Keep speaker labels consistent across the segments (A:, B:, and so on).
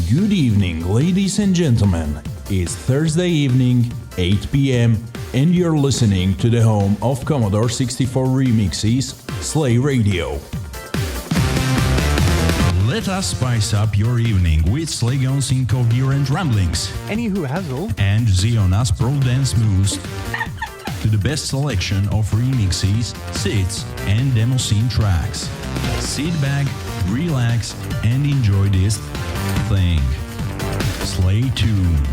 A: Good evening, ladies and gentlemen. It's Thursday evening, 8 p.m., and you're listening to the home of Commodore 64 remixes, Slay Radio. Let us spice up your evening with Slaygon's incoherent ramblings.
B: Anywho, Hazel.
A: And Ziona's pro dance moves to the best selection of remixes, sits, and demo scene tracks. Sit back, relax, and enjoy this thing. Slay tuned.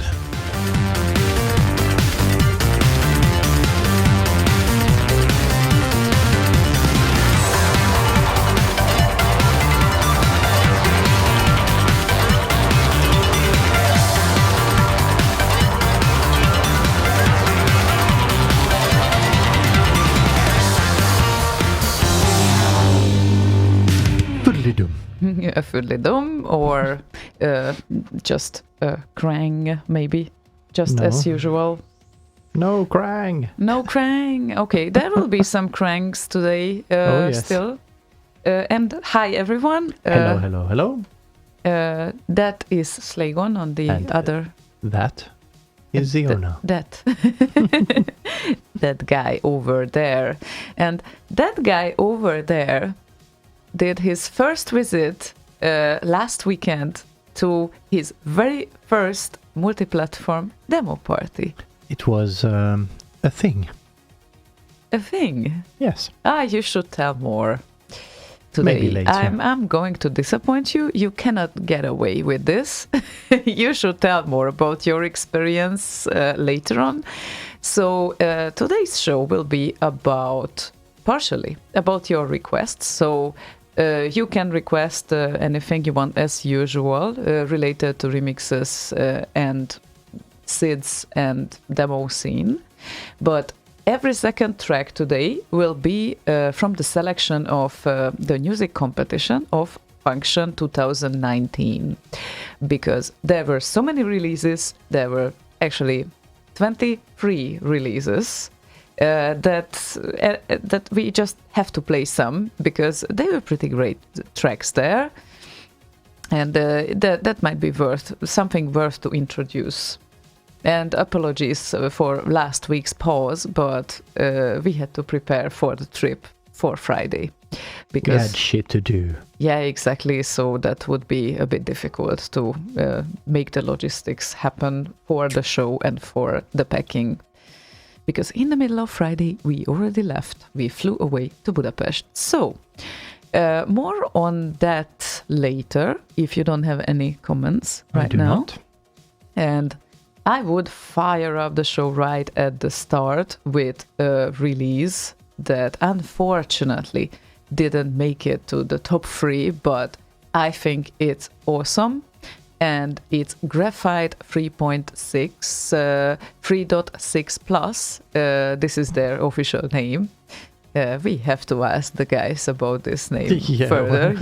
C: A fiddly-dum or just krang, maybe, just as usual.
B: No krang.
C: No krang. Okay, there will be some krangs today still. And hi, everyone.
B: Hello.
C: That is Slaygon on the other.
B: That is Ziona.
C: That guy over there. And that guy over there did his first visit last weekend to his very first multi-platform demo party.
B: It was a thing.
C: A thing?
B: Yes.
C: You should tell more today.
B: Maybe later.
C: I'm going to disappoint you. You cannot get away with this. You should tell more about your experience later on. So today's show will be partially about your requests. So you can request anything you want as usual related to remixes and SIDs and demo scene. But every second track today will be from the selection of the music competition of Function 2019. Because there were so many releases, there were actually 23 releases. That we just have to play some because they were pretty great tracks there, and that might be something worth to introduce. And apologies for last week's pause, but we had to prepare for the trip for Friday because
B: we had shit to do.
C: Yeah, exactly. So that would be a bit difficult to make the logistics happen for the show and for the packing. Because in the middle of Friday, we already left. We flew away to Budapest. So, more on that later, if you don't have any comments right now.
B: Not.
C: And I would fire up the show right at the start with a release that unfortunately didn't make it to the top 3, but I think it's awesome. And it's Graphite 3.6, 3.6 Plus. This is their official name. We have to ask the guys about this name further.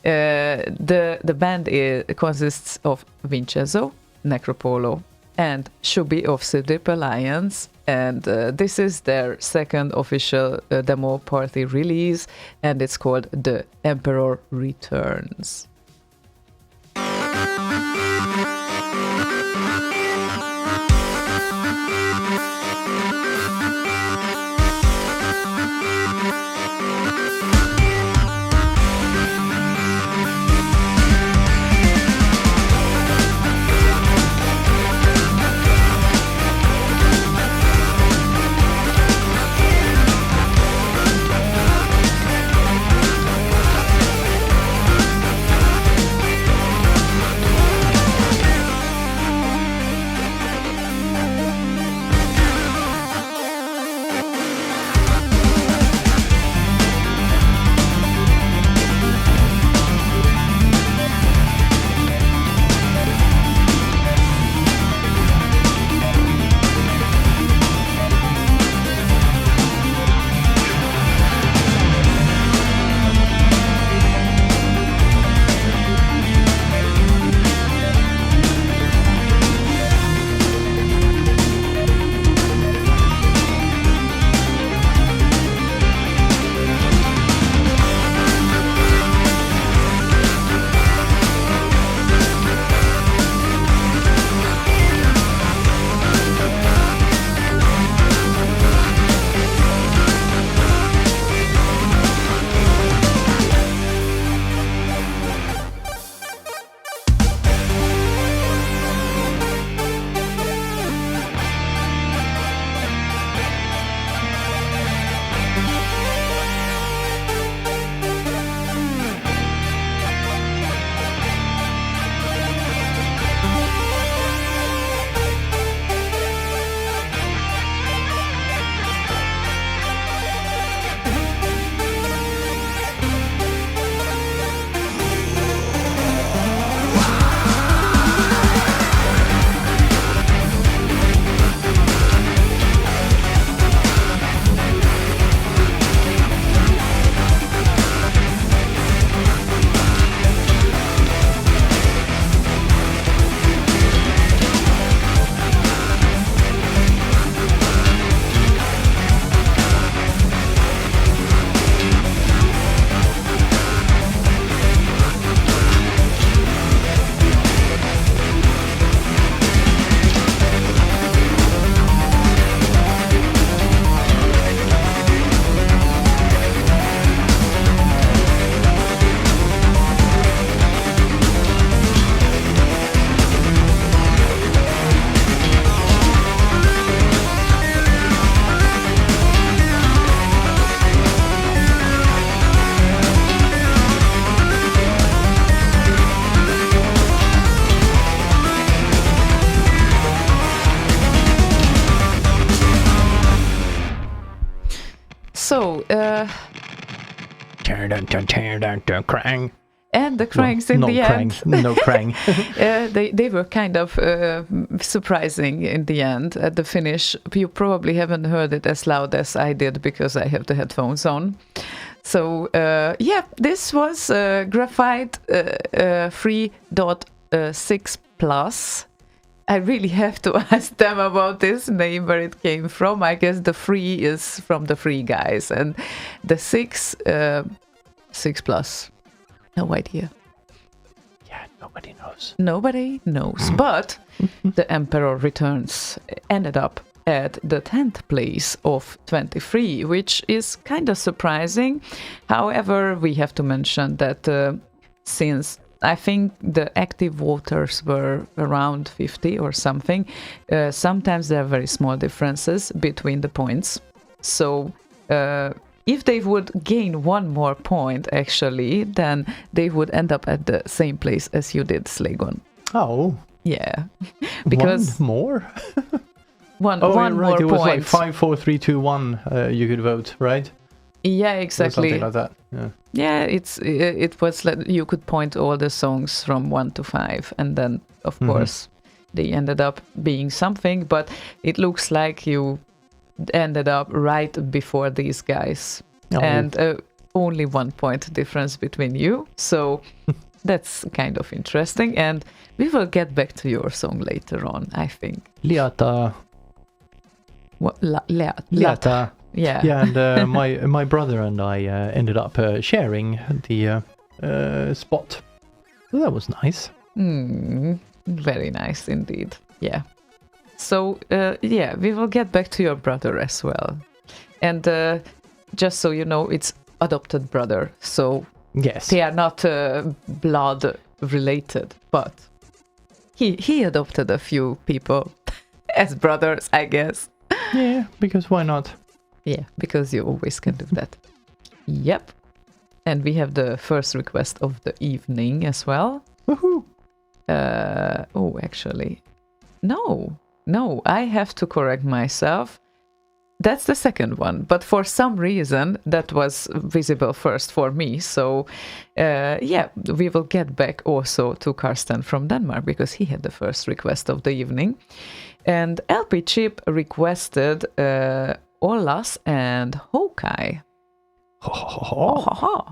C: The band consists of Vincenzo, Necropolo, and Shubi of Sidrip Alliance. And this is their second official demo party release, and it's called The Emperor Returns.
B: Krang.
C: And the cranks in
B: no
C: the
B: Krang.
C: end.
B: No Krang.
C: They were kind of surprising in the end at the finish. You probably haven't heard it as loud as I did because I have the headphones on. So this was Graphite 3.6 Plus. I really have to ask them about this name, where it came from. I guess the 3 is from the Free Guys, and the 6 Plus. No idea.
B: Yeah, nobody knows.
C: Nobody knows. But the Emperor Returns ended up at the 10th place of 23, which is kind of surprising. However, we have to mention that since I think the active voters were around 50 or something, sometimes there are very small differences between the points. So if they would gain one more point, actually, then they would end up at the same place as you did, Slaygon.
B: Oh.
C: Yeah. Because
B: one more?
C: one
B: right.
C: more
B: It was
C: point.
B: like 5, 4, 3, 2, 1. You could vote, right?
C: Yeah,
B: Or
C: exactly.
B: something like that. Yeah.
C: Yeah, it was like you could point all the songs from 1 to 5, and then of course they ended up being something. But it looks like you ended up right before these guys, and only 1 point difference between you. So that's kind of interesting, and we will get back to your song later on, I think.
B: Liata.
C: What?
B: Liata.
C: Yeah.
B: Yeah, and my brother and I ended up sharing the spot. So that was nice.
C: Very nice indeed. Yeah. So, we will get back to your brother as well. And just so you know, it's adopted brother. So
B: Yes.
C: they are not blood related, but he adopted a few people as brothers, I guess.
B: Yeah, because why not?
C: Yeah, because you always can do that. Yep. And we have the first request of the evening as well.
B: Woohoo!
C: Actually, no, I have to correct myself. That's the second one, but for some reason that was visible first for me. So, we will get back also to Karsten from Denmark because he had the first request of the evening. And LP Chip requested Ollas and Hawkeye.
B: Hawkeye.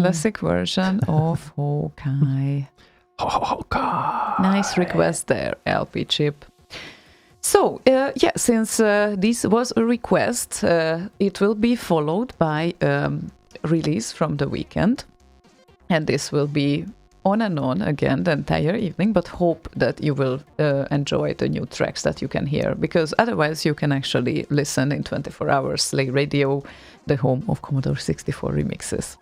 C: classic version of Hawkeye.
B: Hawkeye.
C: Nice request there, LP Chip. So, since this was a request, it will be followed by release from the weekend. And this will be on and on again the entire evening, but hope that you will enjoy the new tracks that you can hear, because otherwise you can actually listen in 24 hours Slay Radio, the home of Commodore 64 remixes.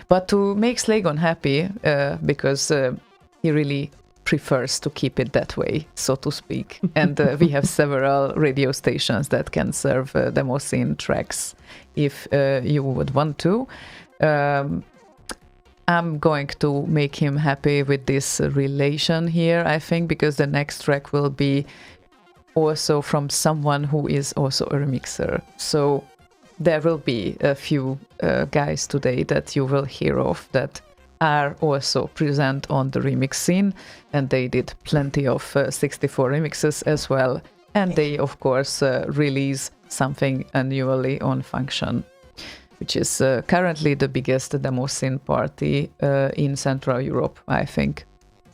C: But to make Slaygon happy, because he really prefers to keep it that way, so to speak. And we have several radio stations that can serve demo scene tracks if you would want to. I'm going to make him happy with this relation here, I think, because the next track will be also from someone who is also a remixer. So there will be a few guys today that you will hear of that are also present on the remix scene, and they did plenty of 64 remixes as well, and they of course release something annually on Function, which is currently the biggest demo scene party in Central Europe, I think.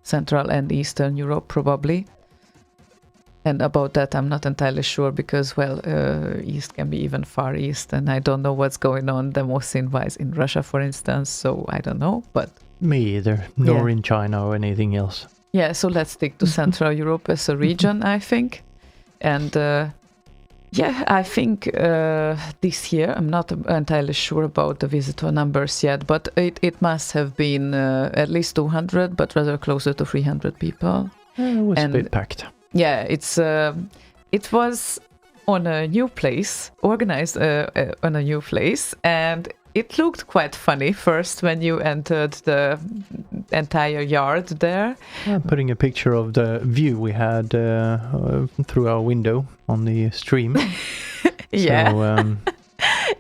C: Central and Eastern Europe probably. And about that I'm not entirely sure, because, well, East can be even Far East, and I don't know what's going on demo scene-wise in Russia, for instance, so I don't know, but...
B: Me either, nor in China or anything else.
C: Yeah, so let's stick to Central Europe as a region, I think. And, I think this year, I'm not entirely sure about the visitor numbers yet, but it must have been at least 200, but rather closer to 300 people.
B: It was a bit packed.
C: Yeah, it was on a new place, organized on a new place, and it looked quite funny first when you entered the entire yard there.
B: I'm putting a picture of the view we had through our window on the stream.
C: Yeah.
B: So,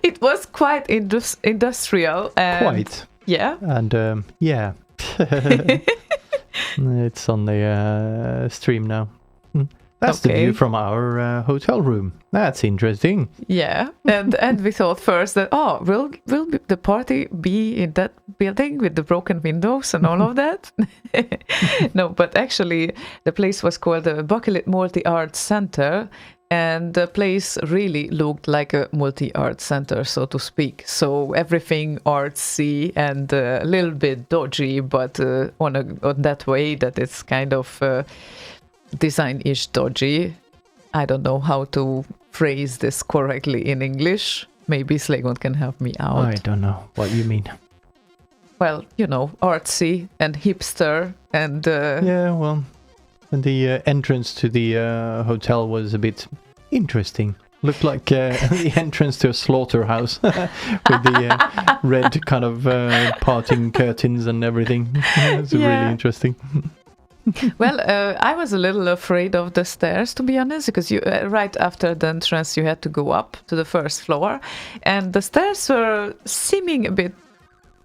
C: it was quite industrial. And
B: quite.
C: Yeah.
B: And yeah. It's on the stream now. That's the view from our hotel room. That's interesting.
C: Yeah, and we thought first that, will the party be in that building with the broken windows and all of that? No, but actually the place was called the Bakelit Multi-Art Center, and the place really looked like a multi-art center, so to speak. So everything artsy and a little bit dodgy, but on that way that it's kind of... design-ish dodgy. I don't know how to phrase this correctly in English. Maybe Slaygon can help me out.
B: I don't know what you mean.
C: Well, artsy and hipster and...
B: Yeah, well, and the entrance to the hotel was a bit interesting. Looked like the entrance to a slaughterhouse with the red kind of parting curtains and everything. It's really interesting.
C: Well, I was a little afraid of the stairs, to be honest, because right after the entrance you had to go up to the first floor, and the stairs were seeming a bit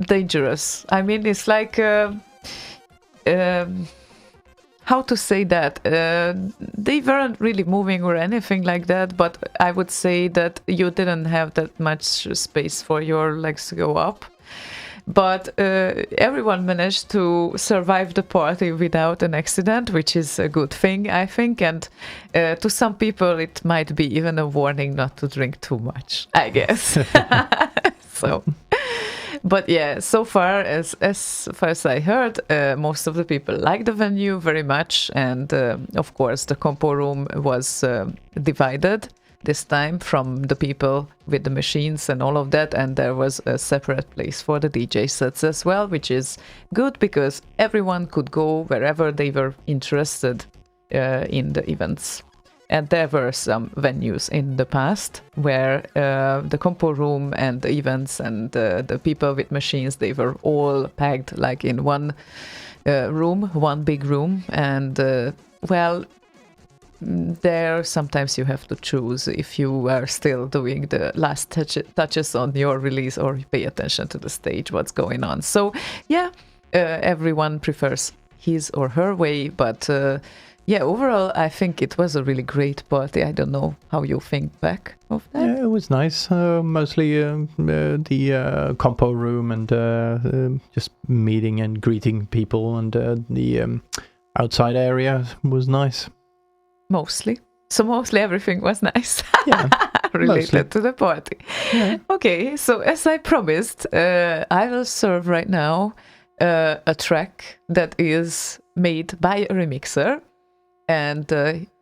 C: dangerous. I mean, it's like how to say that? They weren't really moving or anything like that, but I would say that you didn't have that much space for your legs to go up. But everyone managed to survive the party without an accident, which is a good thing, I think. And to some people, it might be even a warning not to drink too much, I guess. But yeah, so far as far as I heard, most of the people like the venue very much. And of course, the Compo room was divided this time from the people with the machines and all of that, and there was a separate place for the DJ sets as well, which is good because everyone could go wherever they were interested in the events. And there were some venues in the past where the Compo room and the events and the people with machines, they were all packed like in one room, one big room, and there sometimes you have to choose if you are still doing the last touches on your release or pay attention to the stage, what's going on. So yeah, everyone prefers his or her way, but Yeah, overall, I think it was a really great party. I don't know how you think back of that.
B: Yeah, it was nice. Mostly the Compo room and just meeting and greeting people, and the outside area was nice.
C: Mostly. So mostly everything was nice.
B: Yeah,
C: related
B: mostly.
C: to the party.
B: Yeah.
C: Okay, so as I promised, I will serve right now a track that is made by a remixer. And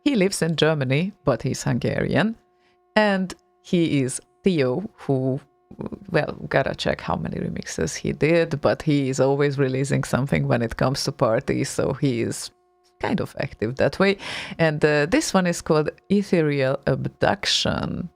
C: he lives in Germany, but he's Hungarian. And he is Theo, who, well, gotta check how many remixes he did, but he is always releasing something when it comes to parties, so he is kind of active that way. And this one is called Ethereal Abduction.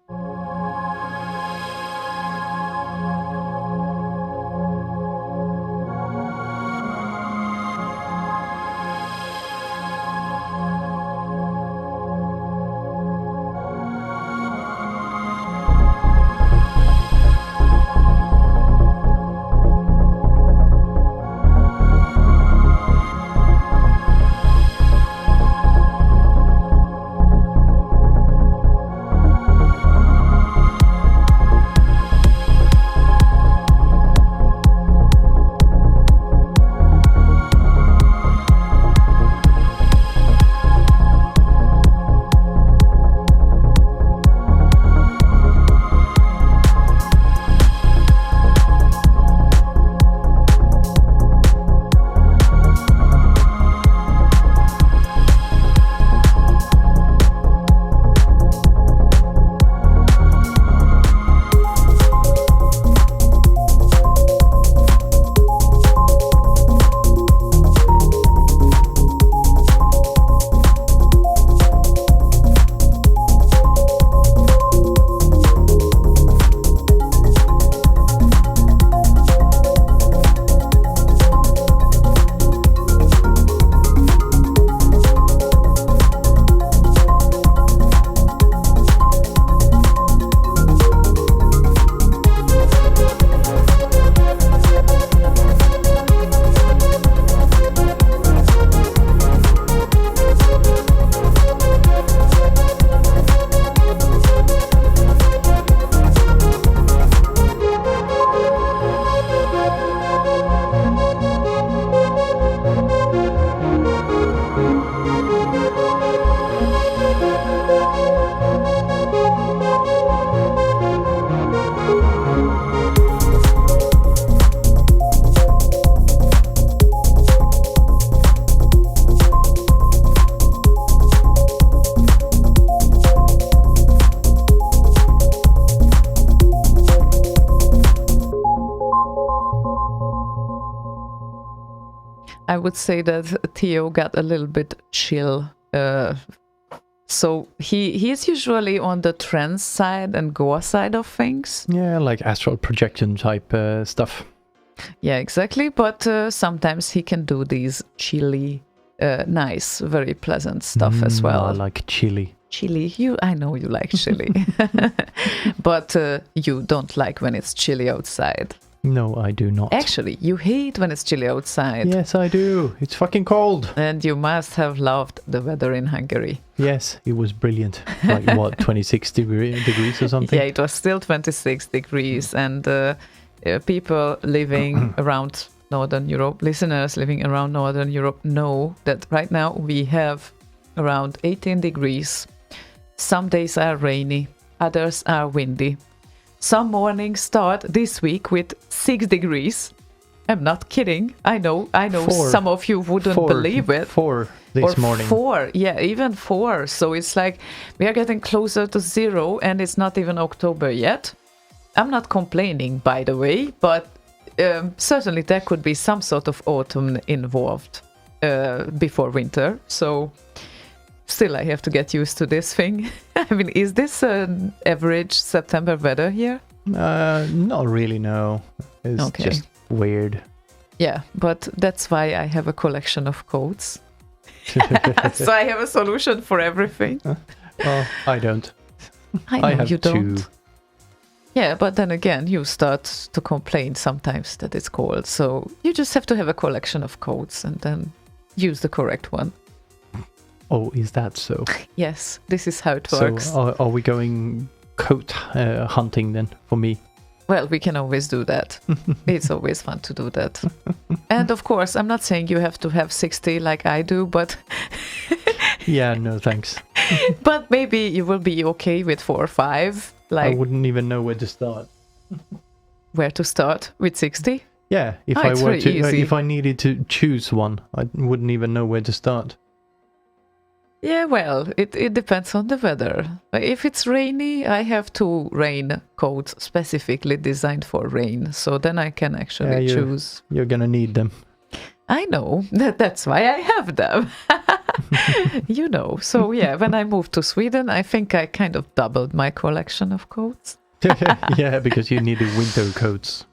C: I would say that Theo got a little bit chill. So he is usually on the trance side and Goa side of things.
B: Yeah, like astral projection type stuff.
C: Yeah, exactly. But sometimes he can do these chilly, nice, very pleasant stuff as well.
B: I like chili.
C: Chili, I know you like chili. But you don't like when it's chilly outside.
B: No, I do not.
C: Actually, you hate when it's chilly outside.
B: Yes, I do. It's fucking cold.
C: And you must have loved the weather in Hungary.
B: Yes, it was brilliant. Like, what, 26 degrees or something?
C: Yeah, it was still 26 degrees. And people living around Northern Europe, listeners living around Northern Europe know that right now we have around 18 degrees. Some days are rainy, others are windy. Some mornings start this week with 6 degrees. I'm not kidding. I know. Some of you wouldn't believe it.
B: 4 this morning.
C: 4, yeah, even 4. So it's like we are getting closer to 0 and it's not even October yet. I'm not complaining, by the way, but certainly there could be some sort of autumn involved before winter. So still, I have to get used to this thing. I mean, is this an average September weather here?
B: Not really, no. It's
C: Okay.
B: just weird.
C: Yeah, but that's why I have a collection of codes. So I have a solution for everything.
B: Well, I don't.
C: I know
B: have
C: you don't.
B: 2.
C: Yeah, but then again, you start to complain sometimes that it's cold. So you just have to have a collection of codes and then use the correct one.
B: Oh, is that so?
C: Yes, this is how it
B: So
C: works.
B: are we going coat hunting then for me?
C: Well, we can always do that. It's always fun to do that. And of course, I'm not saying you have to have 60 like I do, but
B: Yeah, no thanks.
C: but maybe you will be okay with 4 or 5.
B: I
C: Like
B: wouldn't even know where to start.
C: where to start with 60?
B: Yeah, if
C: Oh,
B: I
C: it's
B: were
C: very
B: to,
C: easy.
B: if I needed to choose one, I wouldn't even know where to start.
C: Yeah, well, it depends on the weather. If it's rainy, I have 2 rain coats specifically designed for rain, so then I can actually
B: Yeah,
C: choose.
B: You're gonna need them.
C: I know, that's why I have them. You know, so yeah, when I moved to Sweden, I think I kind of doubled my collection of coats.
B: Yeah, because you needed winter coats.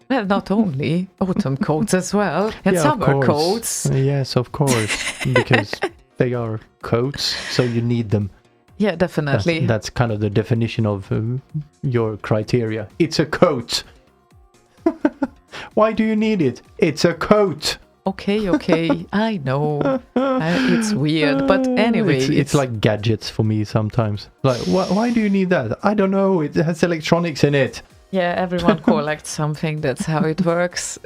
C: Well, not only autumn coats as well, and
B: Yeah, of
C: summer
B: course.
C: coats.
B: Yes, of course, because they are coats, so you need them.
C: Yeah, definitely.
B: That's kind of the definition of your criteria. It's a coat. Why do you need it? It's a coat.
C: Okay, I know. It's weird, but anyway.
B: It's like gadgets for me sometimes. Like, why do you need that? I don't know. It has electronics in it.
C: Yeah, everyone collects something. That's how it works.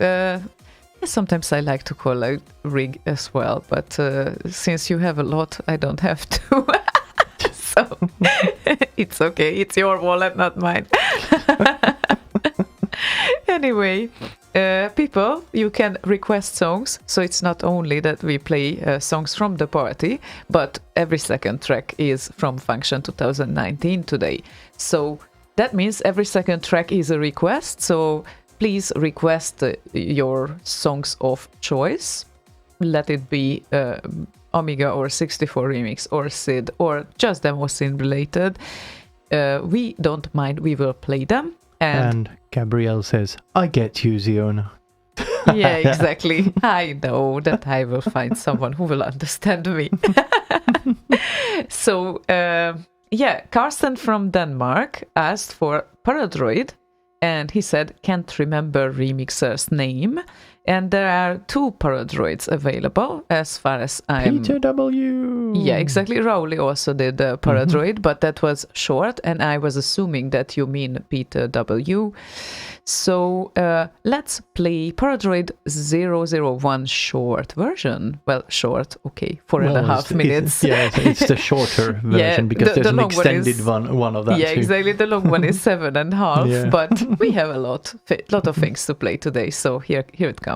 C: Sometimes I like to collect rig as well, but since you have a lot, I don't have to. So it's okay. It's your wallet, not mine. Anyway, people, you can request songs. So it's not only that we play songs from the party, but every second track is from Function 2019 today. So that means every second track is a request. So please request your songs of choice. Let it be Amiga or 64 remix or SID or just demo scene related. We don't mind. We will play them.
B: And Gabrielle says, I get you, Ziona.
C: Yeah, exactly. I know that I will find someone who will understand me. So, yeah, Carsten from Denmark asked for Paradroid, and he said, can't remember remixer's name. And there are 2 Paradroids available as far as I'm...
B: Peter W.
C: Yeah, exactly. Rowley also did Paradroid, but that was short, and I was assuming that you mean Peter W. So let's play Paradroid 001 short version. Well, short, okay, 4.5 minutes.
B: It's the shorter version because there's an extended one of that.
C: Yeah,
B: too.
C: exactly. The long one is 7.5,
B: Yeah.
C: but we have a lot of things to play today. So here it comes.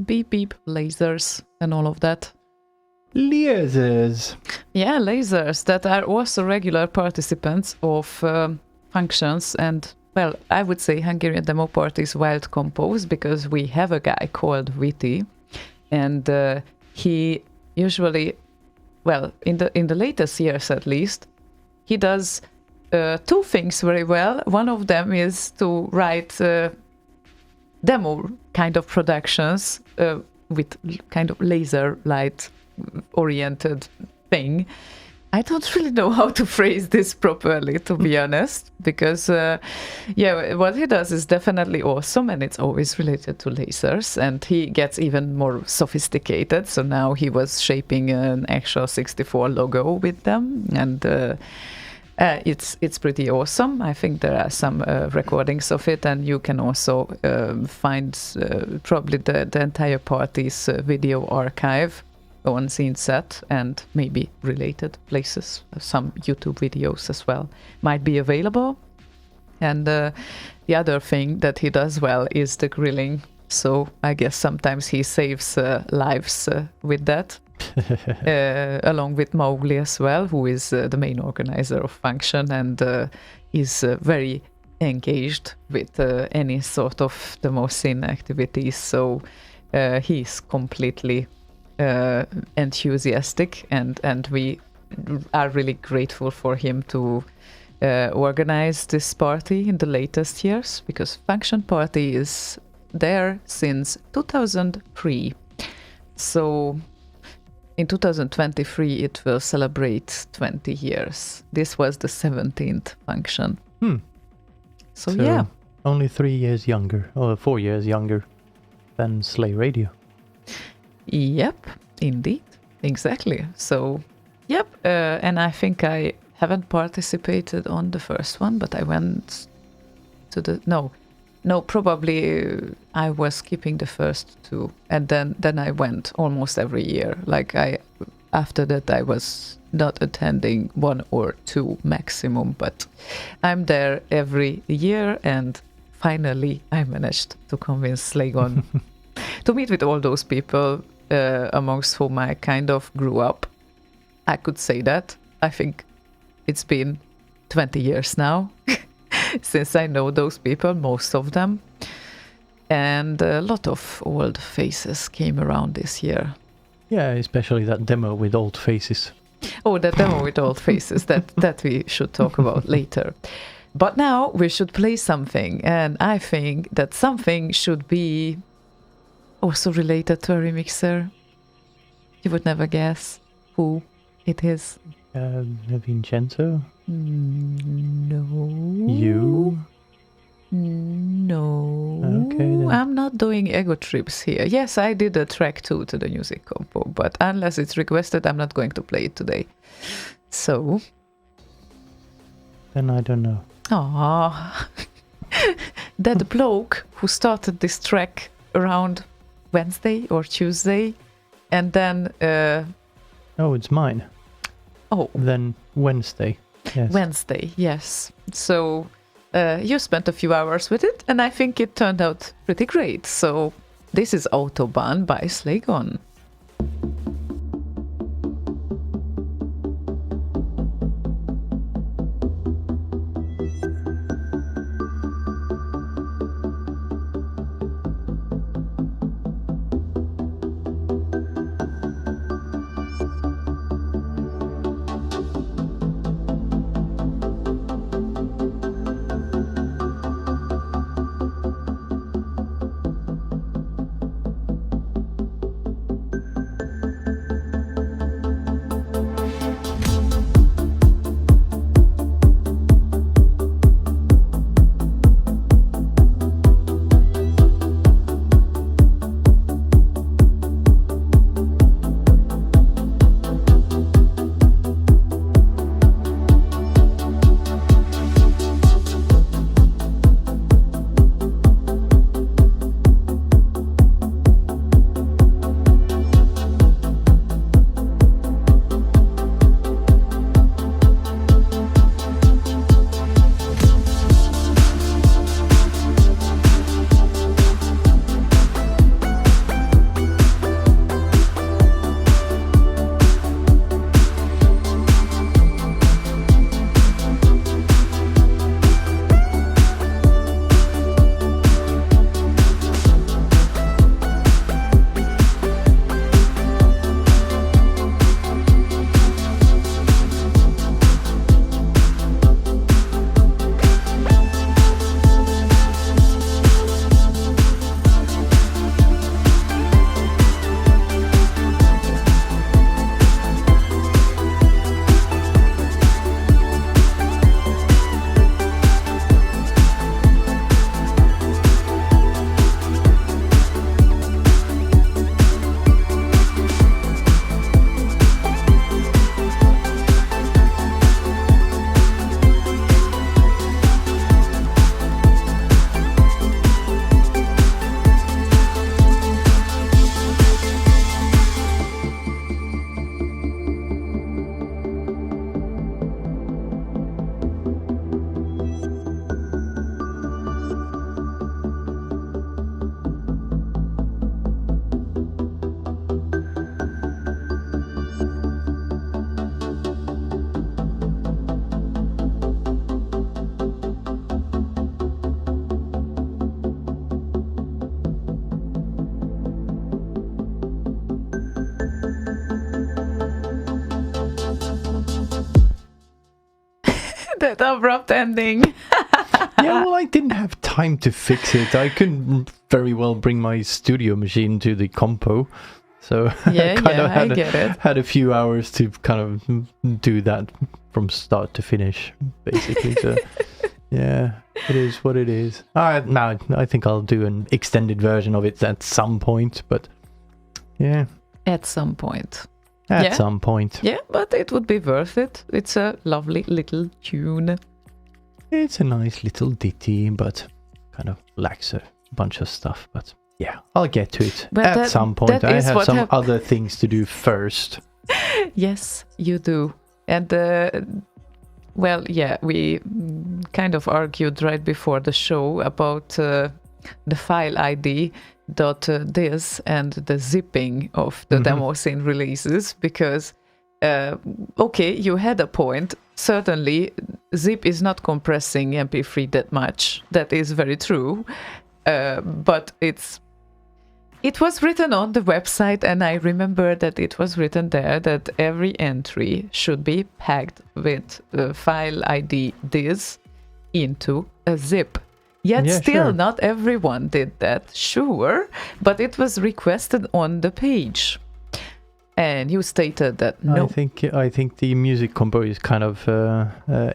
C: Beep beep, lasers, and all of that.
B: Lasers.
C: Yeah, lasers that are also regular participants of functions and, well, I would say Hungarian demo parties wild compos, because we have a guy called Viti, and he usually, well, in the latest years at least, he does two things very well. One of them is to write demo kind of productions with kind of laser light oriented thing. I don't really know how to phrase this properly, to be honest, because yeah, what he does is definitely awesome, and it's always related to lasers, and he gets even more sophisticated. So now he was shaping an actual 64 logo with them, and it's pretty awesome. I think there are some recordings of it, and you can also find probably the entire party's video archive on SceneSet, and maybe related places. Some YouTube videos as well might be available. And the other thing that he does well is the grilling. So I guess sometimes he saves lives with that. Along with Mowgli as well, who is the main organizer of function, and is very engaged with any sort of demo scene activities. So he's completely enthusiastic, and we are really grateful for him to organize this party in the latest years, because Function Party is there since 2003. So in 2023 it will celebrate 20 years. This was the 17th function. So yeah,
B: only 3 years younger, or 4 years younger than Slay Radio.
C: Yep, indeed, exactly. So, yep, and I think I haven't participated on the first one, but I went to the probably I was skipping the first two, and then I went almost every year. Like after that I was not attending one or two maximum, but I'm there every year, and finally I managed to convince Slaygon to meet with all those people amongst whom I kind of grew up. I could say that. I think it's been 20 years now since I know those people, most of them. And a lot of old faces came around this year.
B: Yeah, especially that demo with old faces.
C: Oh, that demo with old faces, that we should talk about later. But now we should play something, and I think that something should be also related to a remixer. You would never guess who it is.
B: Vincenzo?
C: No.
B: You?
C: No.
B: Okay, then.
C: I'm not doing ego trips here. Yes, I did a track too to the music compo, but unless it's requested, I'm not going to play it today. So.
B: Then I don't know.
C: Aww. That bloke who started this track around Wednesday or Tuesday, and then
B: Oh, it's mine.
C: Oh,
B: Then Wednesday. Yes.
C: Wednesday, yes. So you spent a few hours with it, and I think it turned out pretty great. So this is Autobahn by Slaygon. That abrupt ending.
B: Yeah, well, I didn't have time to fix it. I couldn't very well bring my studio machine to the Compo. So
C: I get it.
B: had a few hours to kind of do that from start to finish, basically. So, yeah, it is what it is. Now I think I'll do an extended version of it at some point, but yeah.
C: At some point.
B: At some point.
C: Yeah, but it would be worth it. It's a lovely little tune.
B: It's a nice little ditty, but kind of lacks a bunch of stuff. But yeah, I'll get to it at some point. I have some other things to do first.
C: Yes, you do. And well, yeah, we kind of argued right before the show about the file ID .this and the zipping of the demo scene releases, because okay, you had a point. Certainly zip is not compressing mp3 that much. That is very true, but it was written on the website, and I remember that it was written there that every entry should be packed with file ID this into a zip. Yet still not everyone did that, sure, but it was requested on the page. And you stated that no.
B: I think the music compo is kind of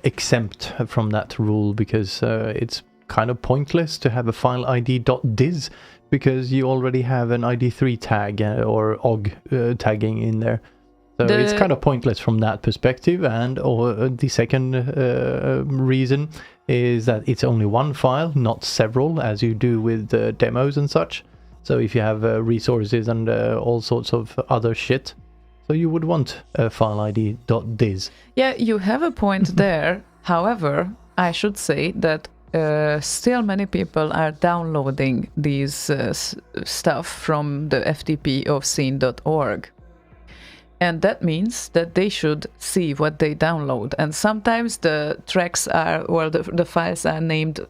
B: exempt from that rule, because it's kind of pointless to have a file ID .dis, because you already have an ID3 tag or OG tagging in there. So it's kind of pointless from that perspective. And the second reason is that it's only one file, not several, as you do with demos and such. So if you have resources and all sorts of other shit, so you would want a file ID .dis.
C: Yeah, you have a point there. However, I should say that still many people are downloading these stuff from the FTP of scene.org. And that means that they should see what they download. And sometimes the tracks are, or the files are named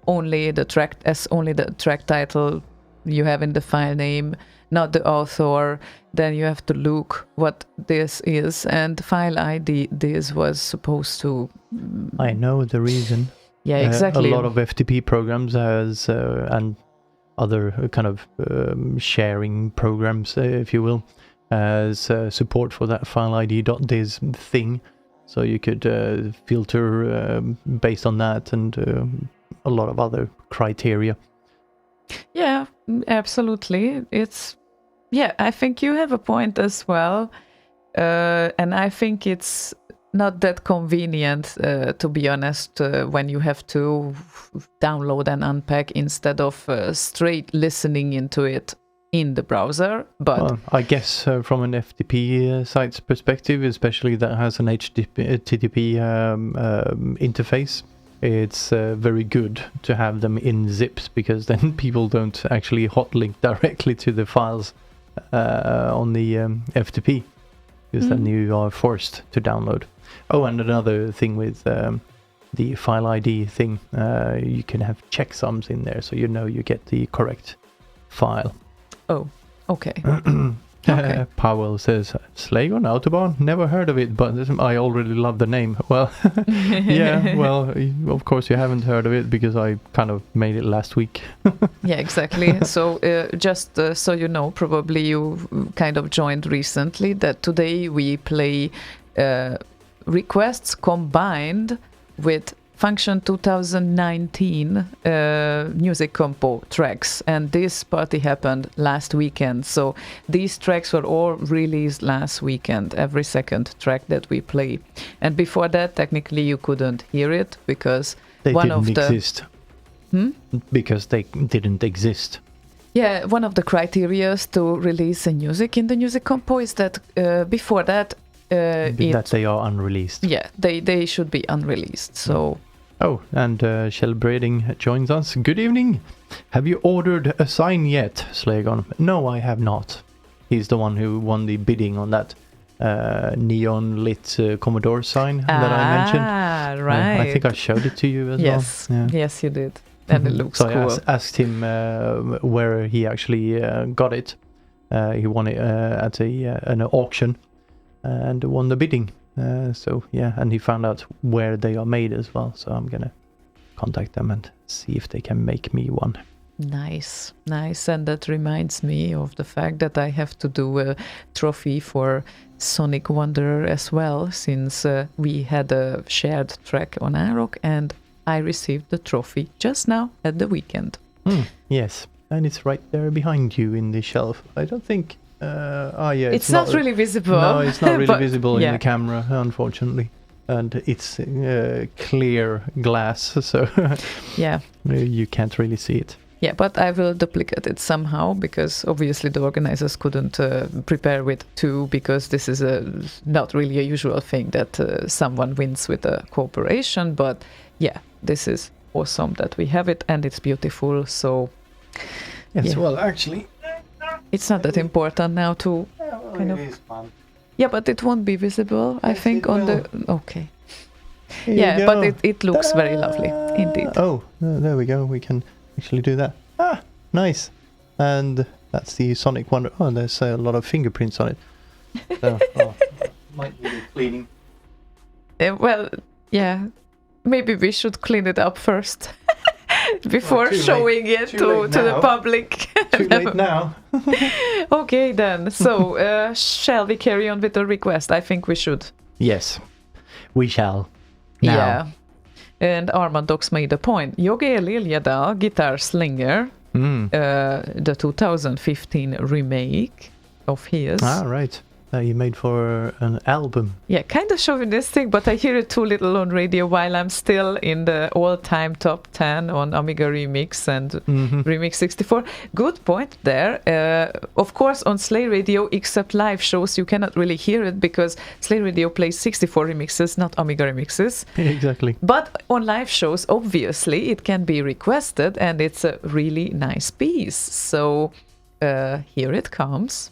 C: only the track title you have in the file name, not the author. Then you have to look what this is. And file ID this was supposed to...
B: I know the reason.
C: Yeah, exactly.
B: A lot of FTP programs has, and other kind of sharing programs, if you will, as support for that file ID .dis thing, so you could filter based on that, and a lot of other criteria.
C: Yeah, absolutely. I think you have a point as well, and I think it's not that convenient, to be honest, when you have to download and unpack instead of straight listening into it in the browser. But
B: well, I guess from an FTP site's perspective, especially that has an HTTP interface, it's very good to have them in zips, because then people don't actually hotlink directly to the files on the FTP, because then you are forced to download. Oh, and another thing with the file ID thing, you can have checksums in there, so you know you get the correct file.
C: Oh, okay.
B: Okay. Powell says, Slaygon Autobahn? Never heard of it, but I already love the name. Well, yeah, well, of course you haven't heard of it, because I kind of made it last week.
C: Yeah, exactly. So just so you know, probably you kind of joined recently, that today we play requests combined with Function 2019 music compo tracks, and this party happened last weekend, so these tracks were all released last weekend, every second track that we play. And before that, technically you couldn't hear it, because
B: they didn't exist. Because they didn't exist.
C: Yeah, one of the criteria to release a music in the music compo is that before that
B: that they are unreleased.
C: Yeah, they should be unreleased. So.
B: Oh, and Shell Brading joins us. Good evening. Have you ordered a sign yet, Slaygon? No, I have not. He's the one who won the bidding on that neon lit Commodore sign that I mentioned.
C: Ah, right.
B: I think I showed it to you as well. Yeah.
C: Yes, you did. And it looks cool.
B: I asked him where he actually got it. He won it at an auction and won the bidding. So yeah, and he found out where they are made as well. So I'm gonna contact them and see if they can make me one.
C: Nice. And that reminds me of the fact that I have to do a trophy for Sonic Wanderer as well, since we had a shared track on Arok, and I received the trophy just now at the weekend.
B: Yes, and it's right there behind you in the shelf. I don't think... yeah,
C: it's not really visible.
B: No, it's not really
C: but,
B: visible
C: yeah.
B: in the camera, unfortunately. And it's clear glass, so
C: yeah,
B: you can't really see it.
C: Yeah, but I will duplicate it somehow, because obviously the organizers couldn't prepare with two, because this is not really a usual thing that someone wins with a corporation. But yeah, this is awesome that we have it, and it's beautiful. So
B: yes,
C: yeah.
B: well, actually,
C: it's not that important now to kind of.
B: It is fun.
C: Yeah, but it won't be visible, I
B: Yes,
C: think,
B: it
C: on
B: will.
C: the. Okay.
B: Here
C: Yeah,
B: you
C: but
B: go.
C: it looks very lovely indeed.
B: Oh, there we go. We can actually do that. Ah, nice. And that's the Sonic Wonder. Oh, there's a lot of fingerprints on it. So, might need a cleaning.
C: Well, yeah, maybe we should clean it up first before
B: too late.
C: showing it
B: Too
C: to
B: late
C: the
B: now.
C: public.
B: Too late now.
C: Okay, then. So, shall we carry on with the request? I think we should.
B: Yes, we shall. Now.
C: Yeah. And Armandox made a point. Joge Liljadal, Guitar Slinger, the 2015 remake of his.
B: Ah, right. You made for an album.
C: Yeah, kind of chauvinistic, but I hear it too little on radio while I'm still in the all-time top 10 on Amiga Remix and Remix 64. Good point there. Of course, on Slay Radio, except live shows, you cannot really hear it because Slay Radio plays 64 remixes, not Amiga remixes.
B: Exactly.
C: But on live shows, obviously, it can be requested, and it's a really nice piece. So here it comes.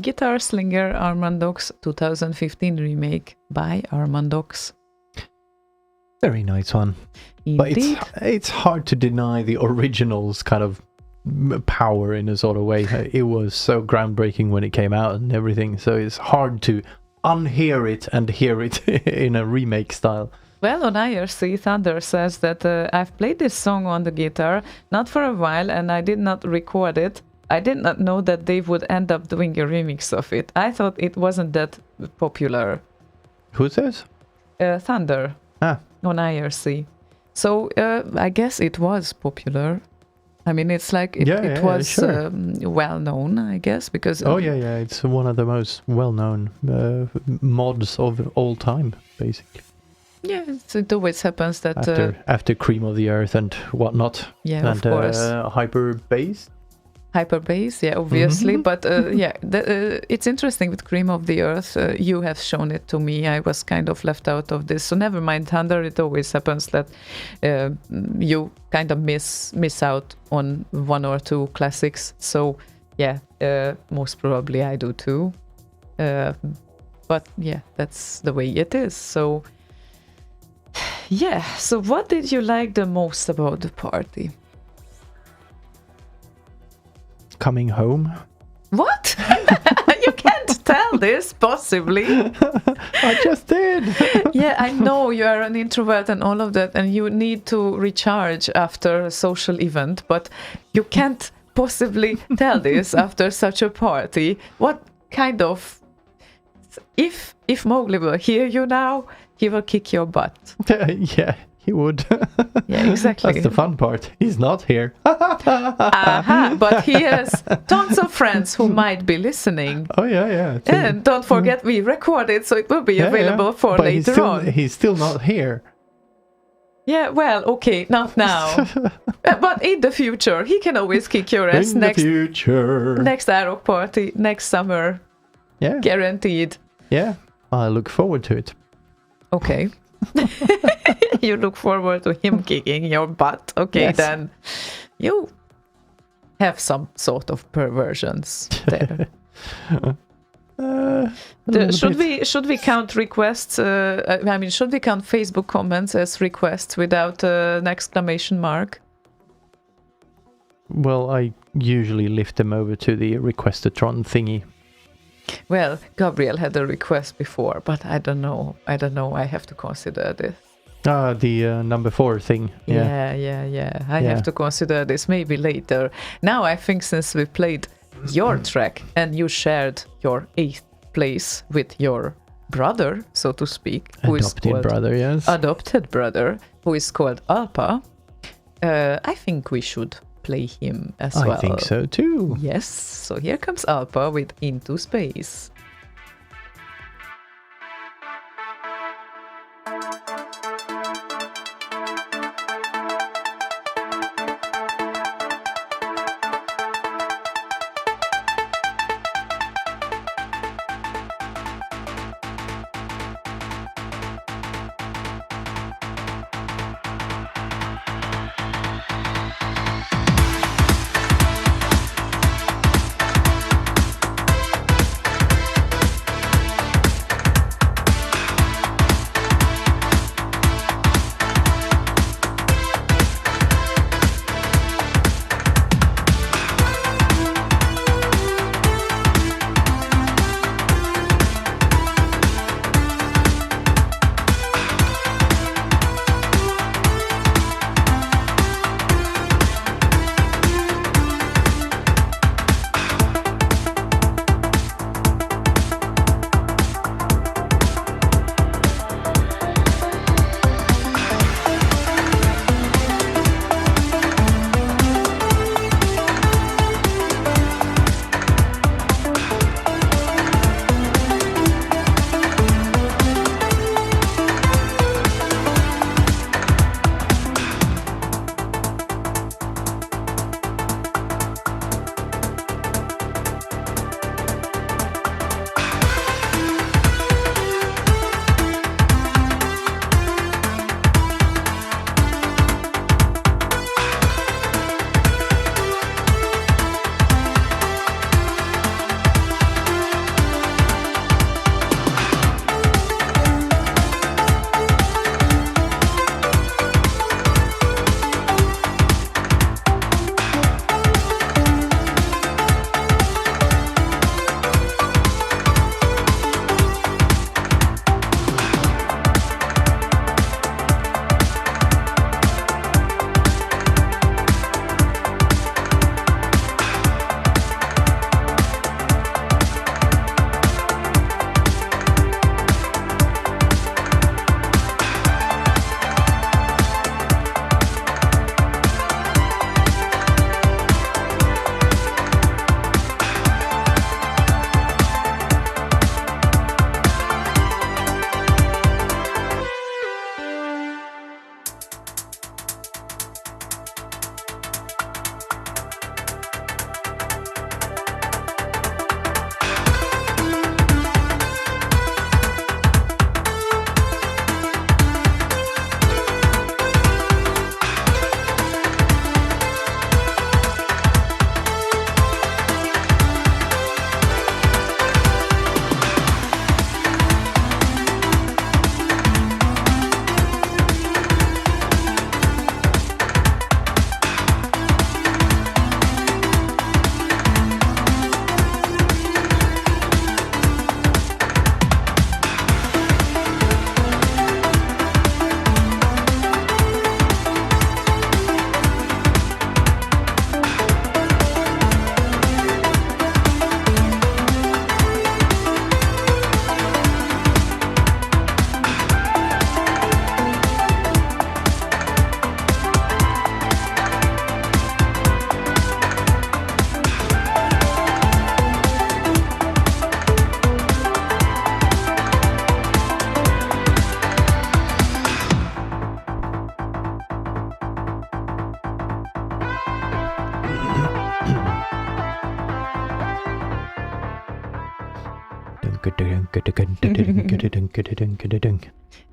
C: Guitar Slinger Armandox 2015 remake by Armandox.
B: Very nice one.
C: Indeed.
B: But it's hard to deny the original's kind of power in a sort of way. It was so groundbreaking when it came out and everything, so it's hard to unhear it and hear it in a remake style.
C: Well, on IRC, Thunder says that I've played this song on the guitar, not for a while, and I did not record it. I did not know that Dave would end up doing a remix of it. I thought it wasn't that popular.
B: Who says?
C: Thunder on IRC. So I guess it was popular. I mean, it's like it was
B: sure.
C: well known, I guess, because...
B: It's one of the most well-known mods of all time, basically.
C: Yeah, it always happens that...
B: After Cream of the Earth and whatnot.
C: Yeah,
B: and,
C: of course.
B: Hyper Bass.
C: Hyper Bass, yeah, obviously. But it's interesting with Cream of the Earth. You have shown it to me. I was kind of left out of this. So never mind Thunder. It always happens that you kind of miss out on one or two classics. So yeah, most probably I do too. But yeah, that's the way it is. So yeah. So what did you like the most about the party?
B: Coming home.
C: What? You can't tell this, possibly.
B: I just did.
C: Yeah, I know you are an introvert and all of that, and you need to recharge after a social event, but you can't possibly tell this after such a party. What kind of... If Mowgli will hear you now, he will kick your butt.
B: Yeah, he would.
C: Yeah, exactly.
B: That's the fun part. He's not here.
C: But he has tons of friends who might be listening.
B: Oh, yeah.
C: And don't forget, we record it, so it will be available for later on.
B: He's still not here.
C: Yeah, well, okay, not now. But in the future, he can always kick your ass
B: In the future.
C: next Arrow party, next summer.
B: Yeah.
C: Guaranteed.
B: Yeah, I look forward to it.
C: Okay. You look forward to him kicking your butt. Okay,
B: Yes.
C: then you have some sort of perversions there. Should we count requests? Should we count Facebook comments as requests without an exclamation mark?
B: Well, I usually lift them over to the requestatron thingy.
C: Well, Gabriel had a request before, but I don't know. I have to consider this.
B: The number 4 thing.
C: Yeah. I have to consider this maybe later. Now I think since we played your track and you shared your 8th place with your brother, so to speak,
B: Adopted brother,
C: who is called Alpa, I think we should play him as well.
B: I think so too.
C: Yes, so here comes Alpa with Into Space.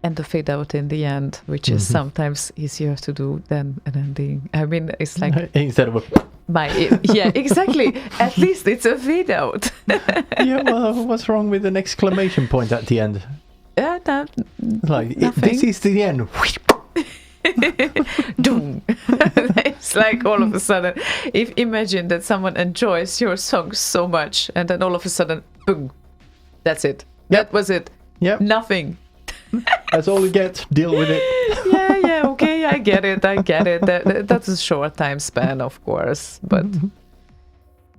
C: And the fade out in the end, which is sometimes easier to do than an ending. I mean, it's like
B: instead of
C: yeah, exactly. At least it's a fade out.
B: yeah, well, what's wrong with an exclamation point at the end? Like this is the end.
C: Doom. It's like all of a sudden, imagine that someone enjoys your song so much, and then all of a sudden, boom, that's it. That was it.
B: Yep.
C: Nothing.
B: That's all you get. Deal with it.
C: yeah, okay, I get it. That's a short time span, of course, but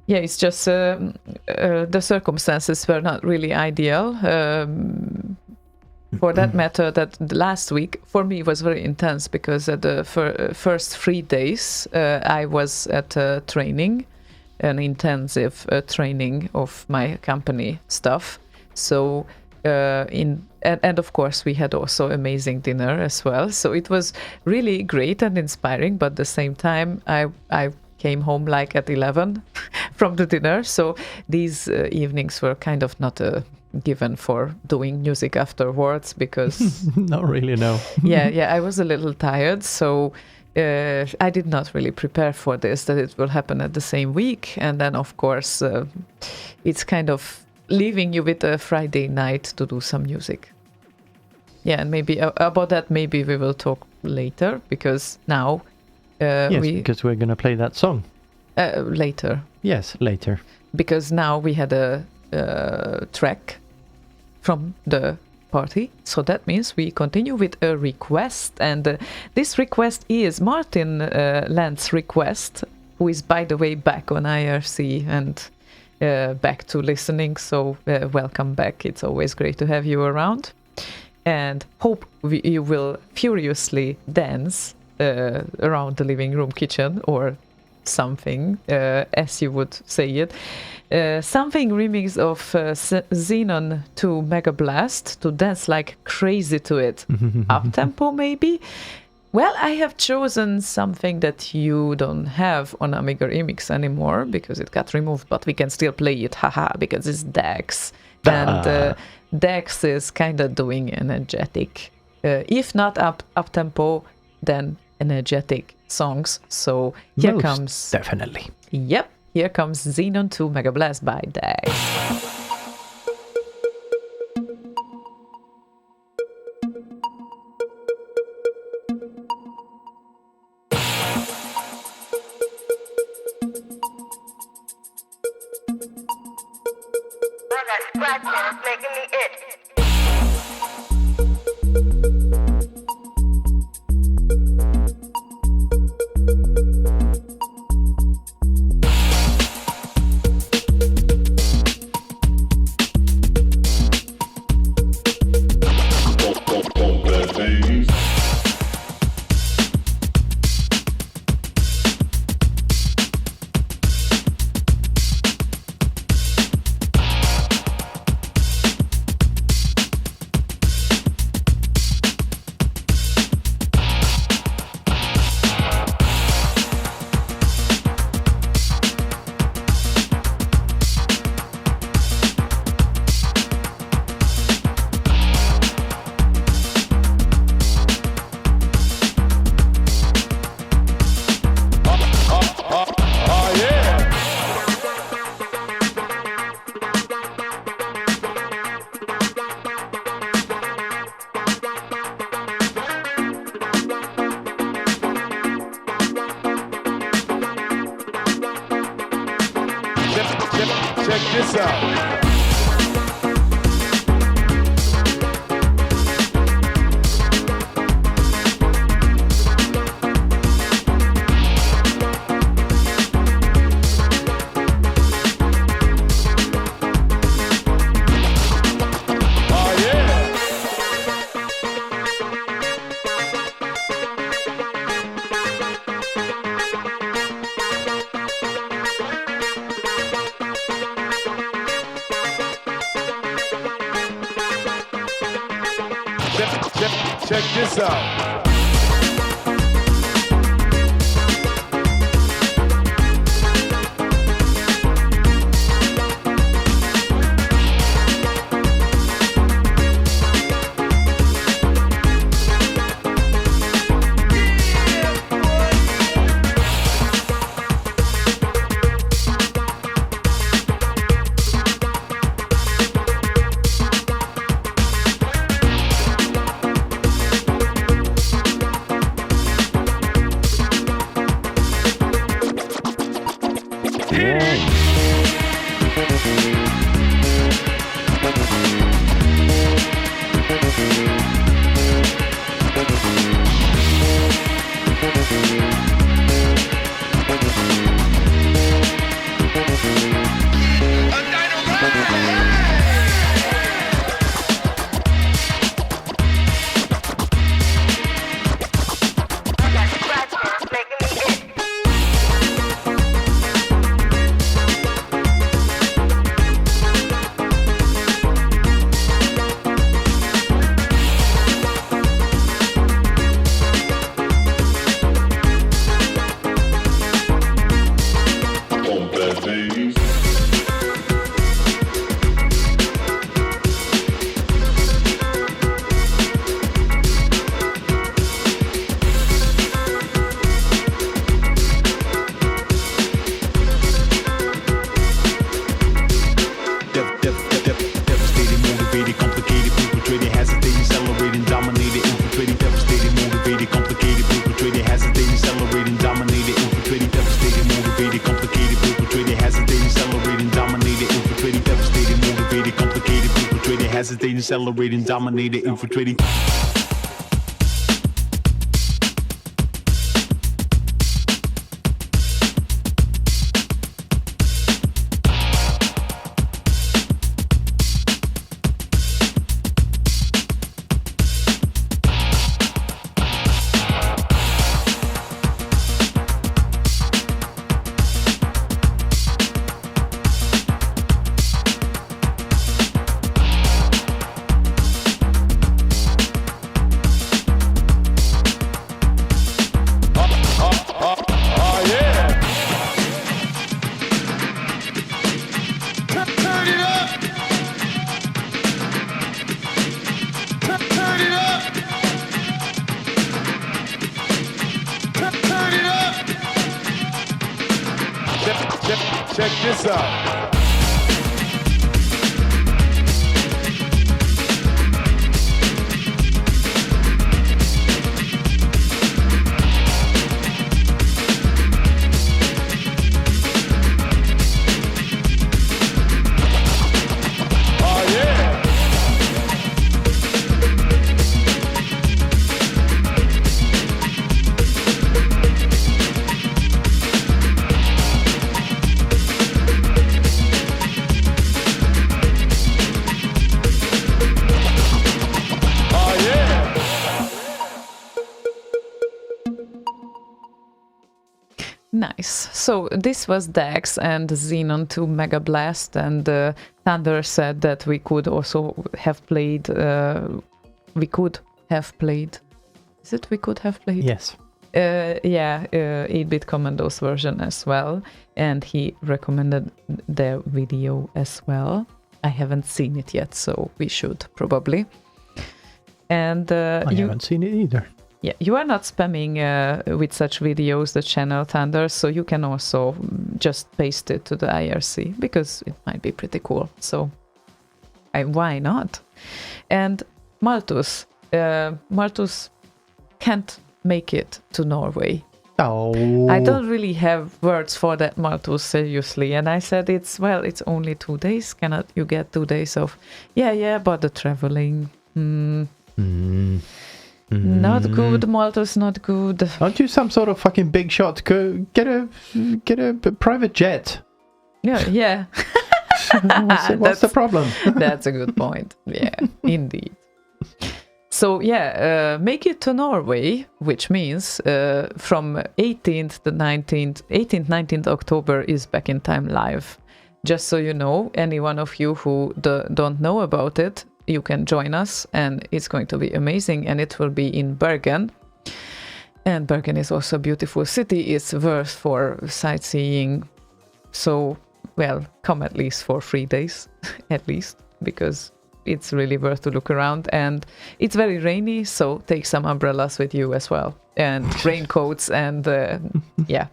C: yeah, it's just the circumstances were not really ideal. For that matter, that last week for me was very intense because at the first 3 days I was at training, an intensive training of my company stuff. So and of course we had also amazing dinner as well. So it was really great and inspiring. But at the same time, I came home like at 11 from the dinner. So these evenings were kind of not given for doing music afterwards because
B: not really, no.
C: yeah, I was a little tired, so I did not really prepare for this, that it will happen at the same week. And then of course it's kind of leaving you with a Friday night to do some music. Yeah, and maybe about that maybe we will talk later, because now
B: because we're gonna play that song
C: later.
B: Yes, later,
C: because now we had a track from the party, so that means we continue with a request, and this request is Martin Lent's request, who is by the way back on IRC and back to listening, so welcome back. It's always great to have you around, and hope you will furiously dance around the living room, kitchen, or something, as you would say it. Something remix of Xenon to Mega Blast, to dance like crazy to it. Up tempo maybe? Well, I have chosen something that you don't have on Amiga Remix anymore because it got removed, but we can still play it, haha, because it's Dex. And Dex is kind of doing energetic, if not up tempo, then energetic songs. So here
B: Most
C: comes
B: definitely.
C: Yep, here comes Xenon 2 Mega Blast by Dex.
D: That scratching is making me itch.
E: Check this out. Check this out.
F: Devastating, motivated, complicated, perpetrated, hesitating, accelerating, dominated, infiltrating, devastating, motivated, complicated, perpetrated, hesitating, accelerating, dominated, infiltrating, devastating, motivated, complicated, perpetrated, hesitating, accelerating, dominated, infiltrating, devastating, motivated, complicated, perpetrated, hesitating, accelerating, dominated, infiltrating.
E: Check this out. Oh yeah. Oh yeah.
C: Nice. So this was Dax and Xenon 2 Mega Blast, and Thunder said that we could also have played. We could have played. Is it we could have played?
B: Yes.
C: 8-bit Commandos version as well, and he recommended their video as well. I haven't seen it yet, so we should probably. And
B: I
C: you,
B: haven't seen it either.
C: yeah, you are not spamming with such videos the channel Thunder, so you can also just paste it to the IRC because it might be pretty cool. So why not? And Malthus can't make it to Norway.
B: Oh.
C: I don't really have words for that, Malthus, seriously. And I said, it's only 2 days. Cannot you get 2 days of? Yeah, but the traveling. Not good, Malthus, not good.
B: Aren't you some sort of fucking big shot? Go get a private jet.
C: Yeah.
B: What's the problem?
C: That's a good point. Yeah, indeed. So make it to Norway, which means from 18th to 19th October is Back in Time live. Just so you know, any one of you who don't know about it, you can join us, and it's going to be amazing, and it will be in Bergen. And Bergen is also a beautiful city. It's worth for sightseeing. So, well, come at least for 3 days, at least, because it's really worth to look around. And it's very rainy, so take some umbrellas with you as well, and raincoats, and yeah.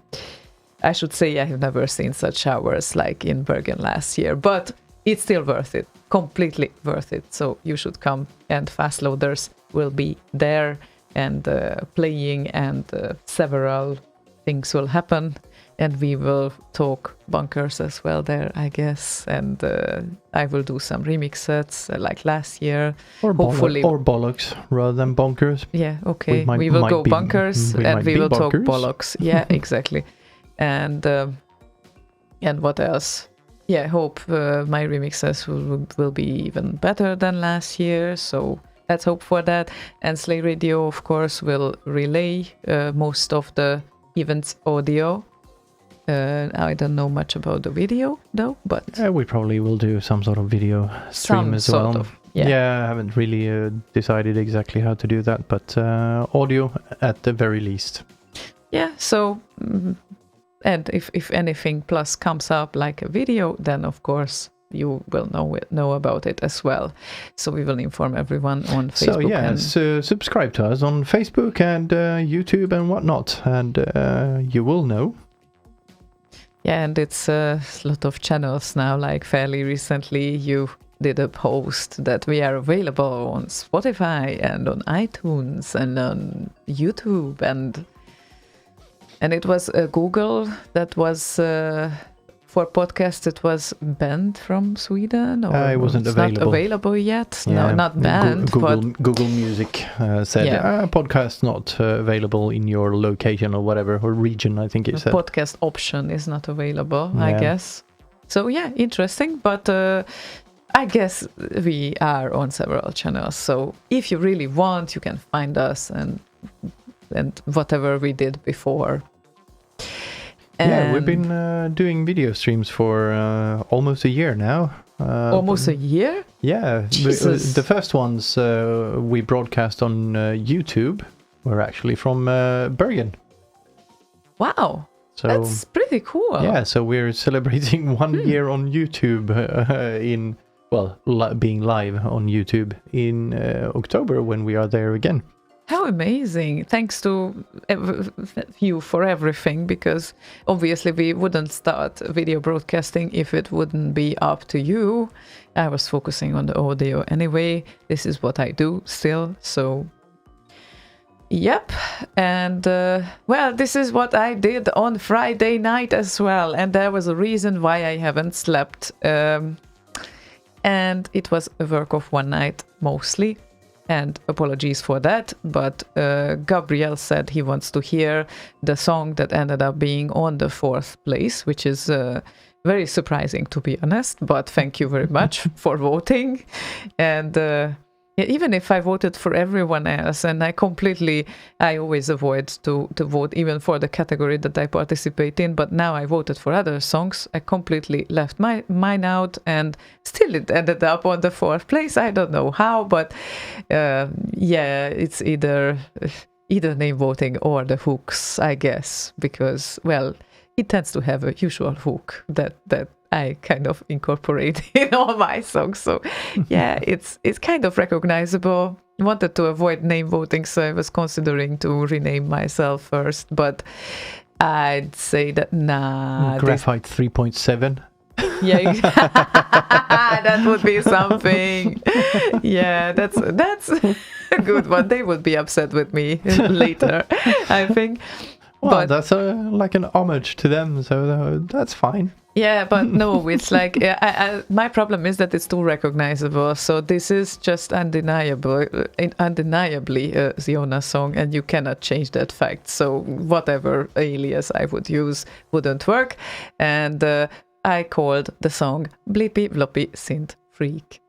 C: I should say I have never seen such showers like in Bergen last year, but it's still worth it, completely worth it. So you should come, and Fast Loaders will be there and playing, and several things will happen. and we will talk bunkers as well there, I guess. And I will do some remix sets like last year.
B: Or
C: hopefully,
B: or bollocks rather than bonkers.
C: Yeah, okay.
B: We
C: We will
B: might
C: go
B: be-
C: bunkers
B: we
C: and
B: might
C: we
B: be
C: will talk
B: bonkers.
C: bollocks. Yeah, exactly. And what else? Yeah, hope my remixes will be even better than last year. So let's hope for that. And Slay Radio, of course, will relay most of the event's audio. I don't know much about the video though, but
B: We probably will do some sort of video stream
C: some
B: as
C: sort
B: well.
C: of. Yeah.
B: I haven't really decided exactly how to do that, but audio at the very least.
C: Yeah, so and if anything plus comes up like a video, then of course you will know about it as well. So we will inform everyone on Facebook.
B: So yeah, subscribe to us on Facebook and YouTube and whatnot, and you will know.
C: Yeah, and it's a lot of channels now. Like fairly recently, you did a post that we are available on Spotify and on iTunes and on YouTube, and it was Google that was for podcasts. It was banned from Sweden, or
B: It wasn't
C: it's
B: available.
C: not available yet.
B: Yeah,
C: No, not banned, but
B: Google Music said podcast not available in your location or whatever, or region, I think it
C: the
B: said.
C: podcast option is not available, I
B: Yeah.
C: guess. So yeah, interesting. But I guess we are on several channels. So if you really want, you can find us and whatever we did before.
B: Yeah, we've
C: And
B: been doing video streams for almost a year now.
C: almost a year.
B: Yeah,
C: Jesus.
B: the first ones we broadcast on YouTube were actually from Bergen.
C: Wow,
B: So
C: that's pretty cool.
B: yeah, so we're celebrating 1 year on YouTube being live on YouTube in October when we are there again.
C: How amazing. Thanks to you for everything, because obviously we wouldn't start video broadcasting if it wouldn't be up to you. I was focusing on the audio anyway. This is what I do still. So, yep. And, this is what I did on Friday night as well. And there was a reason why I haven't slept. And it was a work of one night mostly. And apologies for that, but Gabriel said he wants to hear the song that ended up being on the 4th place, which is very surprising, to be honest, but thank you very much for voting. And even if I voted for everyone else, and I always avoid to vote even for the category that I participate in, but now I voted for other songs, I completely left mine out, and still it ended up on the 4th place. I don't know how, but it's either name voting or the hooks, I guess, because, well, it tends to have a usual hook that I kind of incorporate in all my songs. So yeah, it's kind of recognizable. I wanted to avoid name voting, so I was considering to rename myself first, but I'd say that
B: Graphite 3.7.
C: Yeah, that would be something. Yeah, that's a good one. They would be upset with me later, I think.
B: Well,
C: But
B: that's like an homage to them, so that's fine.
C: yeah, but no, it's like my problem is that it's too recognizable. So this is just undeniably a Ziona song, and you cannot change that fact. So whatever alias I would use wouldn't work, and I called the song Blippy Bloppy Synth Freak.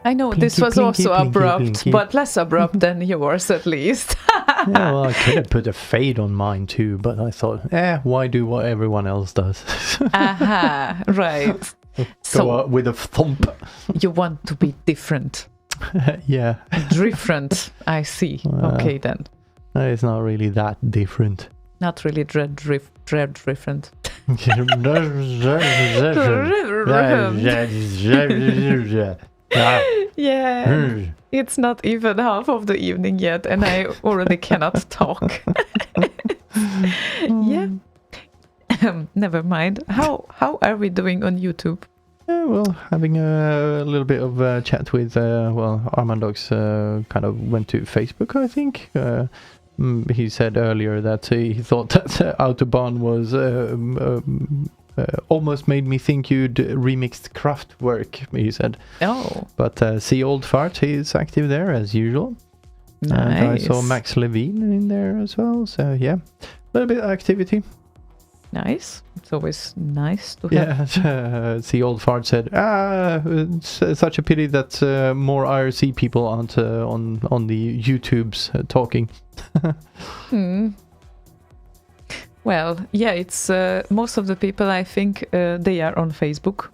C: I know this
B: Plinky,
C: was
B: plinky,
C: also
B: plinky,
C: abrupt,
B: plinky.
C: but less abrupt than yours at least.
B: Yeah, well, I could have put a fade on mine too, but I thought, why do what everyone else does?
C: Aha, right.
B: Go
C: So
B: out with a thump.
C: you want to be different.
B: Yeah,
C: Different, I see. Okay then.
B: it's not really that different.
C: Not really different. Yeah. It's not even half of the evening yet, and I already cannot talk. Yeah. Never mind. How are we doing on YouTube?
B: Well, having a little bit of a chat with, Armandox kind of went to Facebook, I think. He said earlier that he thought that Autobahn was almost made me think you'd remixed Kraftwerk, he said.
C: Oh,
B: But See Old Fart, he's active there as usual. And I saw
C: nice.
B: Max Levine in there as well. So yeah, a little bit of activity.
C: Nice. It's always nice to have.
B: Yeah, See Old Fart said, it's such a pity that more IRC people aren't on the YouTubes talking.
C: Well, yeah, it's most of the people, I think, they are on Facebook.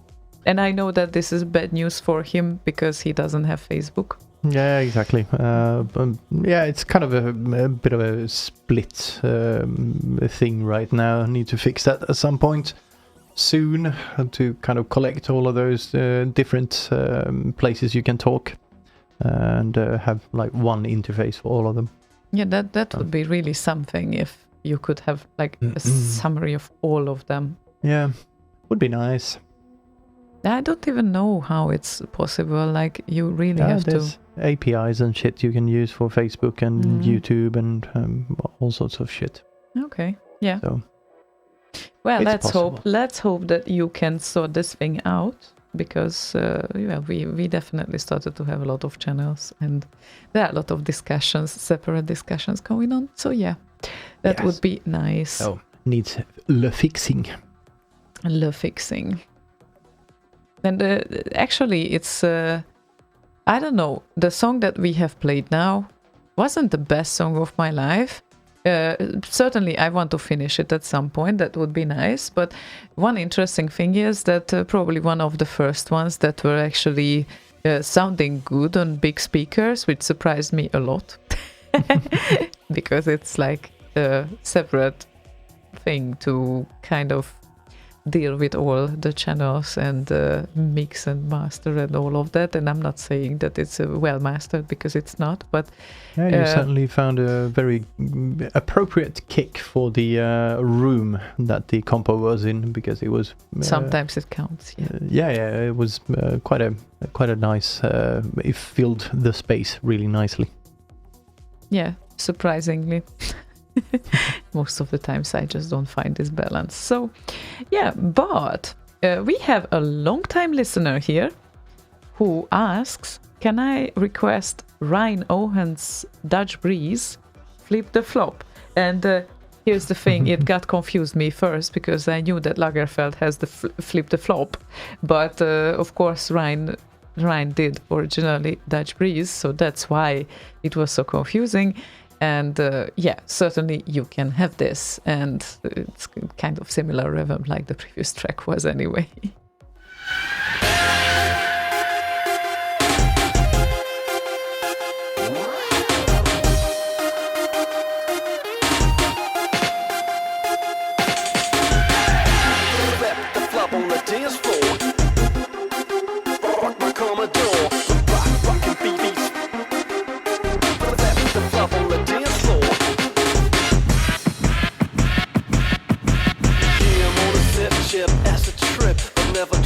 C: And I know that this is bad news for him because he doesn't have Facebook.
B: Yeah, exactly. Yeah, it's kind of a bit of a split thing right now. I need to fix that at some point soon to kind of collect all of those different places you can talk and have like one interface for all of them.
C: Yeah, that would be really something if you could have like a summary of all of them.
B: Yeah, would be nice.
C: I don't even know how it's possible. Like, you really have to.
B: There's APIs and shit you can use for Facebook and YouTube and all sorts of shit.
C: Okay, yeah.
B: So
C: Well,
B: it's possible.
C: let's hope that you can sort this thing out, because we definitely started to have a lot of channels and there are a lot of discussions, separate discussions going on. So yeah, that
B: Yes.
C: would be nice.
B: Oh, needs le fixing.
C: Le fixing. And actually, it's I don't know. The song that we have played now wasn't the best song of my life. Certainly, I want to finish it at some point. That would be nice. But one interesting thing is that probably one of the first ones that were actually sounding good on big speakers, which surprised me a lot, because it's like a separate thing to kind of deal with all the channels and mix and master and all of that. And I'm not saying that it's well mastered, because it's not, but
B: Yeah, you certainly found a very appropriate kick for the room that the Compo was in, because it was
C: sometimes it counts. Yeah.
B: it was quite a nice. It filled the space really nicely.
C: Yeah, surprisingly. Most of the times I just don't find this balance. So yeah, but we have a long time listener here who asks, can I request Ryan Owen's Dutch Breeze Flip the Flop? And here's the thing, it got confused me first, because I knew that Lagerfeld has the Flip the Flop, but of course Ryan did originally Dutch Breeze, so that's why it was so confusing. And yeah, certainly you can have this, and it's kind of similar rhythm like the previous track was anyway.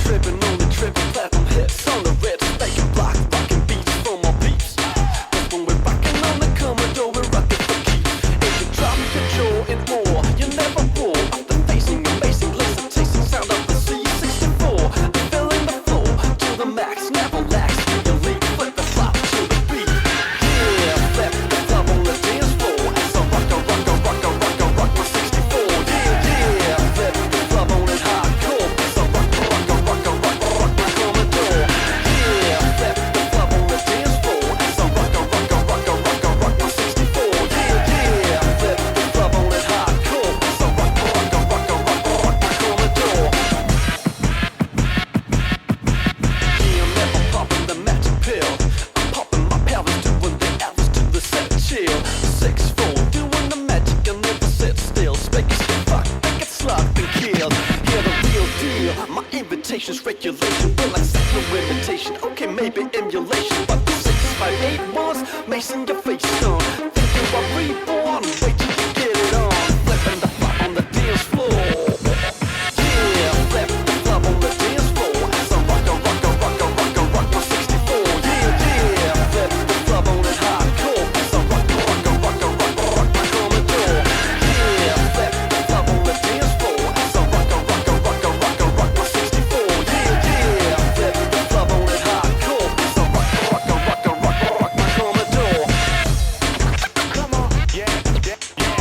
G: Tripping on the trip, platinum hits, making block, rocking beats from our beats. That's when we're Mason your face on. Think you are reborn, wait till you get it on. Flipping the flop on the dance floor. Yeah, flip the flop on the dance floor. As I rock my 64. Yeah, yeah, flip the flop on it hardcore. As I rock my Commodore. Yeah, flip the flop on the dance floor. As I rock my 64. Yeah, yeah, flip the flop on it hardcore. As I rock my Commodore.
E: Come on, yeah, yeah, yeah.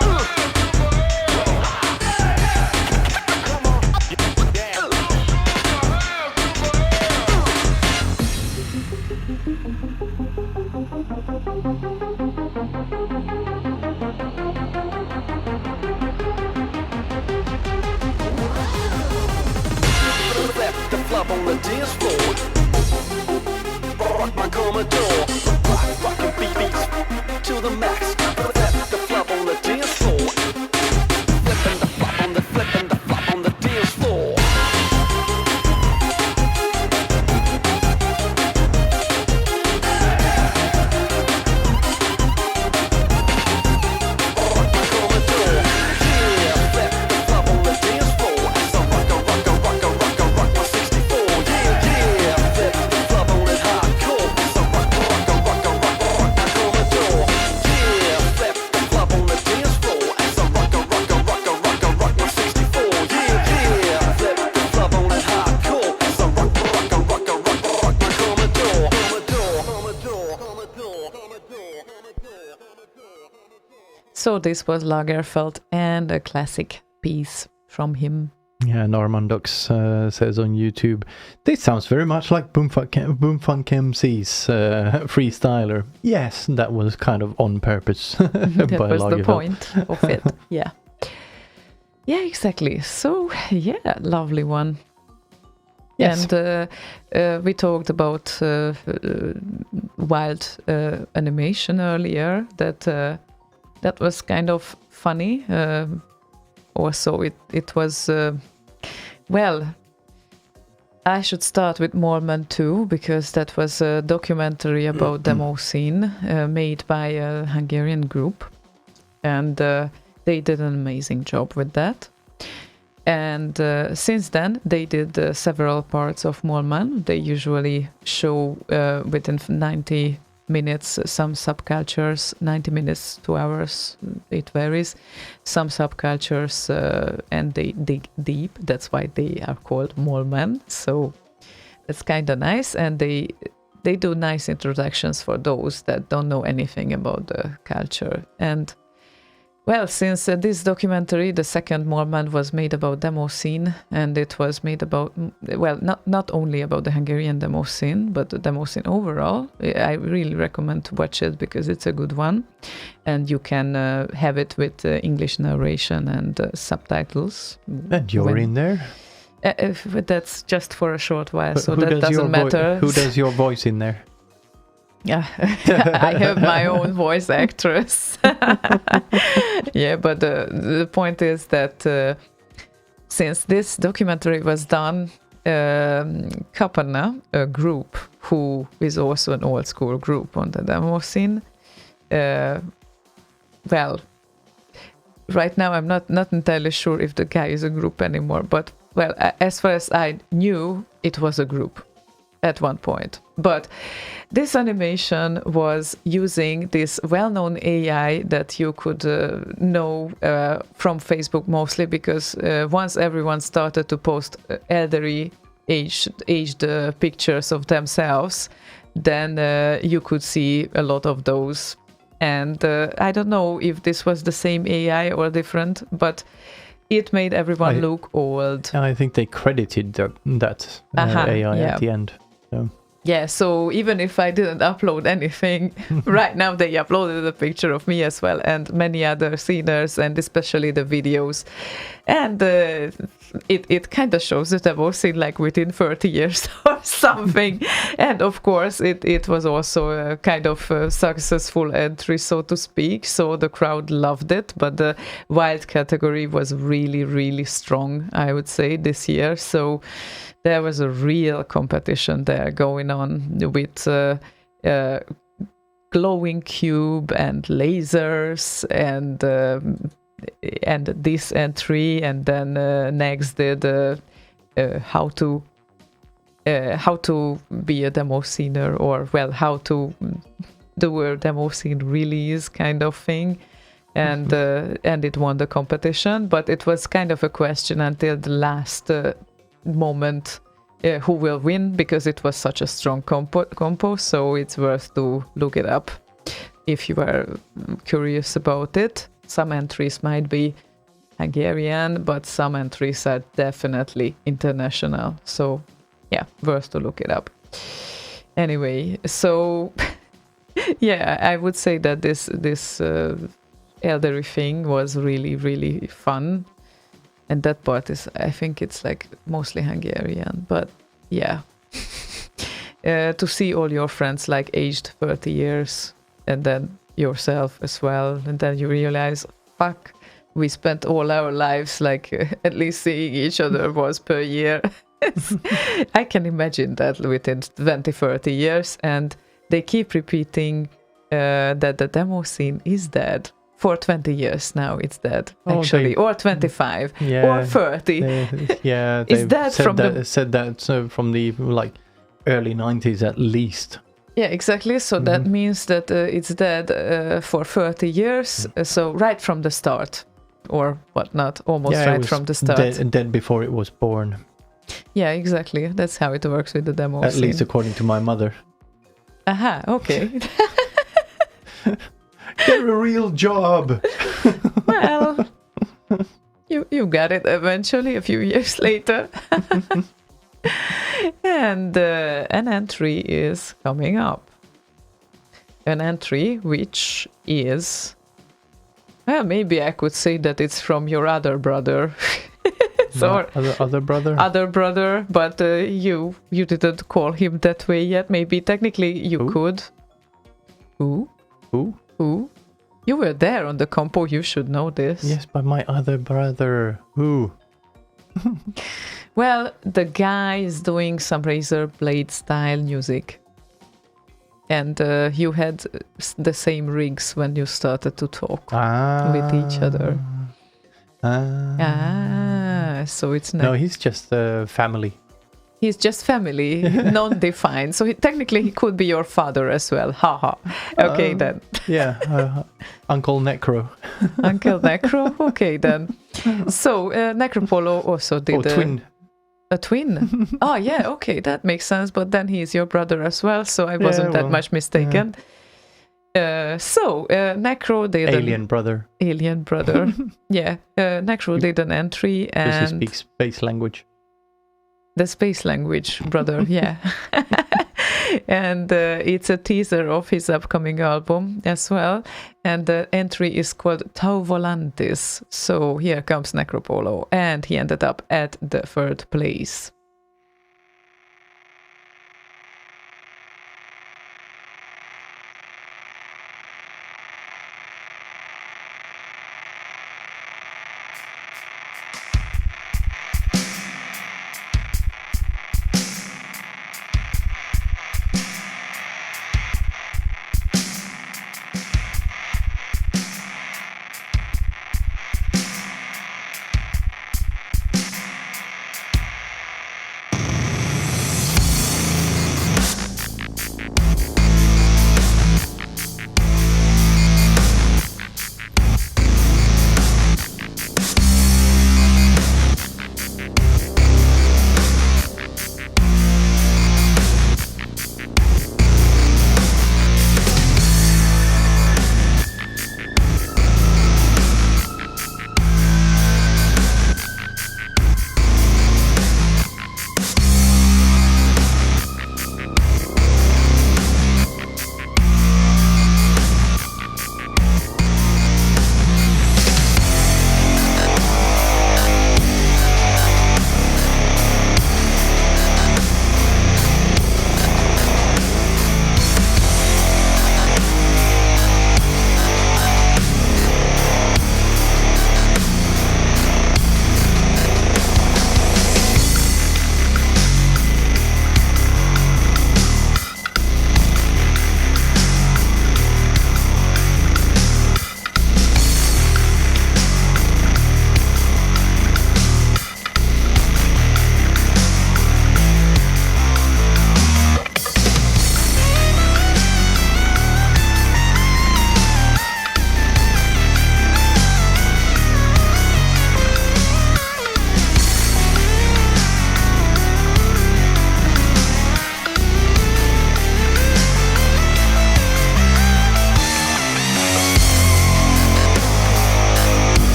E: Come on, yeah, yeah.
G: Flip the flop on the dance floor. Rock my Commodore. Rockin' beats to the max. Flip the flop on the dance floor. Flipping the flop on the dance floor. Rock my Commodore. Yeah, flip the flop on the dance floor. As I rock my 64. Yeah, yeah, flip the flop on it hardcore. As I rock my Commodore. Yeah, flip the flop on the dance floor. As I rock my 64. Yeah, yeah, flip the flop on it hardcore. As I rock my Commodore.
C: So this was Lagerfeld and a classic piece from him.
B: Yeah, Normandox says on YouTube, this sounds very much like Boomfunk MC's freestyler. Yes, that was kind of on purpose.
C: That
B: by
C: was the
B: Lagerfeld.
C: point of it. Yeah. Yeah, exactly. So, yeah, lovely one.
B: Yes.
C: And we talked about wild animation earlier. That was kind of funny. Also, it was well. I should start with Mormon 2 because that was a documentary about demo scene made by a Hungarian group, and they did an amazing job with that. And since then, they did several parts of Mormon. They usually show within 90 minutes some subcultures, 90 minutes, 2 hours, it varies. Some subcultures, and they dig deep. That's why they are called Mormon. So that's kind of nice. And they do nice introductions for those that don't know anything about the culture. And well, since this documentary, the second Mormon, was made about demo scene, and it was made about, well, not only about the Hungarian demo scene, but the demo scene overall. I really recommend to watch it because it's a good one, and you can have it with English narration and subtitles.
B: And you're in there?
C: But that's just for a short while, so
B: Who
C: that
B: does your
C: doesn't matter.
B: Who does your voice in there?
C: Yeah, I have my own voice actress. Yeah, but the point is that since this documentary was done, Kapana, a group who is also an old school group on the demo scene, well, right now I'm not entirely sure if the guy is a group anymore, but well, as far as I knew, it was a group at one point. But this animation was using this well-known AI that you could know from Facebook mostly, because once everyone started to post elderly aged pictures of themselves, then you could see a lot of those. And I don't know if this was the same AI or different, but it made everyone look old.
B: I think they credited that AI at the end. So.
C: Yeah, so even if I didn't upload anything, right now they uploaded a picture of me as well, and many other sceners, and especially the videos. And it kind of shows the demo scene like within 30 years or something. And of course, it was also a kind of successful entry, so to speak. So the crowd loved it, but the wild category was really, really strong, I would say, this year. So there was a real competition there going on with glowing cube and lasers and this entry, and then next did how to be a demo scener, or well, how to do a demo scene release kind of thing, and it won the competition. But it was kind of a question until the last moment who will win, because it was such a strong compo, so it's worth to look it up if you are curious about it. Some entries might be Hungarian, but some entries are definitely international, so yeah, worth to look it up. Anyway, so yeah, I would say that this elderly thing was really, really fun. And that part is, I think it's like mostly Hungarian, but yeah. To see all your friends like aged 30 years and then yourself as well. And then you realize, fuck, we spent all our lives like at least seeing each other once per year. I can imagine that within 20, 30 years. And they keep repeating that the demo scene is dead. For 20 years now, it's dead, actually, or 25, or 30.
B: They've
C: that
B: said that from the like early 90s at least.
C: Yeah, exactly. So that means that it's dead for 30 years. So right from the start, or whatnot, almost right from the start.
B: Dead before it was born.
C: Yeah, exactly. That's how it works with the demo
B: At
C: scene.
B: least according to my mother.
C: Aha, okay.
B: Get a real job.
C: Well, you got it eventually, a few years later. And an entry is coming up. An entry which is... Well, maybe I could say that it's from your other brother.
B: Other brother?
C: Other brother, but you didn't call him that way yet. Maybe technically you could. Who? Who? You were there on the compo, you should know this.
B: Yes, but my other brother. Who?
C: Well, the guy is doing some razor blade style music. And you had the same rigs when you started to talk with each other. So it's not...
B: No, he's just family.
C: He's just family, non-defined. So technically he could be your father as well. Haha. Okay, then.
B: Yeah, Uncle Necro.
C: Uncle Necro? Okay, then. So Necropolo also did...
B: twin.
C: A twin? Oh, yeah, okay, that makes sense. But then he's your brother as well, so I wasn't that much mistaken. Necro did...
B: Alien brother.
C: Alien brother. Yeah, Necro did an entry and...
B: Because he speaks space language.
C: The space language, brother, yeah. And it's a teaser of his upcoming album as well. And the entry is called Tau Volantis. So here comes Necropolo. And he ended up at the 3rd place.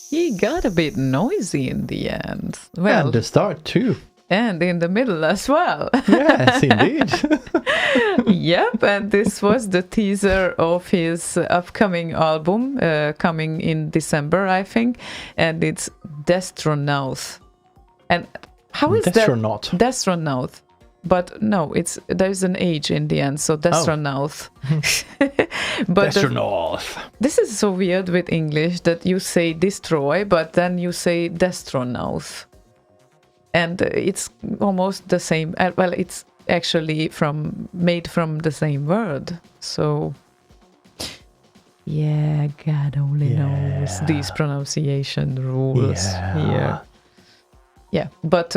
C: He got a bit noisy in the end. Well,
B: And the start too.
C: and in the middle as well.
B: Yes, indeed.
C: Yep, and this was the teaser of his upcoming album coming in December, I think, and it's Destronaut. And how is
B: Destronaut.
C: that? Destronaut. But no, there's an H in the end, so Destronaut. But
B: Destronaut.
C: this is so weird with English that you say destroy, but then you say Destronaut. And it's almost the same. Well, it's actually made from the same word. So, yeah, God only knows these pronunciation rules here. Yeah, but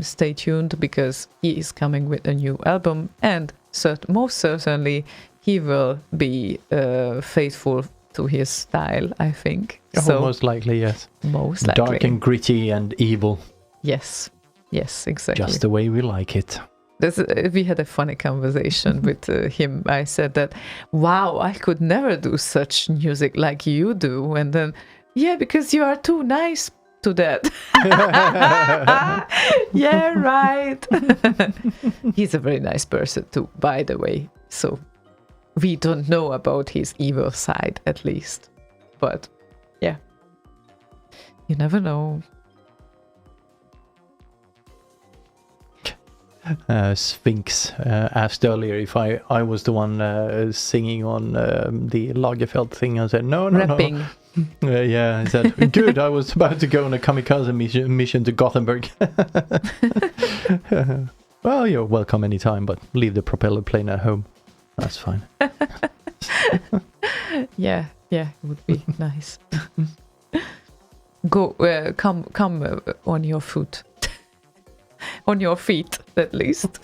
C: stay tuned because he is coming with a new album, and most certainly he will be faithful to his style, I think.
B: So, most likely, yes.
C: Most likely.
B: Dark and gritty and evil.
C: Yes, exactly.
B: Just the way we like it.
C: We had a funny conversation with him. I said that, wow, I could never do such music like you do. And then, yeah, because you are too nice to that. Yeah, right. He's a very nice person too, by the way. So we don't know about his evil side, at least. But yeah, you never know.
B: Sphinx asked earlier if I was the one singing on the Lagerfeld thing. I said no.
C: Rapping.
B: Yeah, I said good. I was about to go on a kamikaze mission to Gothenburg. Well, you're welcome anytime, but leave the propeller plane at home. That's fine.
C: Yeah, it would be nice. Go, come on your foot. On your feet, at least.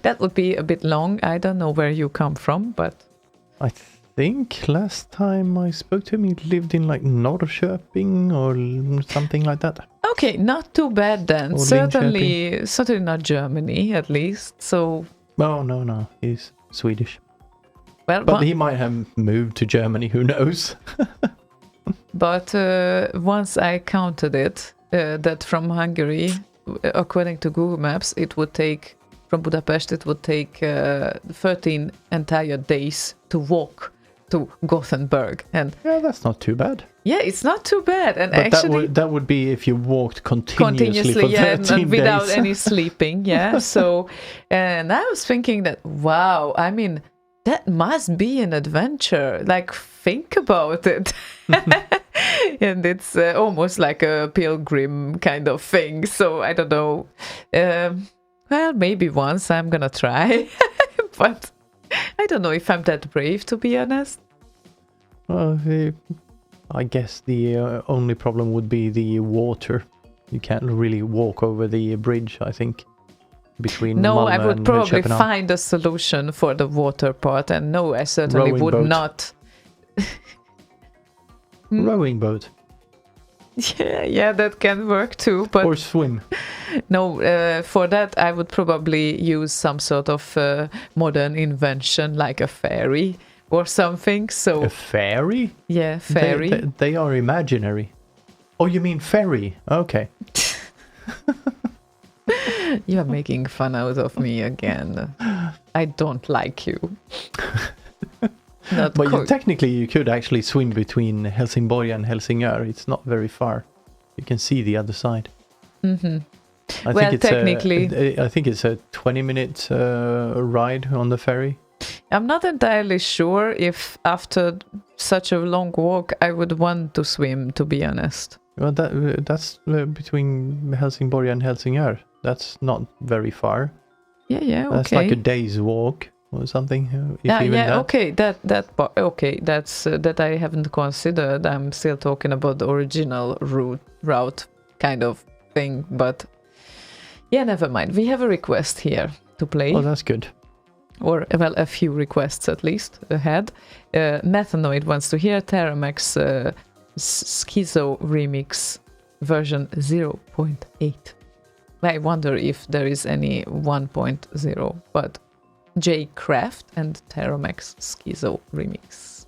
C: That would be a bit long. I don't know where you come from, but
B: I think last time I spoke to him, he lived in like Norrköping or something like that.
C: Okay, not too bad then.
B: Or
C: Certainly not Germany, at least. So.
B: Oh no, he's Swedish.
C: Well,
B: but he might have moved to Germany. Who knows?
C: But once I counted it, that from Hungary, according to Google Maps, it would take, from Budapest, it would take 13 entire days to walk to Gothenburg. And
B: yeah, that's not too bad.
C: Yeah, it's not too bad. And
B: but
C: actually,
B: that would be if you walked continuously for 13
C: and without
B: days.
C: any sleeping. Yeah. So, and I was thinking that, wow, I mean, that must be an adventure. Like, think about it. And it's almost like a pilgrim kind of thing. So I don't know. Well, maybe once I'm gonna try. But I don't know if I'm that brave, to be honest.
B: Well, I guess the only problem would be the water. You can't really walk over the bridge, I think, between
C: No,
B: Malmö
C: I would
B: and
C: probably
B: Köpenhamn.
C: find a solution for the water part. And no, I certainly
B: Rowing
C: would
B: boat.
C: not.
B: Rowing boat.
C: Yeah, that can work too. But
B: Or swim.
C: no, for that I would probably use some sort of modern invention like a ferry or something. So
B: A ferry?
C: yeah, ferry.
B: They are imaginary. Oh, you mean ferry? Okay.
C: You are making fun out of me again. I don't like you. Not
B: But
C: cool.
B: technically you could actually swim between Helsingborg and Helsingör. It's not very far. You can see the other side.
C: Mm-hmm.
B: I
C: Well,
B: think
C: technically-
B: I think it's a 20-minute ride on the ferry.
C: I'm not entirely sure if after such a long walk I would want to swim, to be honest.
B: Well, that's between Helsingborg and Helsingör. That's not very far.
C: Yeah, okay.
B: That's like a day's walk or something. If even that.
C: Okay. That I haven't considered. I'm still talking about the original route kind of thing. But yeah, never mind. We have a request here to play.
B: Oh, that's good.
C: Or, well, a few requests at least ahead. Methanoid wants to hear Terramax Schizo remix version 0.8. I wonder if there is any 1.0, but J Craft and Terramax Schizo remix.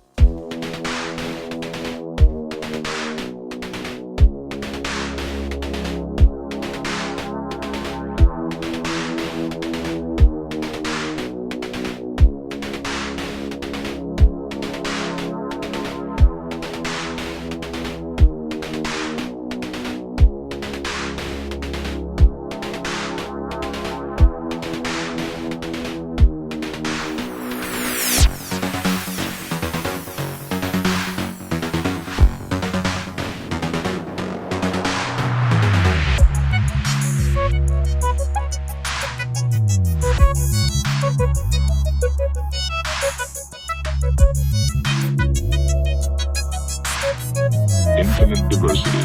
H: Infinite diversity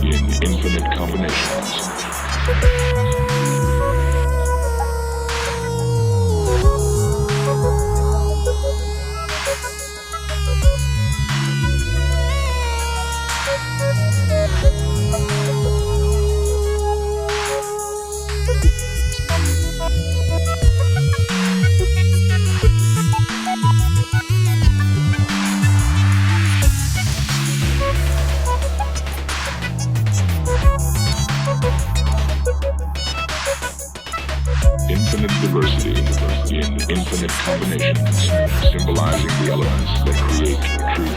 H: in infinite combinations. Infinite diversity in infinite combinations, symbolizing the elements that create truth and beauty.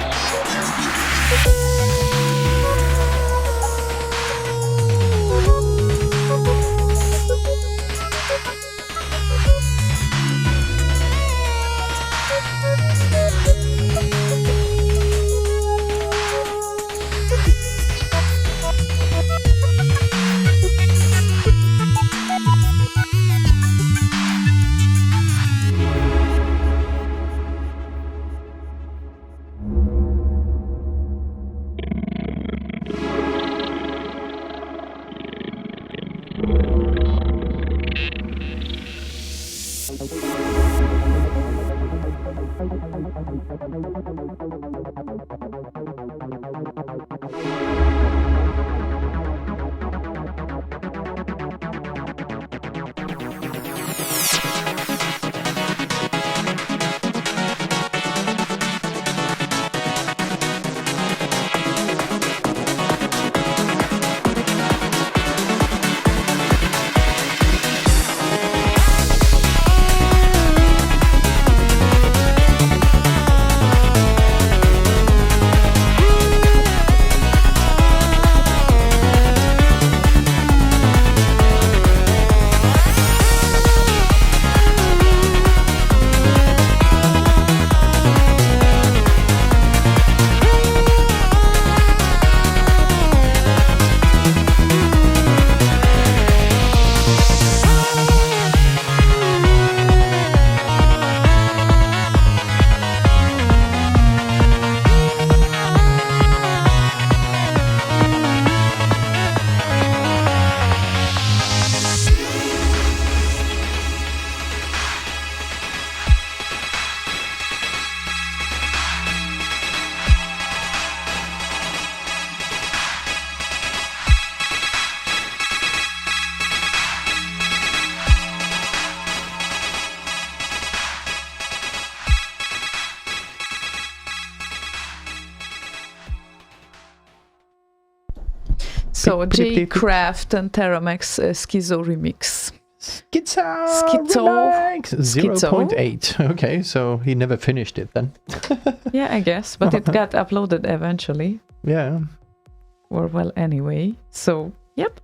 C: So J Craft and Teramax Schizo remix.
B: Schizo Remix 0.8. Okay, so he never finished it then.
C: Yeah, I guess, but it got uploaded eventually.
B: Yeah.
C: Or well, anyway. So, yep.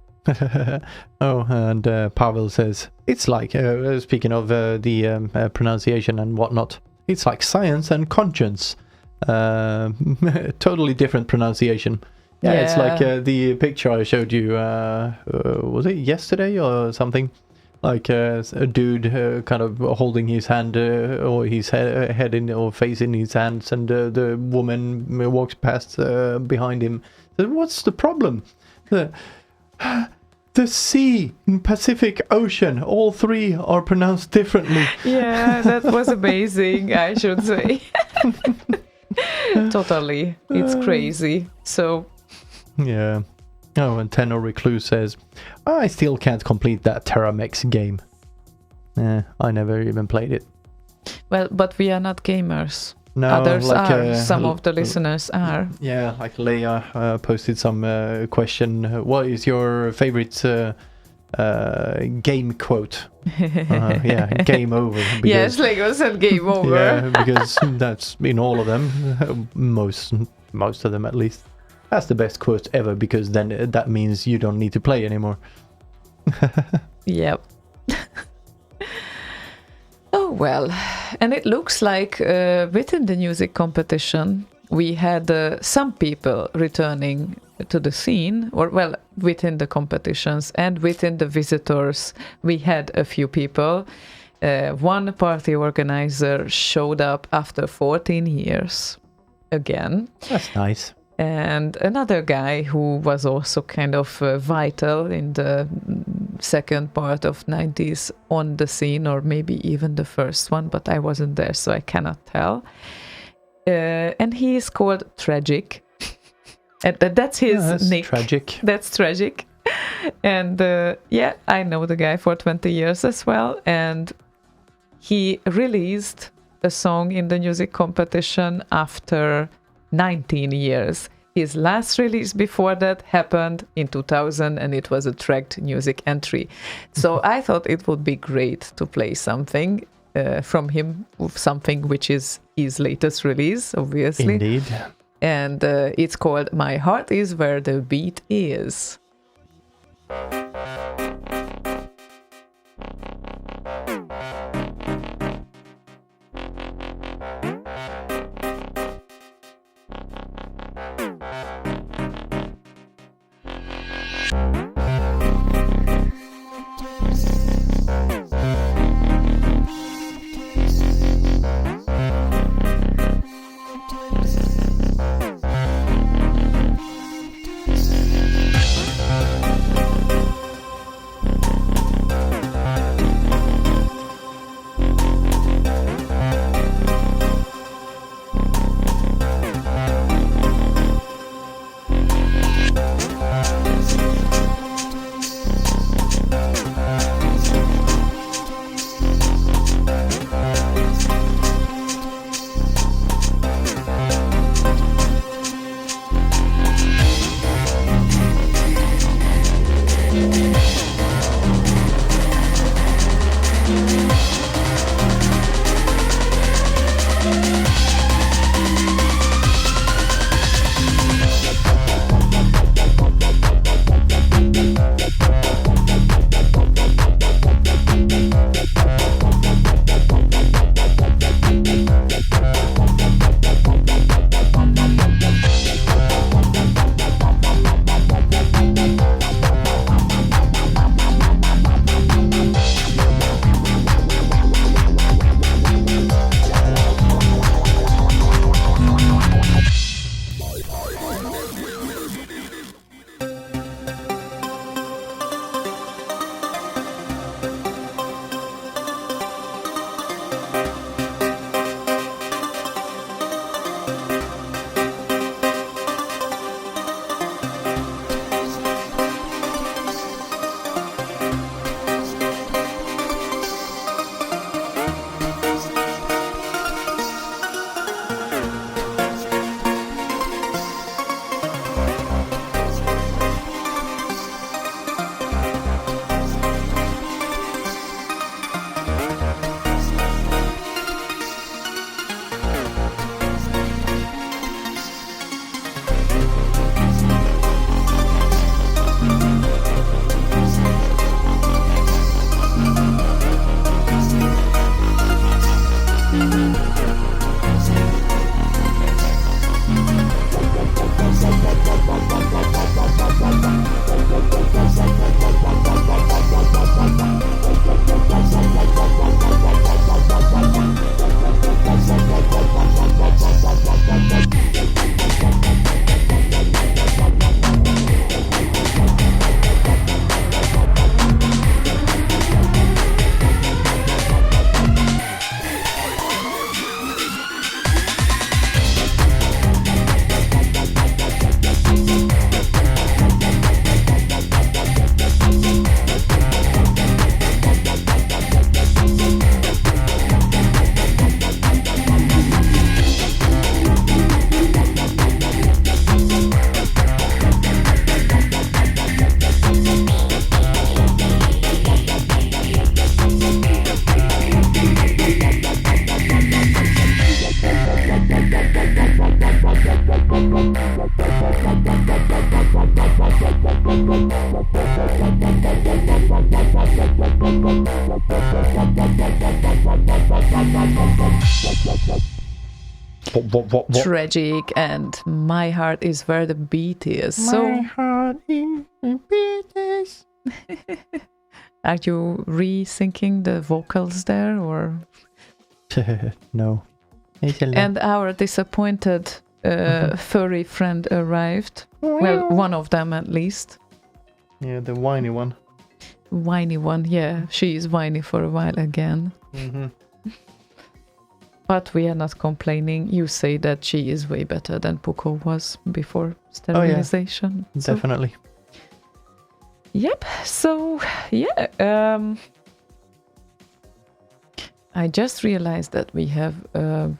B: Oh, and Pavel says, it's like, speaking of the pronunciation and whatnot, it's like science and conscience. Totally different pronunciation. Yeah, it's like the picture I showed you, was it yesterday or something? Like a dude kind of holding his hand or his head in or face in his hands, and the woman walks past behind him. Says, what's the problem? The sea in Pacific Ocean, all three are pronounced differently.
C: Yeah, that was amazing, I should say. Totally. It's crazy. So...
B: Yeah. Oh, and Tenor Recluse says, I still can't complete that Terramex game. I never even played it.
C: Well, but we are not gamers.
B: No,
C: others
B: like,
C: are. Some of the listeners are.
B: Yeah, like Leia posted some question. What is your favorite game quote? Yeah, game over.
C: Yes, Slaygon said game over.
B: Yeah, because that's in all of them. Most of them at least. That's the best quote ever, because then that means you don't need to play anymore.
C: Yep. Oh, well. And it looks like within the music competition, we had some people returning to the scene, or, well, within the competitions and within the visitors, we had a few people. One party organizer showed up after 14 years again.
B: That's nice.
C: And another guy who was also kind of vital in the second part of 90s on the scene, or maybe even the first one, but I wasn't there, so I cannot tell. And he is called Tragic. And that's his
B: That's
C: nick.
B: tragic.
C: That's Tragic. And yeah, I know the guy for 20 years as well. And he released a song in the music competition after 19 years. His last release before that happened in 2000, and it was a tracked music entry. So I thought it would be great to play something from him, something which is his latest release, obviously.
B: Indeed.
C: And it's called My Heart Is Where the Beat Is. Tragic and My Heart Is Where the Beat Is.
B: My heart is where the beat is.
C: Are you re-syncing the vocals there, or?
B: No.
C: And our disappointed furry friend arrived. Well, one of them at least.
B: Yeah, the whiny one.
C: Whiny one, yeah. She is whiny for a while again.
B: Mm-hmm.
C: But we are not complaining. You say that she is way better than Puko was before sterilization. So,
B: Definitely.
C: yep. So, yeah. I just realized that we have an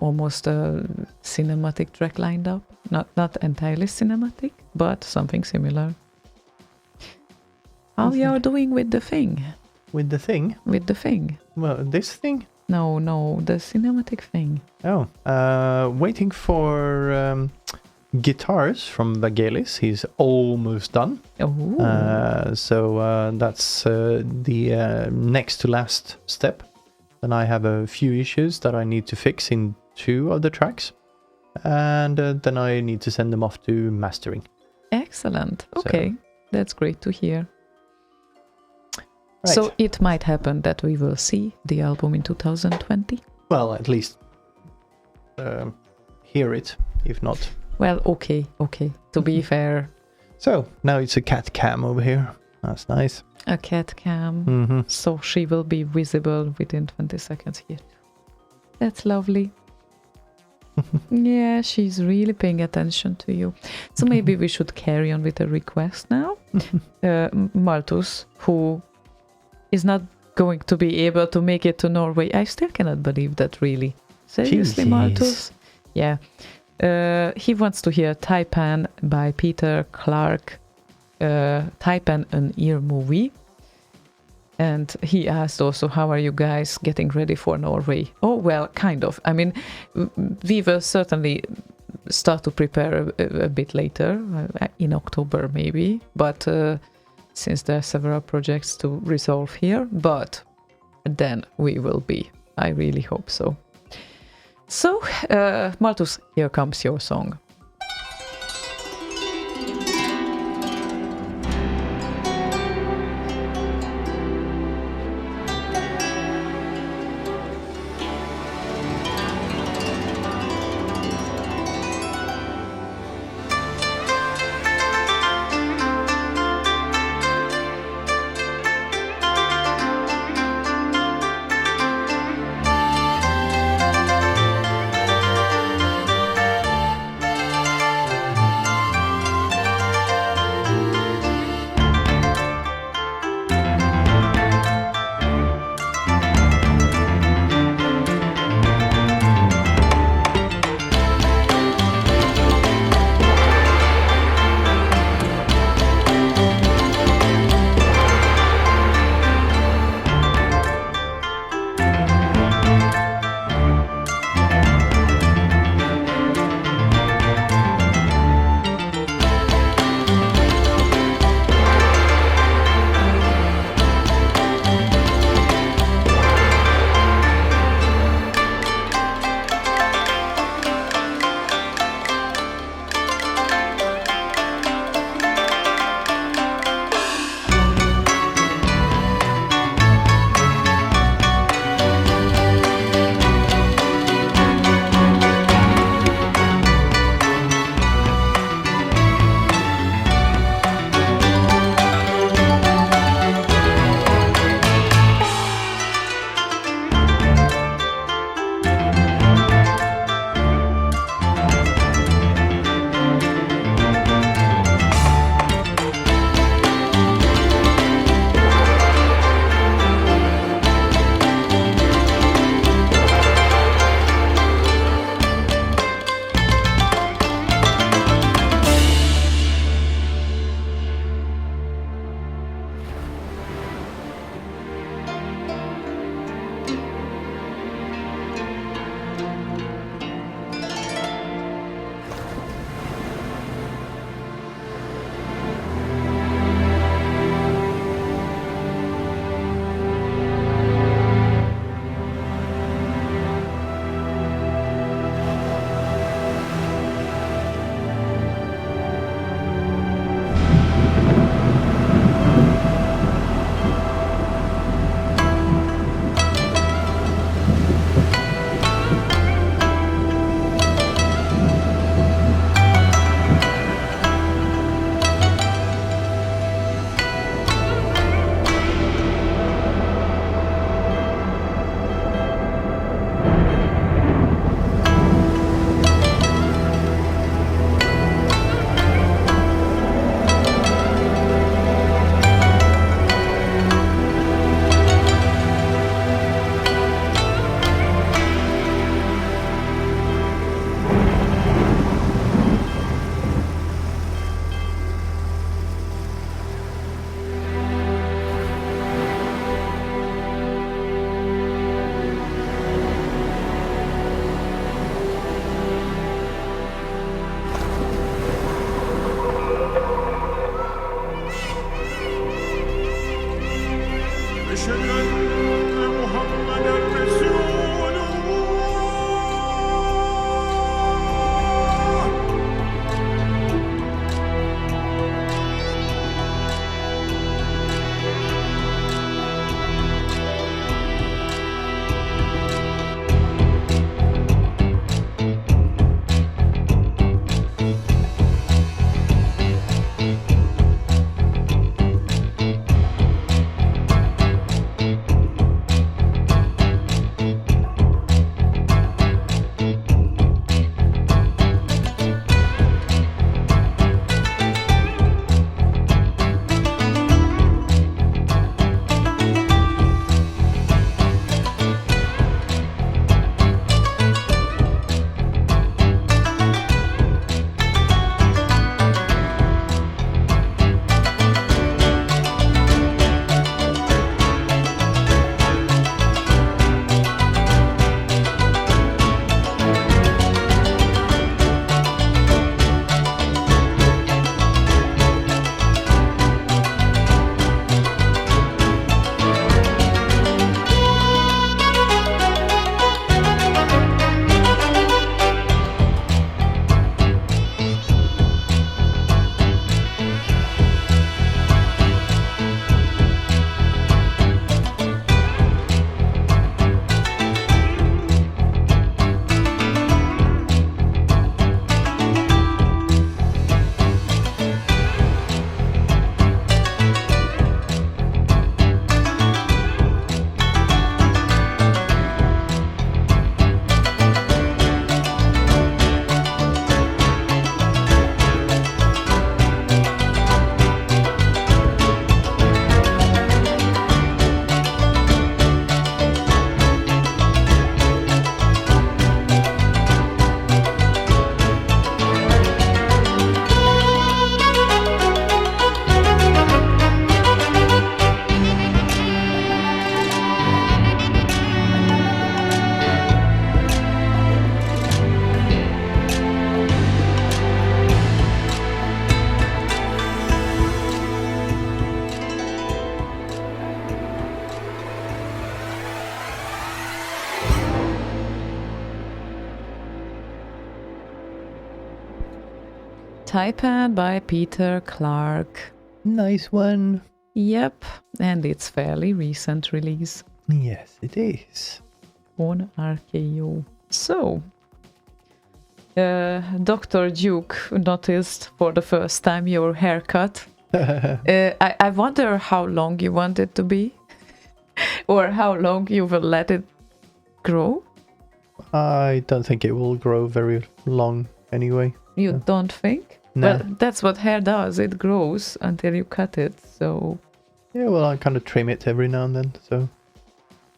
C: almost cinematic track lined up. Not entirely cinematic, but something similar. How you are doing with the thing?
B: With the thing?
C: With the thing?
B: Well, this thing?
C: No, the cinematic thing.
B: Oh, waiting for guitars from Vangelis. He's almost done.
C: Oh.
B: So that's the next to last step. Then I have a few issues that I need to fix in 2 of the tracks. And then I need to send them off to mastering.
C: Excellent. Okay, that's great to hear.
B: Right.
C: So it might happen that we will see the album in 2020.
B: Well, at least hear it, if not.
C: Well, okay. To be fair,
B: So now it's a cat cam over here. That's nice.
C: a cat cam.
B: Mm-hmm.
C: So she will be visible within 20 seconds here. That's lovely. Yeah, she's really paying attention to you. So maybe we should carry on with the request now. Malthus, who is not going to be able to make it to Norway. I still cannot believe that, really. Seriously,
B: Jeez.
C: Malthus? Yeah. He wants to hear Taipan by Peter Clark. Taipan, an ear movie. And he asked also, how are you guys getting ready for Norway? Oh, well, kind of. I mean, we will certainly start to prepare a bit later, in October maybe. But since there are several projects to resolve here, but then we will be. I really hope so. So, Malthus, here comes your song. Taipan by Peter Clark.
B: Nice one.
C: Yep, and it's fairly recent release
B: Yes, it is.
C: on RKO. So, Dr. Duke noticed for the first time your haircut. I wonder how long you want it to be, or how long you will let it grow.
B: I don't think it will grow very long anyway.
C: You don't think?
B: Nah.
C: Well, that's what hair does. It grows until you cut it. So
B: Yeah, well, I kind of trim it every now and then, so...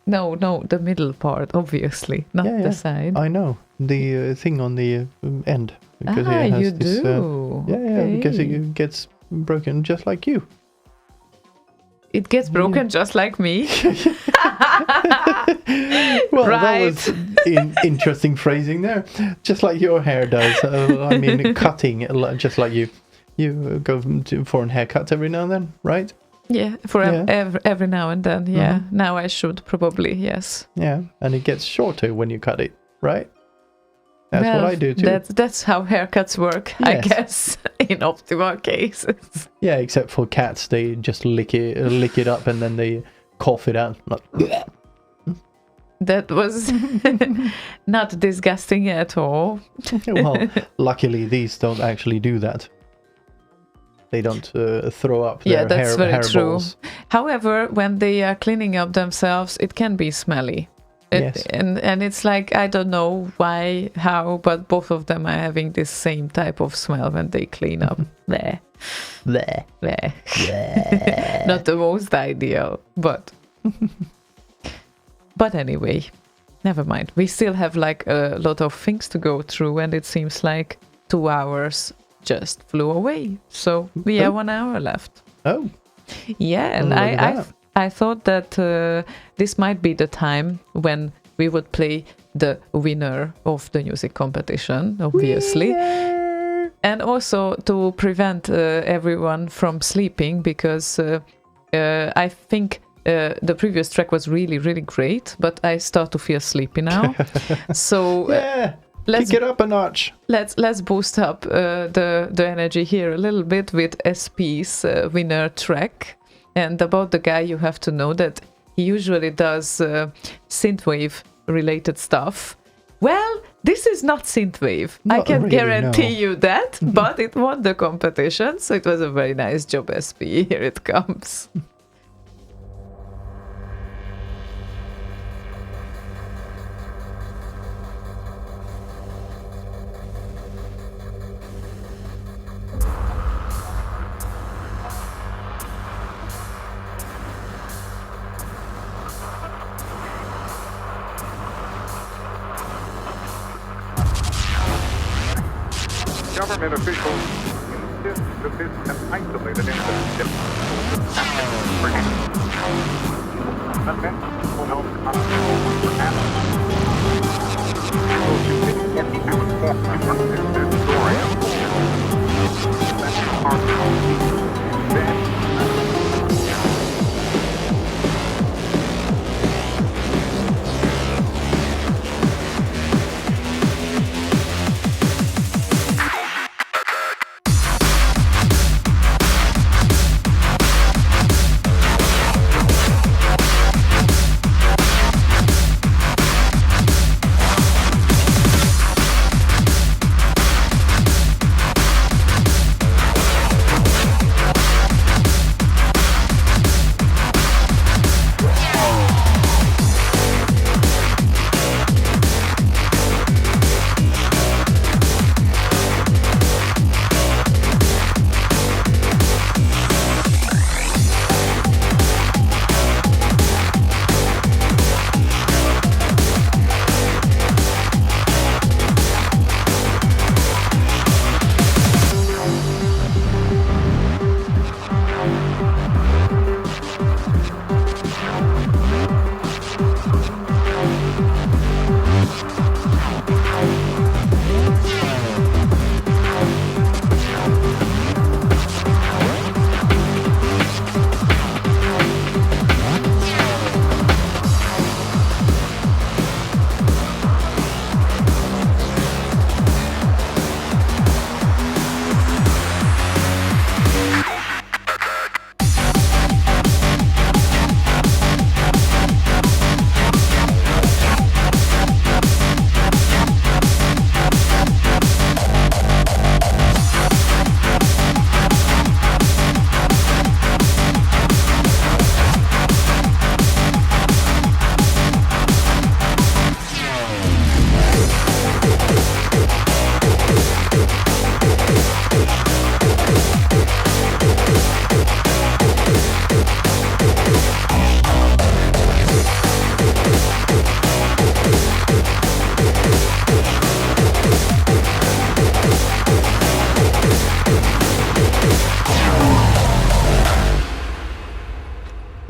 C: no, the middle part, obviously, not
B: Yeah,
C: the
B: yeah.
C: side.
B: I know. The thing on the end. Because it has
C: You
B: this,
C: do.
B: yeah, because
C: Okay.
B: it gets broken just like you.
C: It gets broken just like me.
B: Well,
C: Right.
B: that was interesting phrasing there. Just like your hair does. I mean, cutting, just like you. You go for a haircut every now and then, right?
C: Yeah, for
B: Yeah.
C: every now and then. Yeah,
B: Mhm.
C: now I should probably, yes.
B: Yeah, and it gets shorter when you cut it, right? That's
C: Well,
B: what I do too.
C: That's how haircuts work, I
B: Yes.
C: guess, in optimal cases.
B: Yeah, except for cats, they just lick it up and then they cough it out. Like,
C: That was not disgusting at all.
B: well, luckily these don't actually do that. They don't throw up their
C: Yeah, that's very
B: hair
C: true.
B: balls.
C: However, when they are cleaning up themselves, it can be smelly.
B: Yes.
C: And it's like, I don't know why, how, but both of them are having this same type of smell when they clean up. Bleh.
B: Bleh.
C: Bleh. Not the most ideal, but... But anyway, never mind. We still have like a lot of things to go through, and it seems like 2 hours just flew away. So we have 1 hour left.
B: Oh,
C: Yeah, and
B: Look at that.
C: I thought that this might be the time when we would play the winner of the music competition, obviously. And also to prevent everyone from sleeping, because I think the previous track was really, really great, but I start to feel sleepy now. So
B: yeah.
C: let's
B: Kick it up a notch.
C: let's boost up the energy here a little bit with SP's winner track. And about the guy, you have to know that he usually does synthwave related stuff. Well, this is not synthwave. I
B: Not
C: can
B: really,
C: guarantee
B: no.
C: you that, but it won the competition, so it was a very nice job, SP. Here it comes.
E: Government officials insist that this is an isolated incident. Event will help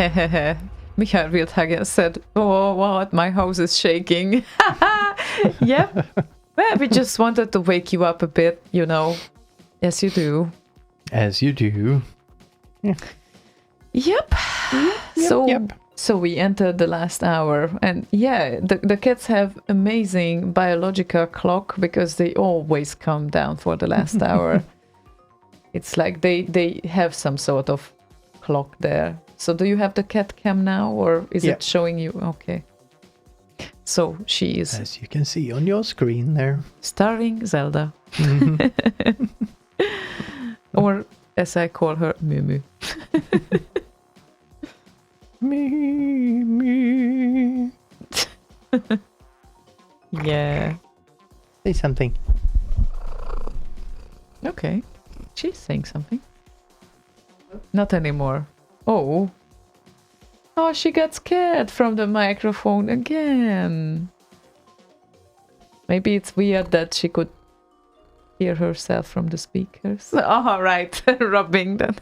C: Hehe. Michael Wildhagen said, "Oh, what? My house is shaking." Yep. Well, we just wanted to wake you up a bit, you know, as you do.
B: As you do.
C: Yep. So we entered the last hour, and yeah, the cats have amazing biological clock because they always come down for the last hour. It's like they have some sort of clock there. So do you have the cat cam now, or is it showing you? Okay. So she is,
B: as you can see on your screen there,
C: starring Zelda. Or as I call her, Mumu.
B: me.
C: Yeah.
B: Say something.
C: Okay. She's saying something. Not anymore. Oh. Oh, she got scared from the microphone again. Maybe it's weird that she could hear herself from the speakers. Oh, right. Rubbing that.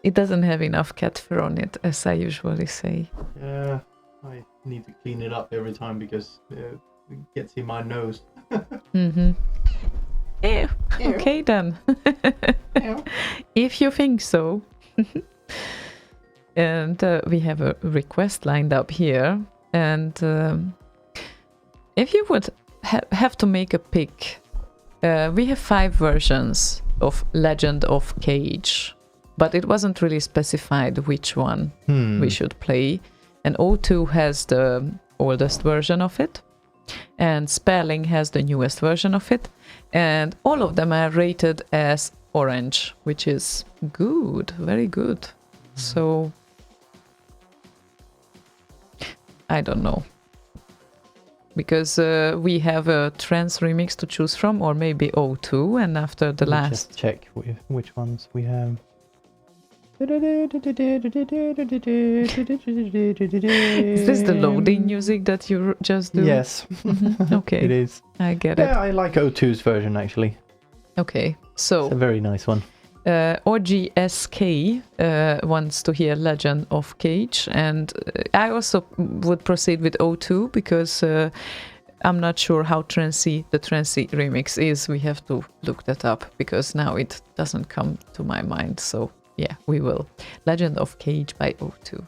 C: It doesn't have enough cat fur on it, as I usually say.
B: Yeah, I need to clean it up every time because it gets in my nose.
C: Mm-hmm. Ew. Okay then. If you think so. And we have a request lined up here. And if you would have to make a pick, we have 5 versions of Legend of Cage. But it wasn't really specified which one we should play. And O2 has the oldest version of it. And Sperling has the newest version of it. And all of them are rated as orange, which is good, very good. So, I don't know. Because we have a trance remix to choose from, or maybe O2, and after the last...
B: Just check which ones we have.
C: Is this the loading music that you just do?
B: Yes.
C: Okay.
B: It is.
C: I get
B: Yeah,
C: it.
B: I like O2's version actually.
C: Okay,
B: It's
C: so
B: a very nice one.
C: OGSK wants to hear Legend of Cage, and I also would proceed with O2 because I'm not sure how trancey the trancey remix is. We have to look that up because now it doesn't come to my mind. So yeah, we will. Legend of Cage by O2.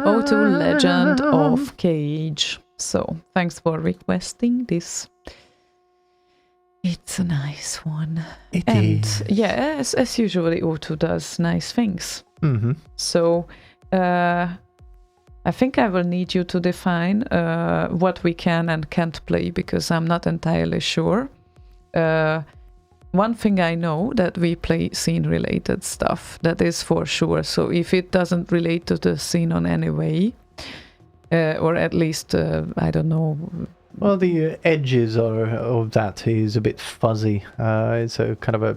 C: O2 Legend of Cage. So thanks for requesting this. It's a nice one.
B: It
C: and
B: is.
C: yeah, as usually O2 does nice things.
B: Mm-hmm.
C: So I think I will need you to define what we can and can't play, because I'm not entirely sure. One thing I know, that we play scene related stuff, that is for sure. So if it doesn't relate to the scene on any way, or at least I don't know.
B: Well, the edges of that is a bit fuzzy. It's a kind of a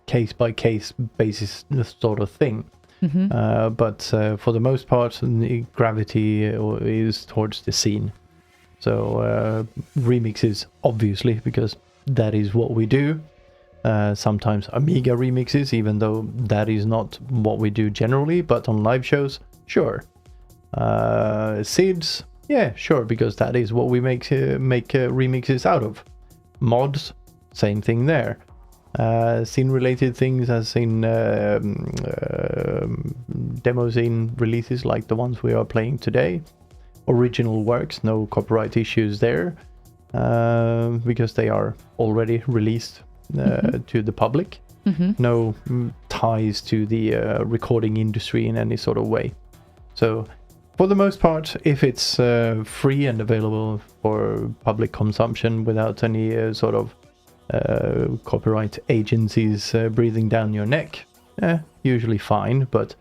B: case-by-case basis sort of thing.
C: Mm-hmm.
B: But for the most part, the gravity is towards the scene. So remixes, obviously, because that is what we do. Sometimes Amiga remixes, even though that is not what we do generally. But on live shows, sure. SIDs, yeah, sure, because that is what we make remixes out of. Mods, same thing there. Scene-related things, as in demo scene releases like the ones we are playing today. Original works, no copyright issues there, because they are already released to the public.
C: Mm-hmm.
B: No ties to the recording industry in any sort of way. So, for the most part, if it's free and available for public consumption without any sort of copyright agencies breathing down your neck, usually fine. But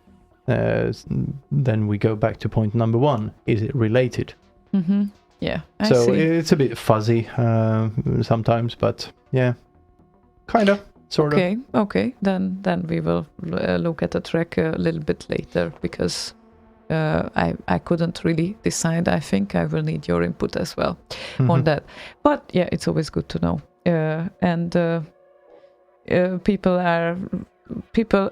B: then we go back to point number one: is it related?
C: Mm-hmm. Yeah, I
B: so
C: see.
B: it's a bit fuzzy sometimes, but yeah, kind of, sort of.
C: Okay. Then we will look at the track a little bit later, because I couldn't really decide. I think I will need your input as well on that. But yeah, it's always good to know. People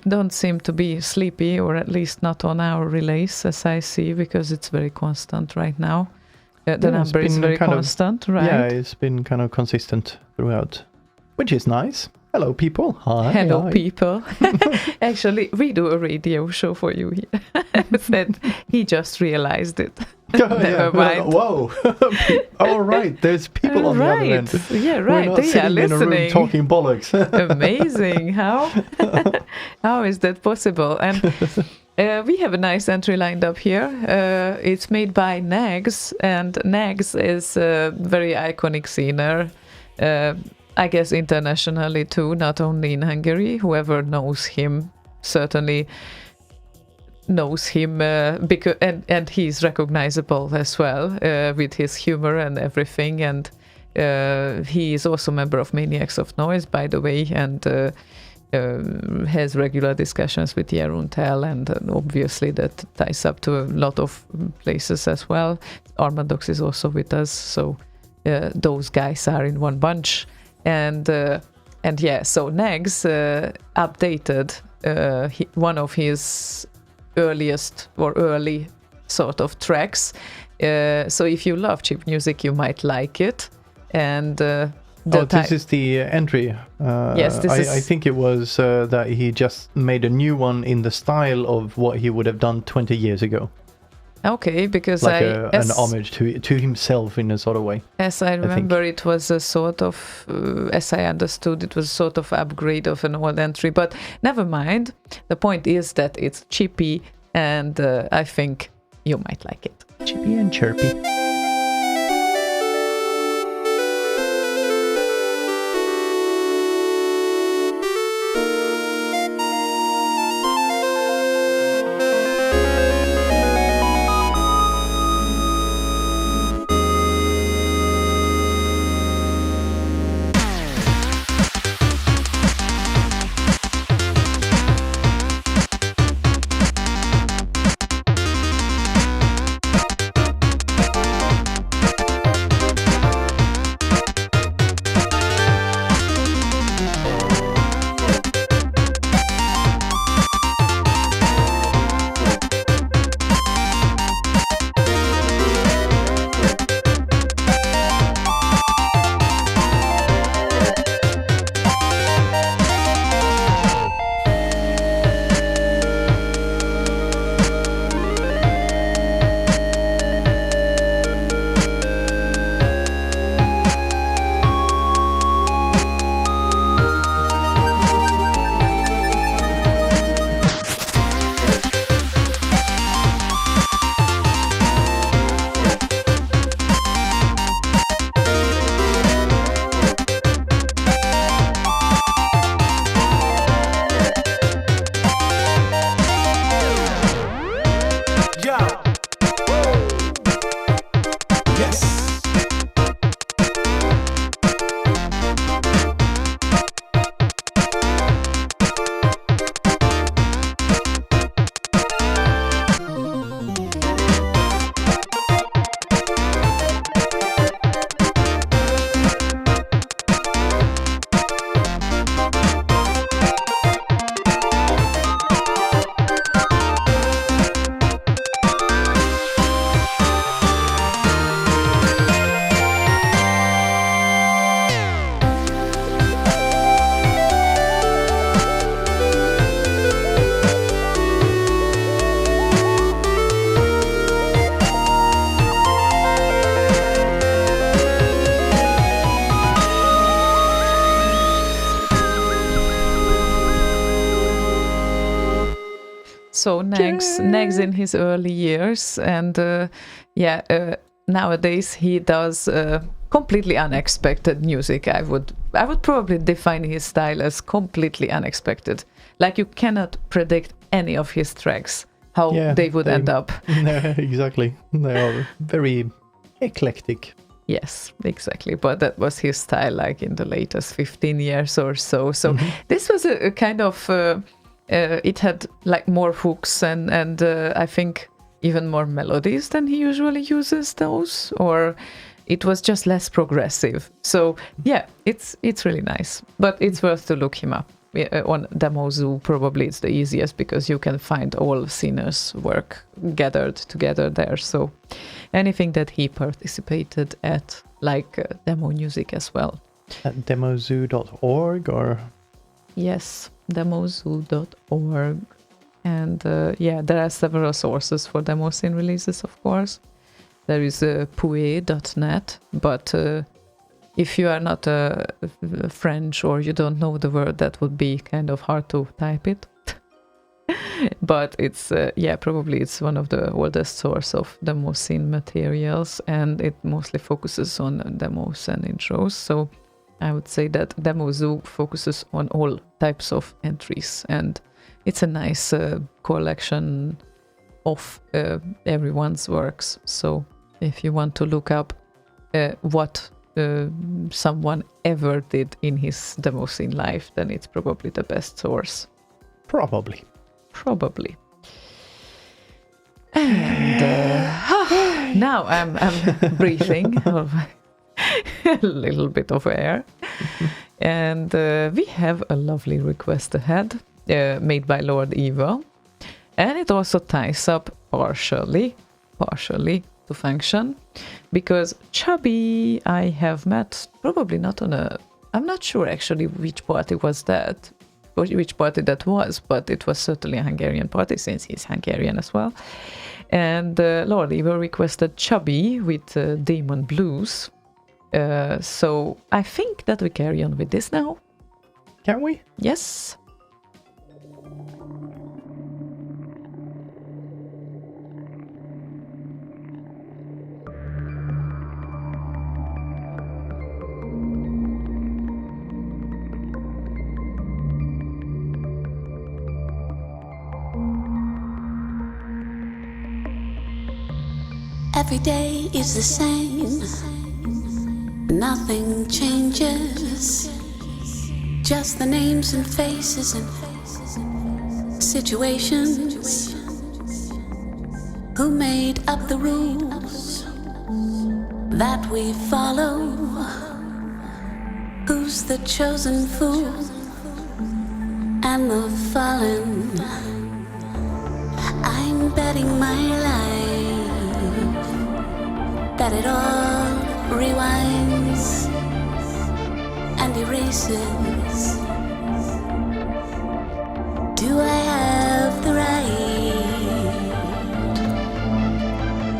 C: don't seem to be sleepy, or at least not on our relays, as I see, because it's very constant right now. The number is very constant, right?
B: Yeah, it's been kind of consistent throughout, which is nice. Hello, people.
C: Hello,
B: hi.
C: people. Actually, we do a radio show for you here. Said he just realized it. Never mind.
B: Whoa. All right. There's people on the other end.
C: Yeah, right.
B: We're not
C: They are
B: sitting in a room
C: listening.
B: talking bollocks.
C: Amazing. How is that possible? And we have a nice entry lined up here. It's made by Nags, and Nags is a very iconic scener. I guess internationally too, not only in Hungary. Whoever knows him certainly knows him, because and he's recognizable as well, with his humor and everything. And he is also a member of Maniacs of Noise, by the way, and has regular discussions with Jeroen Tel, and obviously that ties up to a lot of places as well. Armandox is also with us, so those guys are in one bunch. And yeah, so Nags updated one of his earliest or early sort of tracks. So if you love chip music, you might like it. And
B: this is the entry.
C: Yes, this is.
B: I think it was that he just made a new one in the style of what he would have done 20 years ago.
C: Okay, because
B: like an homage to himself in a sort of way.
C: As I remember, it was a sort of, as I understood, it was a sort of upgrade of an old entry. But never mind. The point is that it's chippy, and I think you might like it.
B: Chippy and chirpy.
C: So Nags in his early years, and nowadays he does completely unexpected music. I would probably define his style as completely unexpected. Like you cannot predict any of his tracks how they would end up.
B: No, exactly. They are very eclectic.
C: Yes, exactly. But that was his style, like in the latest 15 years or so. So this was a kind of it had like more hooks and I think even more melodies than he usually uses those, or it was just less progressive. So yeah, it's really nice, but it's worth to look him up. On Demo Zoo, probably it's the easiest because you can find all Sinner's work gathered together there. So anything that he participated at, like demo music as well.
B: At demozoo.org or?
C: Yes, demozoo.org. And there are several sources for demo scene releases, of course. There is pouet.net, but if you are not French or you don't know the word, that would be kind of hard to type it. But it's, probably it's one of the oldest source of demo scene materials, and it mostly focuses on demos and intros. So I would say that Demo Zoo focuses on all types of entries, and it's a nice collection of everyone's works. So if you want to look up what someone ever did in his demo scene life, then it's probably the best source.
B: Probably.
C: And now I'm breathing a little bit of air. And we have a lovely request ahead made by Lord Evil. And it also ties up partially to function, because Chubby I have met probably not on I'm not sure actually which party was that, or which party that was, but it was certainly a Hungarian party since he's Hungarian as well. And Lord Evil requested Chubby with Demon Blues. So I think that we carry on with this now.
B: Can we?
C: Yes.
I: Every day is the same, nothing changes, just the names and faces and situations. Who made up the rules that we follow? Who's the chosen fool and the fallen? I'm betting my life that it all rewinds and erases. Do I have the right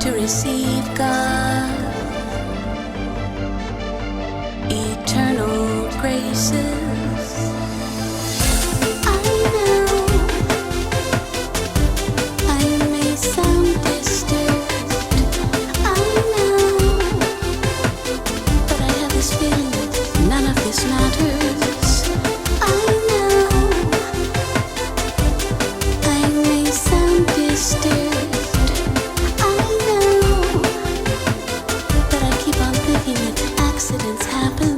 I: to receive God, eternal graces? I know I may sound distant, none of this matters. I know I may sound distant. I know, but I keep on thinking that accidents happen.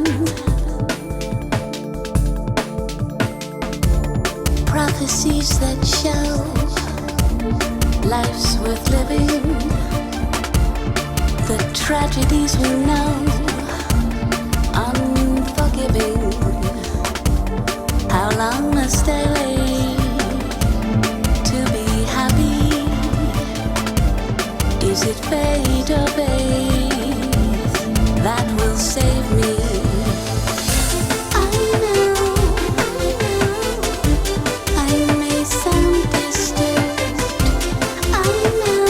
I: Prophecies that show life's worth living. The tragedies we know, unforgiving. How long must I wait to be happy? Is it fate or faith that will save me? I know I may sound distant. I know,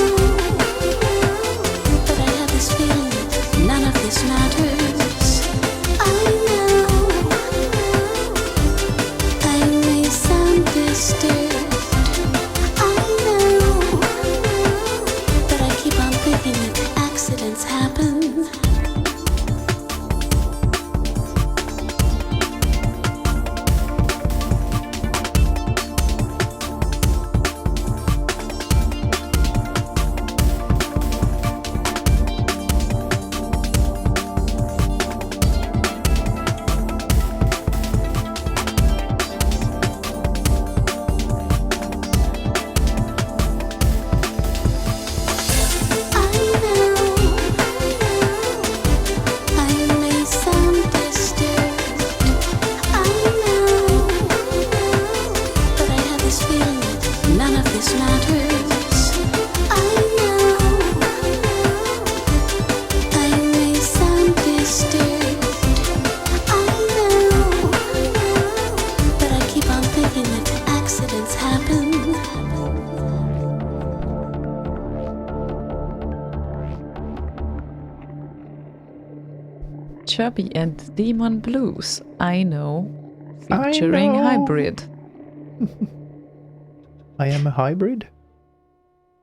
I: but I have this feeling that none of this matters. I know I may sound distant. I none of this matters. I know I may sound distant. I know, but I keep on thinking that accidents happen.
C: Chubby and Demon Blues, I know,
B: I
C: featuring
B: know.
C: Hybrid.
B: I am a hybrid.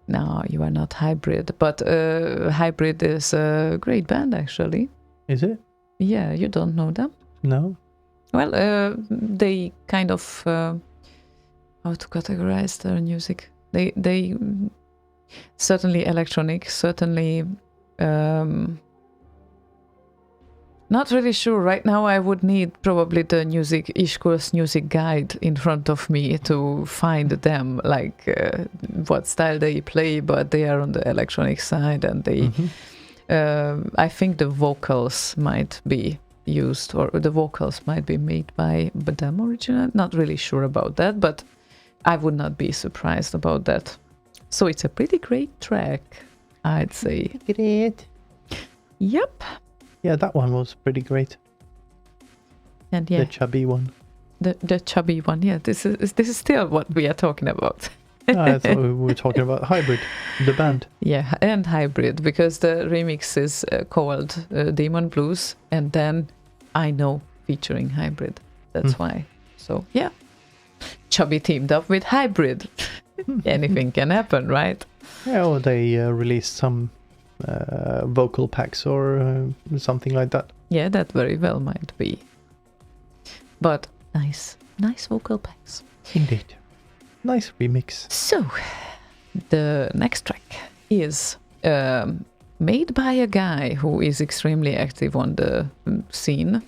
C: No, you are not Hybrid, but Hybrid is a great band actually.
B: Is it?
C: Yeah, you don't know them?
B: No.
C: Well, they kind of how to categorize their music. They certainly electronic, certainly. Not really sure. Right now I would need probably the Ishkur's music guide in front of me to find them, like what style they play, but they are on the electronic side, and they I think the vocals might be used, or the vocals might be made by them originally. Not really sure about that, but I would not be surprised about that. So it's a pretty great track, I'd say.
B: Great.
C: Yep.
B: Yeah, that one was pretty great.
C: And yeah,
B: The chubby one.
C: the chubby one. Yeah, this is still what we are talking about.
B: I thought we were talking about Hybrid, the band.
C: Yeah, and Hybrid, because the remix is called Demon Blues, and then I Know featuring Hybrid. That's why. So yeah, Chubby teamed up with Hybrid. Anything can happen, right?
B: Yeah, or they released some vocal packs or something like that.
C: Yeah, that very well might be. But nice vocal packs.
B: Indeed. Nice remix.
C: So, the next track is made by a guy who is extremely active on the scene,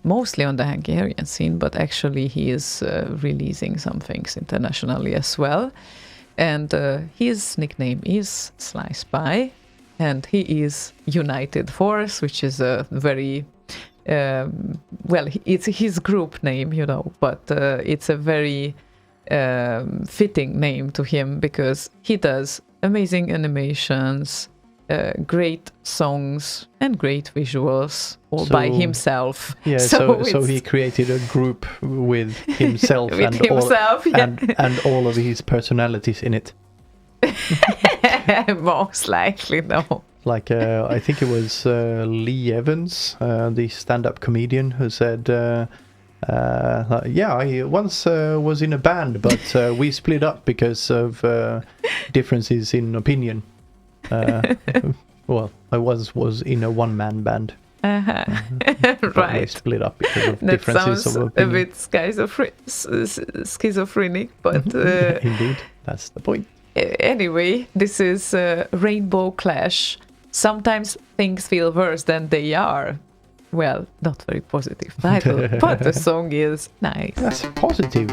C: mostly on the Hungarian scene, but actually he is releasing some things internationally as well. And his nickname is Sly Spy, and he is United Force, which is a very well, it's his group name, you know, but it's a very fitting name to him because he does amazing animations, great songs, and great visuals all by himself.
B: Yeah, so he created a group with himself,
C: with himself,
B: and all of his personalities in it.
C: Most likely, no.
B: Like, I think it was Lee Evans, the stand-up comedian, who said, yeah, I once was in a band, but we split up because of differences in opinion. Well, I was in a one-man band. But
C: Right.
B: they split up because of
C: That
B: differences
C: sounds
B: of
C: a
B: opinion.
C: bit schizophrenic, but
B: Yeah, indeed, that's the point.
C: anyway, this is Rainbow Clash. Sometimes things feel worse than they are. Well, not very positive title, but the song is nice.
B: That's positive.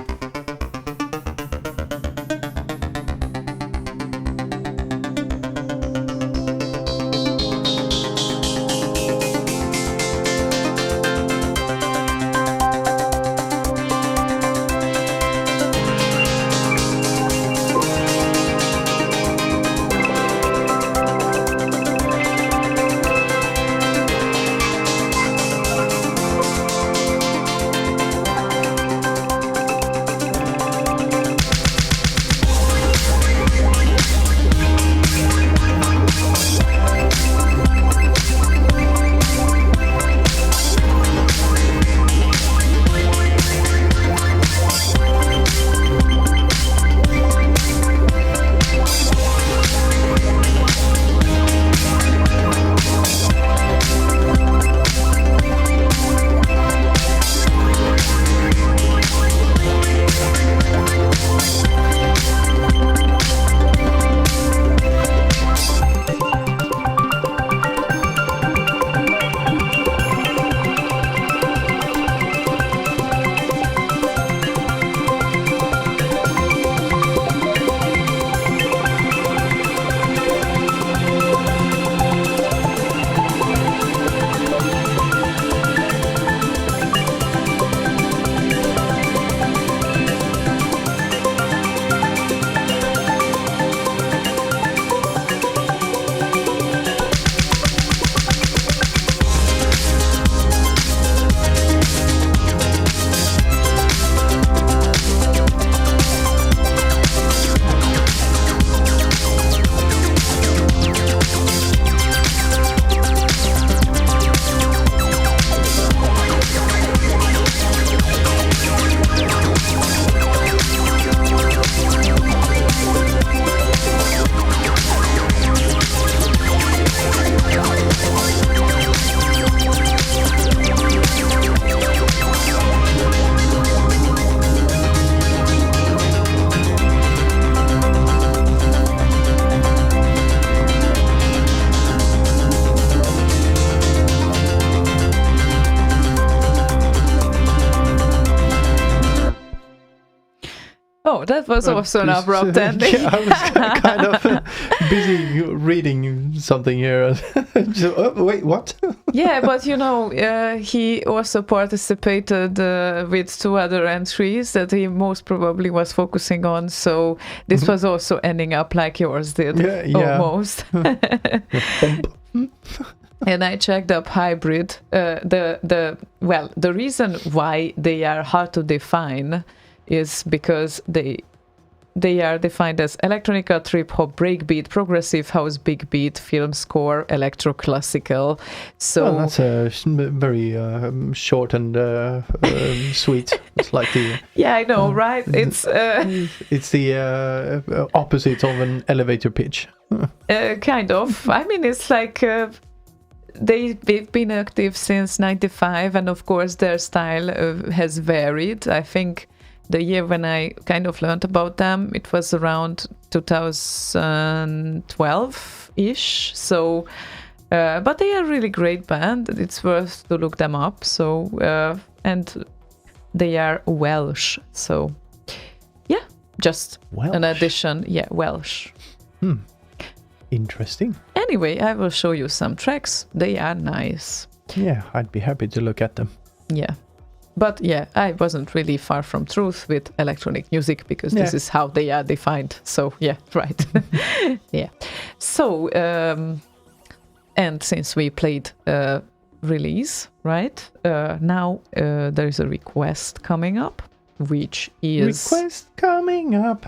C: Oh, that was also an abrupt ending.
B: Yeah, I was kind of busy reading something here. So, wait, what?
C: Yeah, but he also participated with 2 other entries that he most probably was focusing on. So this was also ending up like yours did, almost. And I checked up hybrid. The reason why they are hard to define is because they are defined as electronica, trip hop, breakbeat, progressive house, big beat, film score, electroclassical. So
B: that's very short and sweet. It's like the
C: I know, right? It's
B: the opposite of an elevator pitch.
C: Kind of. I mean, it's like they've been active since '95, and of course their style has varied. I think the year when I kind of learned about them, it was around 2012-ish. So, but they are a really great band. It's worth to look them up. So, and they are Welsh. So, yeah, just
B: Welsh.
C: an addition. Yeah, Welsh.
B: Interesting.
C: Anyway, I will show you some tracks. They are nice.
B: Yeah, I'd be happy to look at them.
C: Yeah. But yeah, I wasn't really far from truth with electronic music because this is how they are defined. So yeah, right. Yeah. So, and since we played release, right? Now there is a request coming up, which is...
B: Request coming up.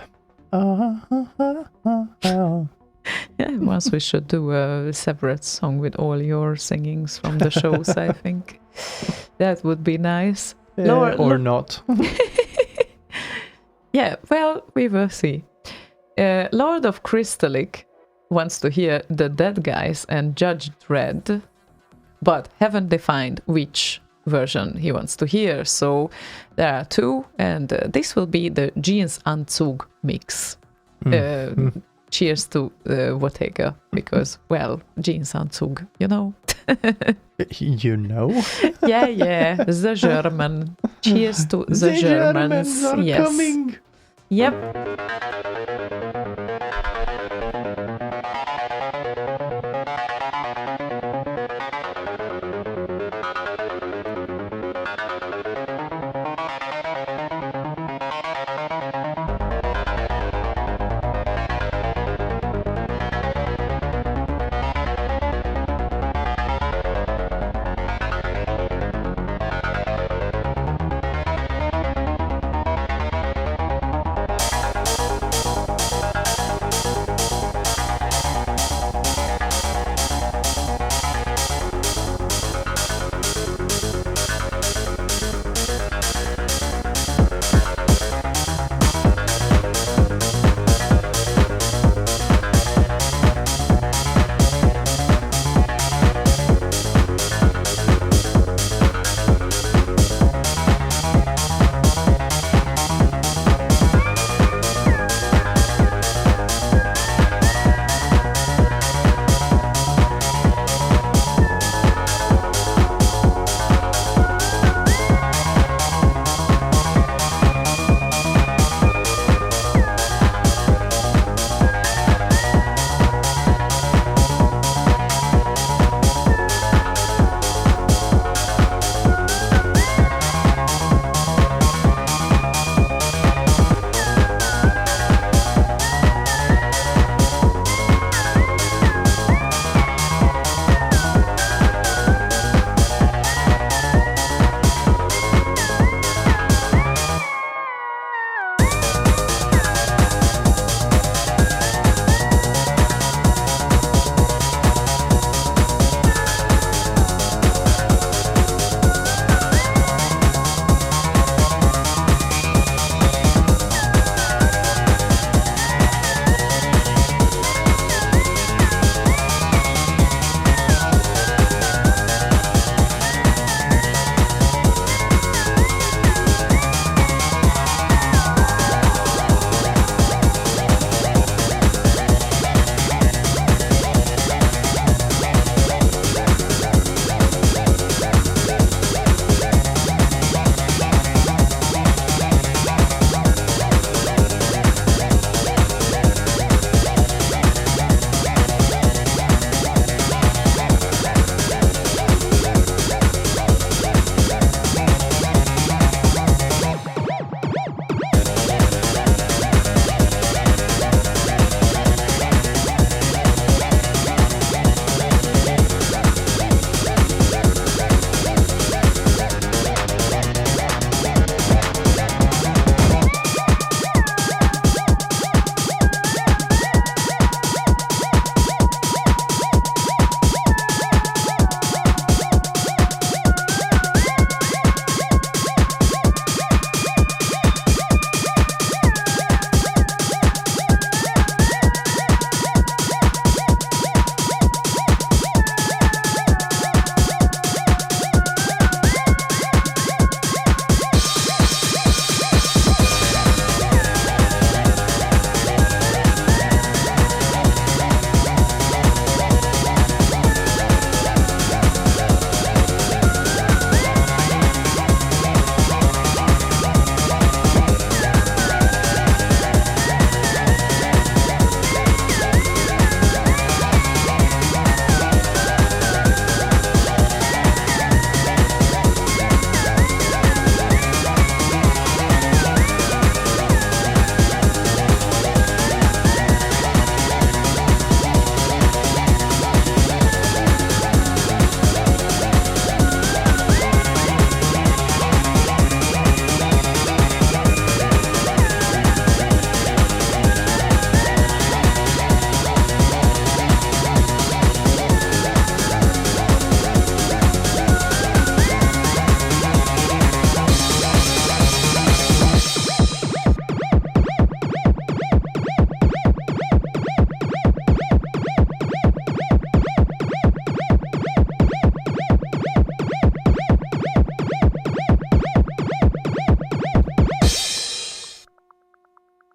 C: Yeah, once we should do a separate song with all your singings from the shows, I think. That would be nice.
B: Or not.
C: Yeah, well, we will see. Lord of Crystallic wants to hear The Dead Guys and Judge Dredd, but haven't defined which version he wants to hear. So there are 2, and this will be the Jeansanzug mix. Cheers to Bottega, because, well, Jeansanzug, you know.
B: You know?
C: Yeah, the German. Cheers to the Germans.
B: Are
C: Yes.
B: coming.
C: Yep.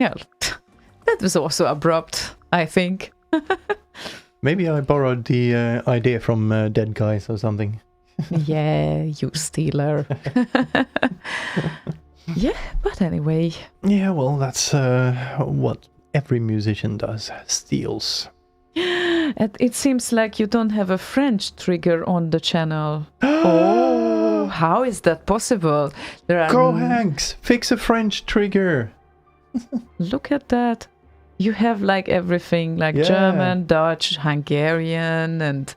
C: Yeah, that was also abrupt, I think.
B: Maybe I borrowed the idea from Dead Guys or something.
C: Yeah, you stealer. Yeah, but anyway.
B: Yeah, well, that's what every musician does, steals.
C: It seems like you don't have a French trigger on the channel. Oh, how is that possible? There are
B: Go, Hanks! Fix a French trigger!
C: Look at that. You have like everything, like
B: Yeah.
C: German, Dutch, Hungarian, and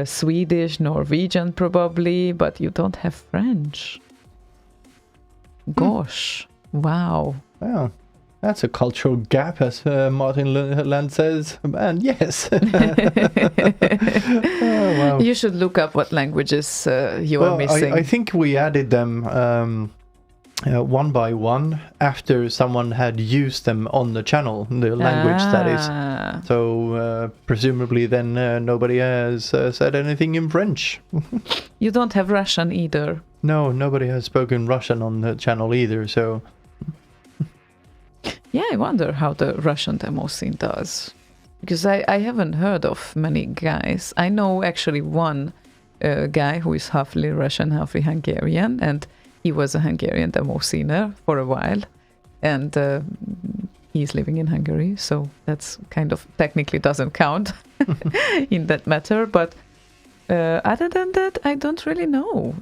C: Swedish, Norwegian probably, but you don't have French. Gosh, wow.
B: Well, that's a cultural gap, as Martin Land says. And yes. Oh, wow.
C: You should look up what languages you are missing.
B: I think we added them one by one after someone had used them on the channel, the language that is. So presumably then nobody has said anything in French.
C: You don't have Russian either.
B: No, nobody has spoken Russian on the channel either, so...
C: Yeah, I wonder how the Russian demo scene does. Because I haven't heard of many guys. I know actually one guy who is halfly Russian, halfly Hungarian, and he was a Hungarian demo scener for a while. And he's living in Hungary, so that's kind of technically doesn't count in that matter. But other than that, I don't really know.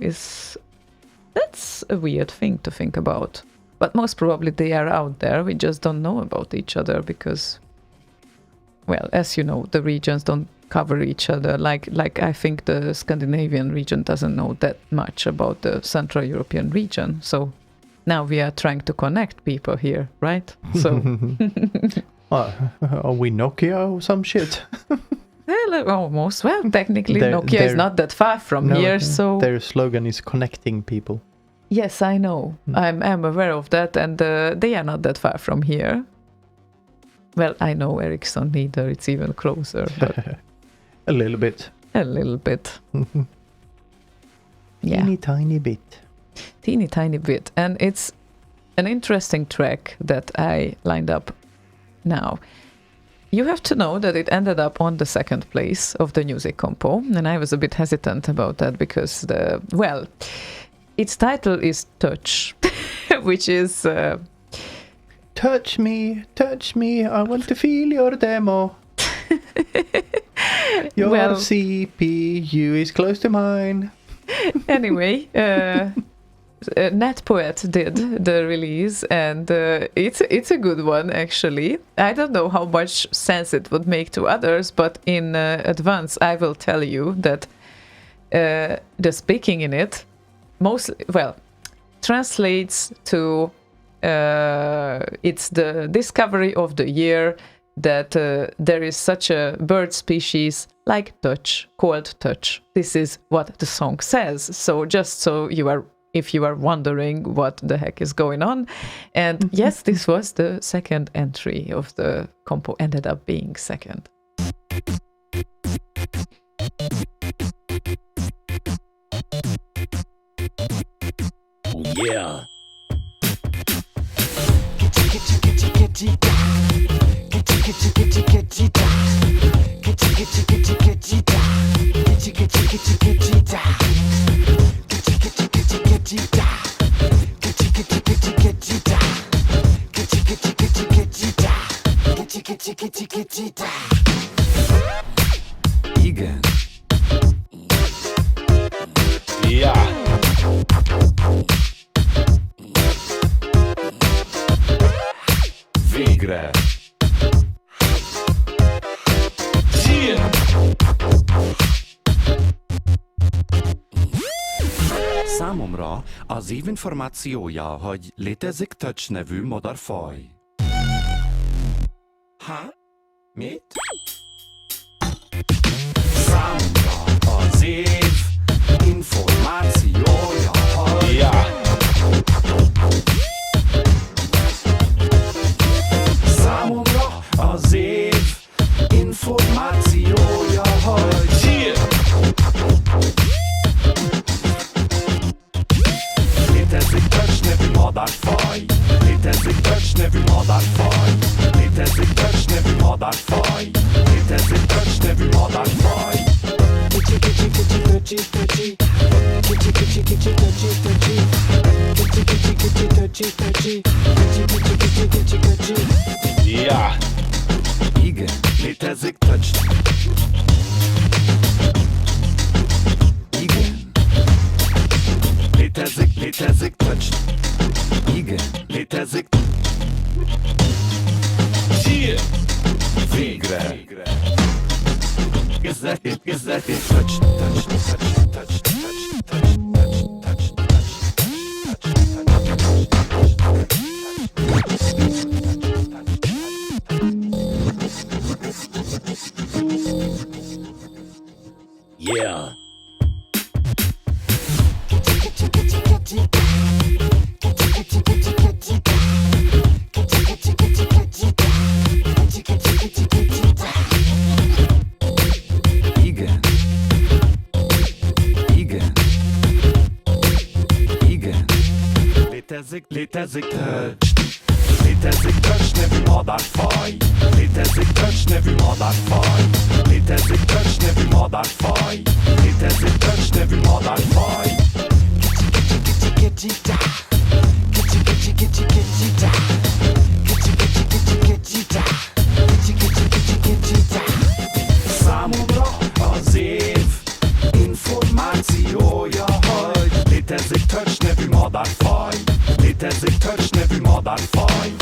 C: That's a weird thing to think about. But most probably they are out there. We just don't know about each other because, well, as you know, the regions don't cover each other. Like I think the Scandinavian region doesn't know that much about the Central European region. So now we are trying to connect people here, right? So
B: are we Nokia or some shit?
C: well, almost. Well, technically Nokia is not that far from here, so
B: their slogan is connecting people.
C: Yes, I know. I'm aware of that, and they are not that far from here. Well, I know Ericsson neither. It's even closer. But
B: a little bit.
C: A little bit. Yeah.
B: Teeny tiny bit.
C: Teeny tiny bit. And it's an interesting track that I lined up now. You have to know that it ended up on the second place of the music compo, and I was a bit hesitant about that because its title is Touch, which is...
B: touch me, I want to feel your demo. Your CPU is close to mine.
C: Anyway, NetPoet did the release, and it's a good one, actually. I don't know how much sense it would make to others, but in advance, I will tell you that the speaking in it translates to it's the discovery of the year that there is such a bird species like Touch, called Touch. This is what the song says. So just so if you are wondering what the heck is going on. And yes, this was the second entry of the compo, ended up being second.
G: Yeah. Igen. Ja. Végre. Számomra az év információja, hogy létezik Touch nevű madárfaj. Ha? Mit? Számomra az év információja, hogy... Ja. Számomra az év információja, hogy... Létezik Touch nevű madárfaj. Létezik Touch nevű madárfaj. Yeah, végre. Is that it? Touch, touch, touch, touch, touch, touch, touch, touch, yeah. Igen. Létezik touch. Létezik touch nevű madárfaj. Létezik touch nevű madárfaj. Létezik touch nevű madárfaj. Létezik touch nevű madárfaj. Számomra az év információja, hogy létezik touch nevű madárfaj. Létezik touch nevű madárfaj.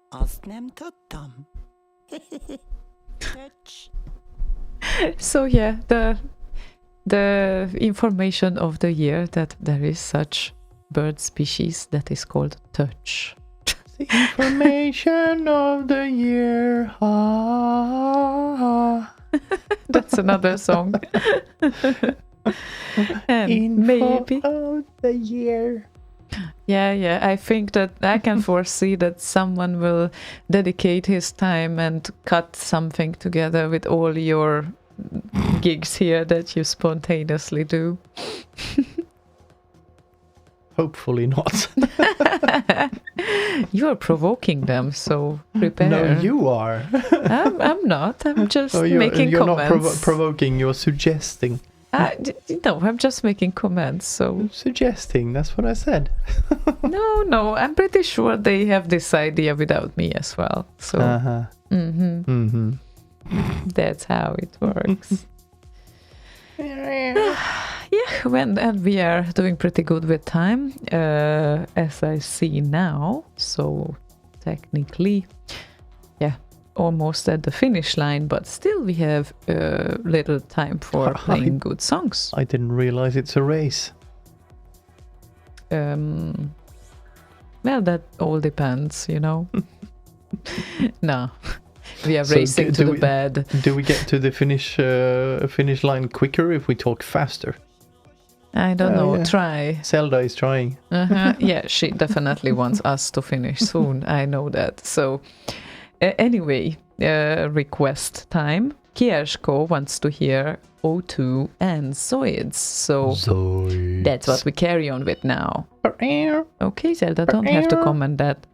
J: Azt nem tudtam. Touch.
C: So yeah, the information of the year that there is such bird species that is called touch.
B: The information of the year.
C: That's another song. And
B: Info
C: maybe
B: of the year.
C: yeah, I think that I can foresee that someone will dedicate his time and cut something together with all your gigs here that you spontaneously do.
B: Hopefully not.
C: You're provoking them, so prepare.
B: No, you are.
C: I'm not. I'm just making
B: you're
C: comments.
B: not provoking, you're suggesting.
C: No, I'm just making comments. So
B: Suggesting, that's what I said.
C: no, I'm pretty sure they have this idea without me as well. So that's how it works. And we are doing pretty good with time, as I see now. So technically, almost at the finish line, but still we have little time for playing good songs.
B: I didn't realize it's a race.
C: Well, that all depends, you know. No, we are
B: So
C: racing to the bed.
B: Do we get to the finish line quicker if we talk faster?
C: I don't know.
B: Yeah.
C: Try.
B: Zelda is trying.
C: Yeah, she definitely wants us to finish soon. I know that. So, anyway, request time. Kiersko wants to hear O2 and Zoids. So that's what we carry on with now. Okay, Zelda, don't have to comment that.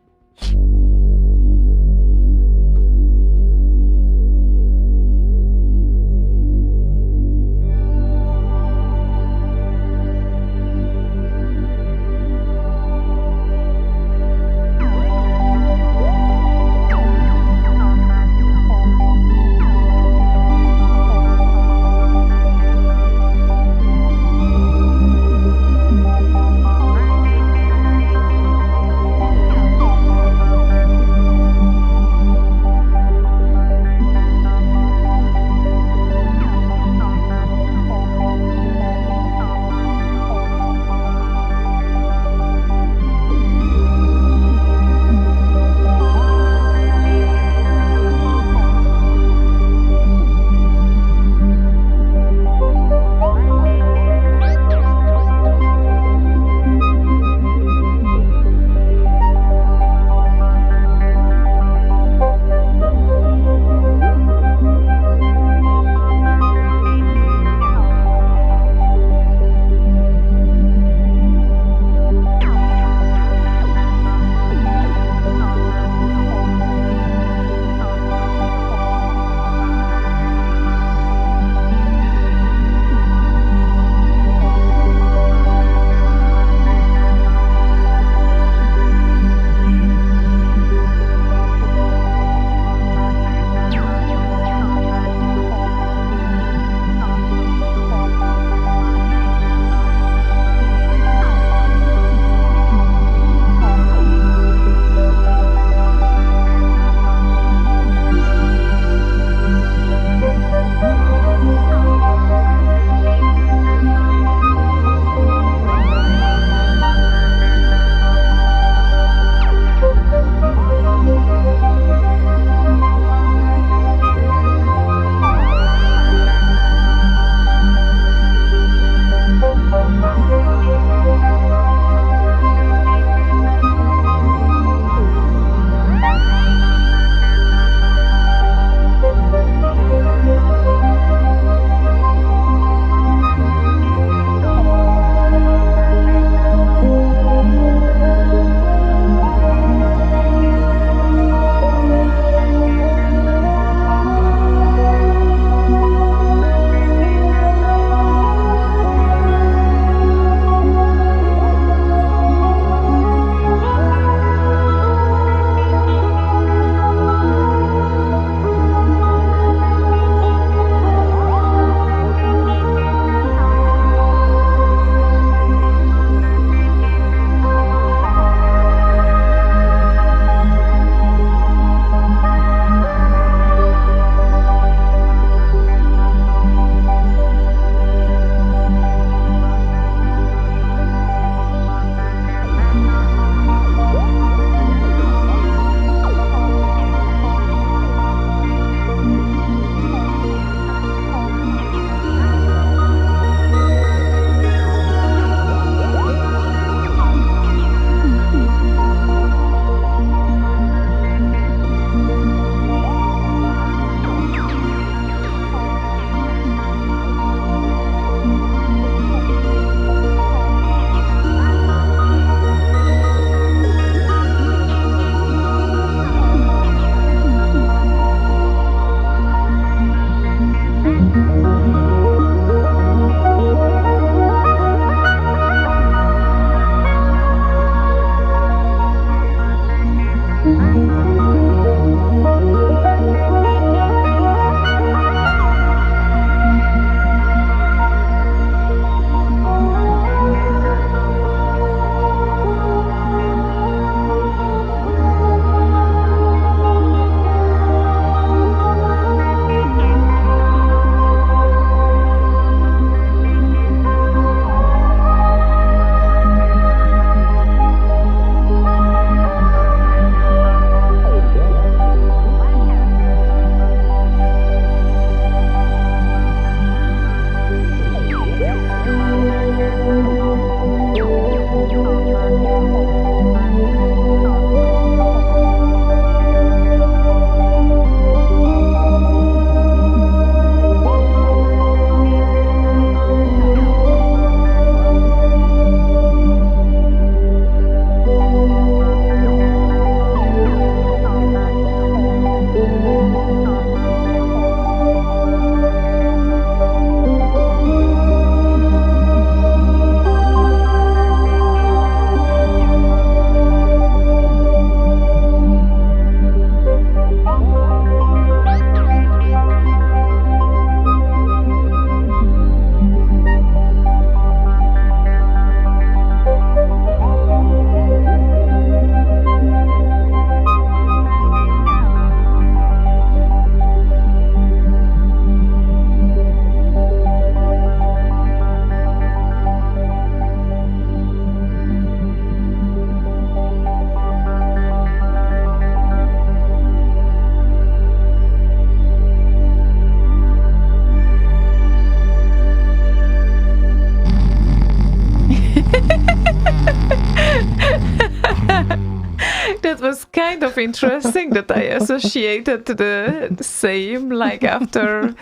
C: of interesting that I associated the same, like after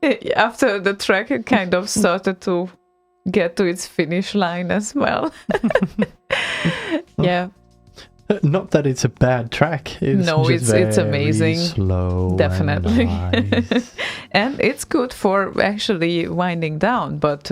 C: the track it kind of started to get to its finish line as well. Yeah.
B: Not that it's a bad track.
C: It's amazing.
B: Slow,
C: definitely.
B: And nice.
C: And it's good for actually winding down, but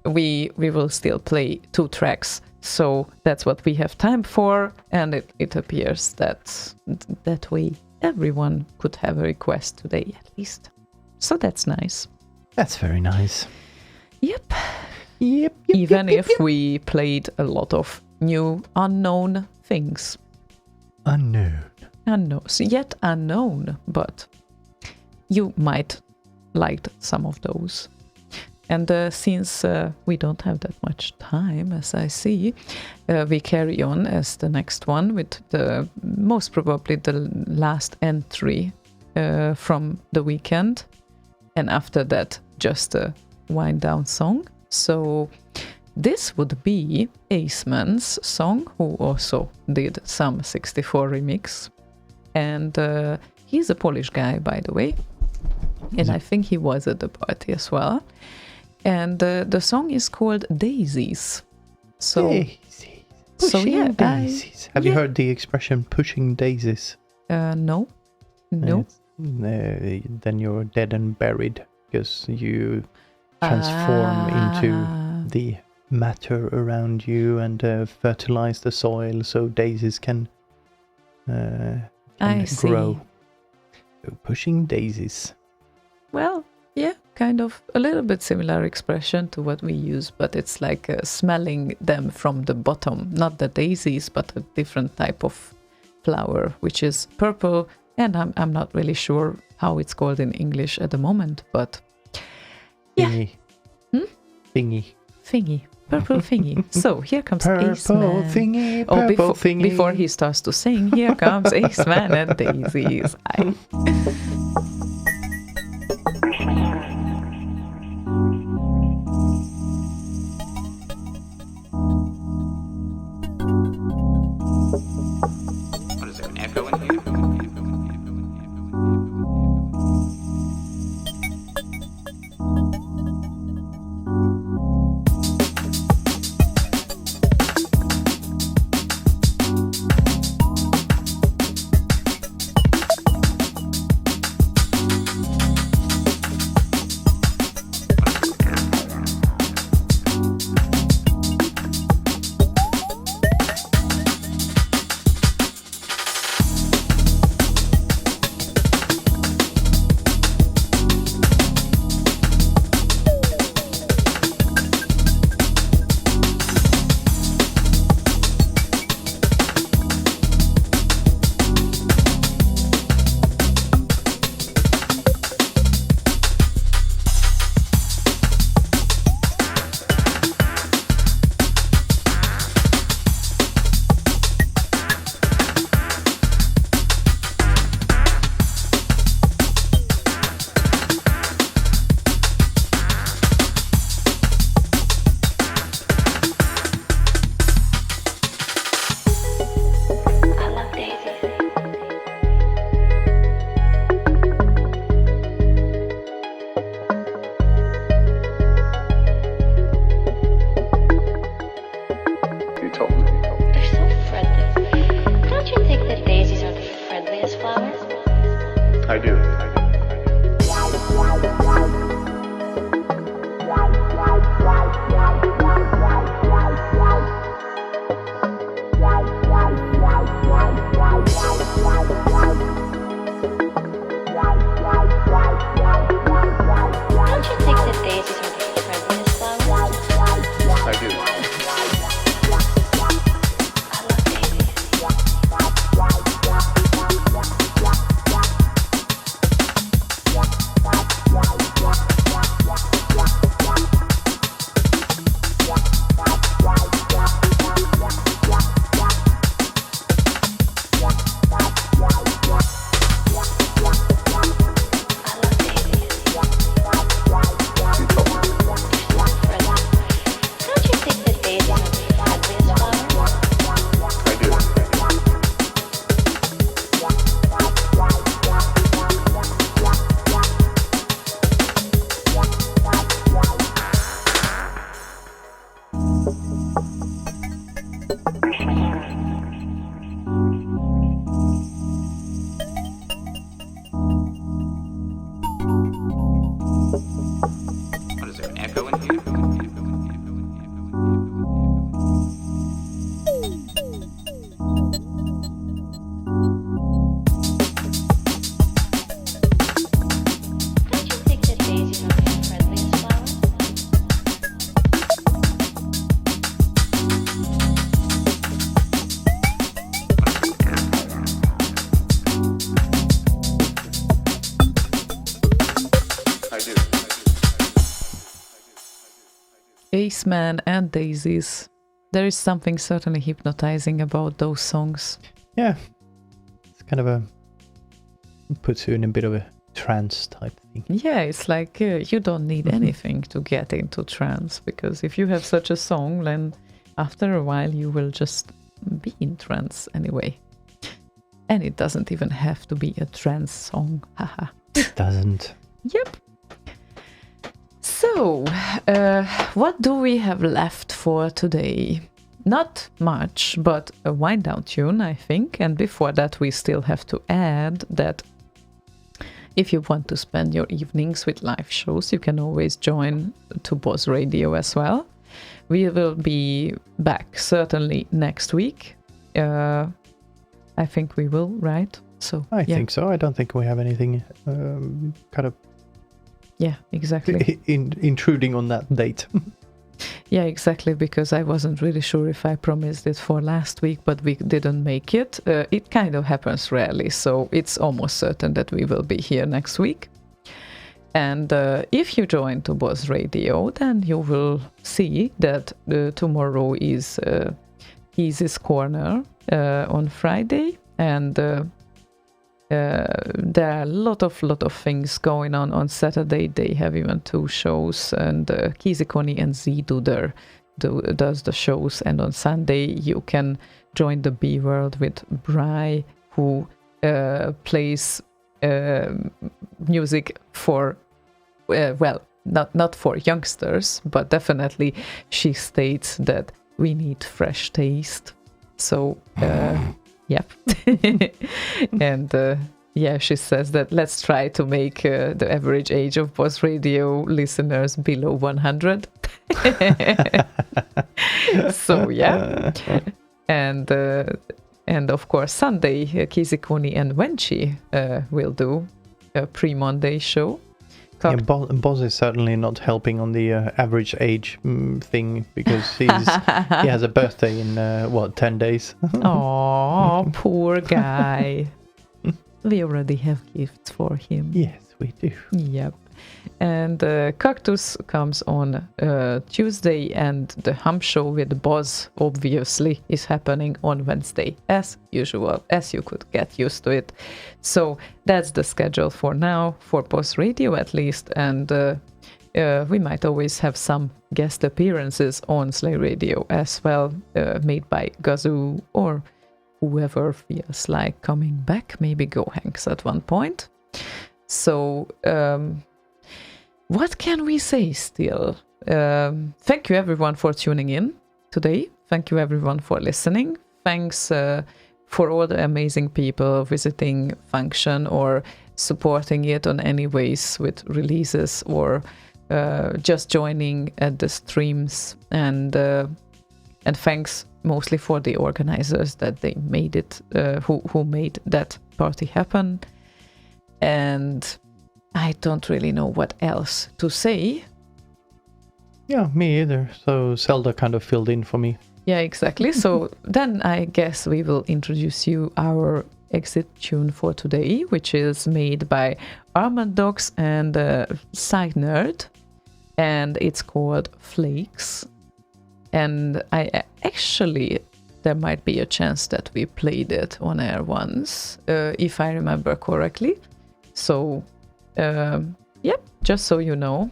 C: we will still play 2 tracks, so that's what we have time for, and it appears that way everyone could have a request today at least, so that's nice.
B: That's very nice.
C: Yep. Even if we played a lot of new unknown things.
B: Unknown,
C: Yet unknown, but you might like some of those. And since we don't have that much time, as I see, we carry on as the next one with most probably the last entry from the weekend. And after that, just a wind down song. So this would be Aceman's song, who also did some 64 remix. And he's a Polish guy, by the way. And I think he was at the party as well. And the song is called Daisies. So,
B: daisies.
C: Pushing
B: Daisies. Have you heard the expression pushing daisies?
C: No.
B: Then you're dead and buried because you transform into the matter around you and fertilize the soil so daisies can grow. So pushing daisies.
C: Well, yeah, kind of a little bit similar expression to what we use, but it's like smelling them from the bottom. Not the daisies, but a different type of flower, which is purple, and I'm not really sure how it's called in English at the moment, but yeah. Thingy. Purple thingy. So here comes Aceman.
B: Purple thingy.
C: Before he starts to sing, here comes Aceman and Daisies.
J: What is there, an echo in here?
C: Aceman and Daisies. There is something certainly hypnotizing about those songs.
B: Yeah. It's kind of a... puts you in a bit of a trance type thing.
C: Yeah, it's like you don't need anything to get into trance, because if you have such a song, then after a while you will just be in trance anyway. And it doesn't even have to be a trance song. Haha.
B: It doesn't.
C: Yep. So, what do we have left for today? Not much, but a wind-down tune, I think. And before that, we still have to add that if you want to spend your evenings with live shows, you can always join to Boz Radio as well. We will be back certainly next week. I think we will, right? So
B: I think so. I don't think we have anything kind of...
C: Yeah, exactly.
B: Intruding on that date.
C: Yeah, exactly, because I wasn't really sure if I promised it for last week, but we didn't make it. It kind of happens rarely, so it's almost certain that we will be here next week. And if you join to Boz Radio, then you will see that tomorrow is Easy's Corner on Friday, and there are a lot of things going on Saturday. They have even 2 shows, and Kizikoni and Z does the shows, and on Sunday you can join the B World with Bry, who plays music for not for youngsters, but definitely she states that we need fresh taste. So yep. And she says that let's try to make the average age of Boz Radio listeners below 100. So yeah. And of course Sunday Kizikuni and Wenchi will do a pre-Monday show.
B: Yeah, Boz is certainly not helping on the average age thing, because he has a birthday in 10 days.
C: Oh, poor guy. We already have gifts for him.
B: Yes, we do.
C: Yep. And Cactus comes on Tuesday, and the Hum Show with Boz obviously is happening on Wednesday, as usual, as you could get used to it. So that's the schedule for now, for Boz Radio at least, and we might always have some guest appearances on Slay Radio as well, made by Gazoo or whoever feels like coming back, maybe Go Hanks at one point. So what can we say still? Thank you everyone for tuning in today. Thank you everyone for listening. Thanks for all the amazing people visiting Function or supporting it on any ways with releases, or just joining at the streams. And thanks mostly for the organizers that they made it, who made that party happen. And I don't really know what else to say.
B: Yeah, me either. So Zelda kind of filled in for me.
C: Yeah, exactly. So then I guess we will introduce you our exit tune for today, which is made by Armand Dogs and Side Nerd, and it's called Flakes. And I actually, there might be a chance that we played it on air once, if I remember correctly. So, just so you know,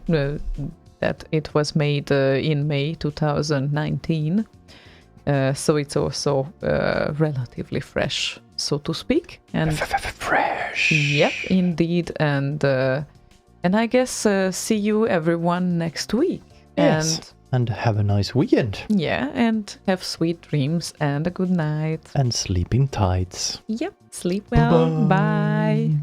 C: that it was made in May 2019. So it's also relatively fresh, so to speak. And
B: fresh.
C: Yep, indeed. And I guess see you everyone next week.
B: Yes. And have a nice weekend.
C: Yeah, and have sweet dreams and a good night.
B: And sleep in tights.
C: Yep, sleep well.
B: Bye-bye.
C: Bye.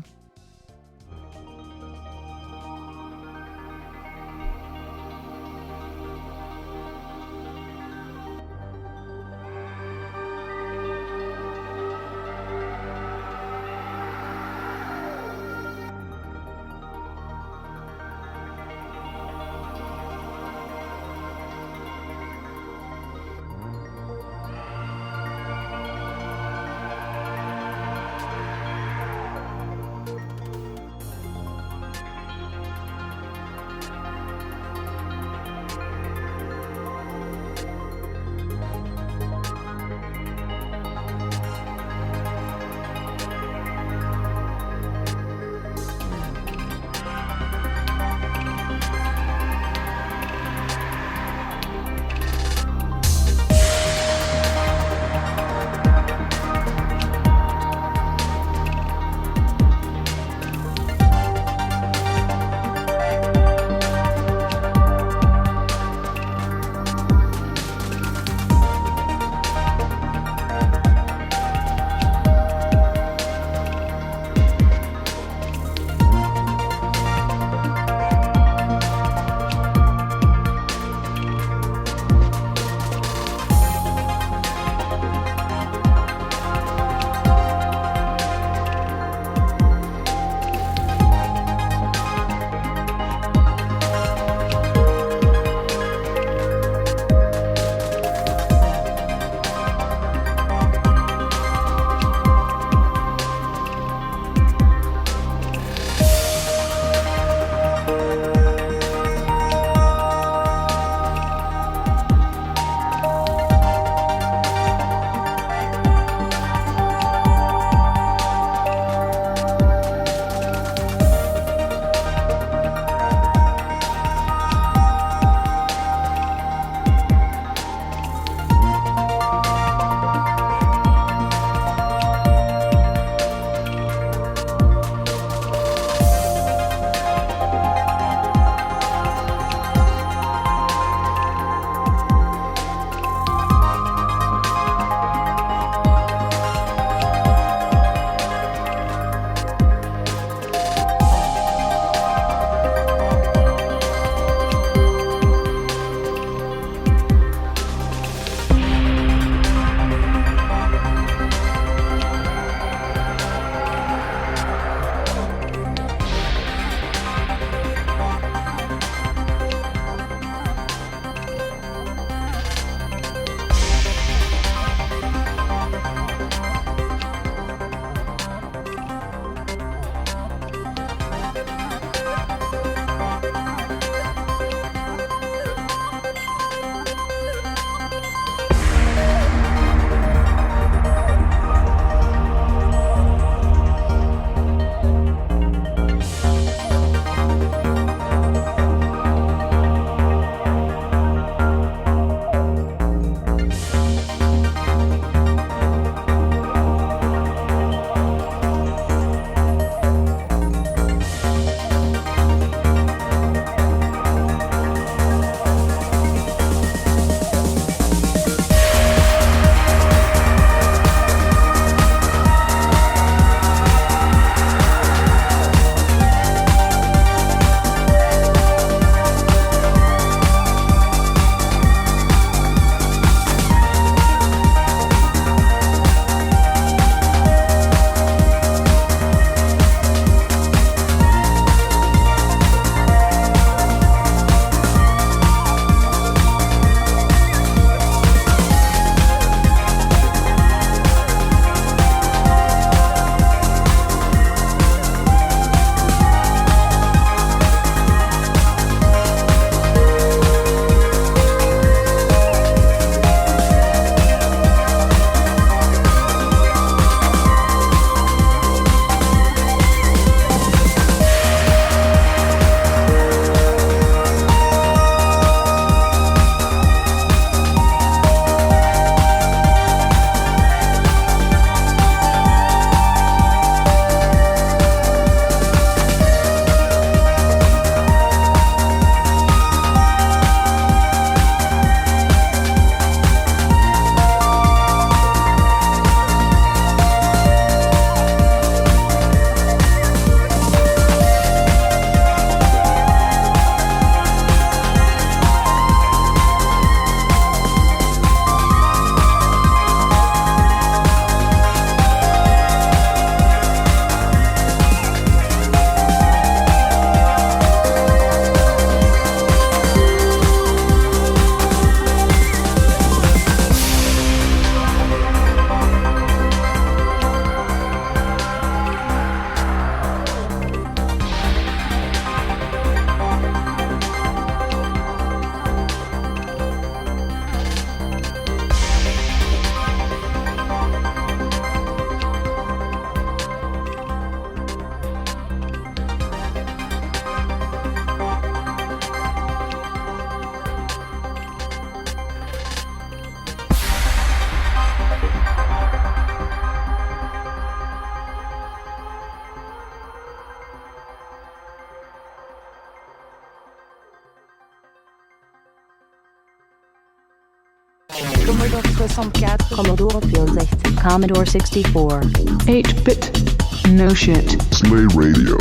K: Commodore 64,
L: Commodore 64,
K: Commodore 64,
L: 8-bit, no shit.
H: Slay Radio.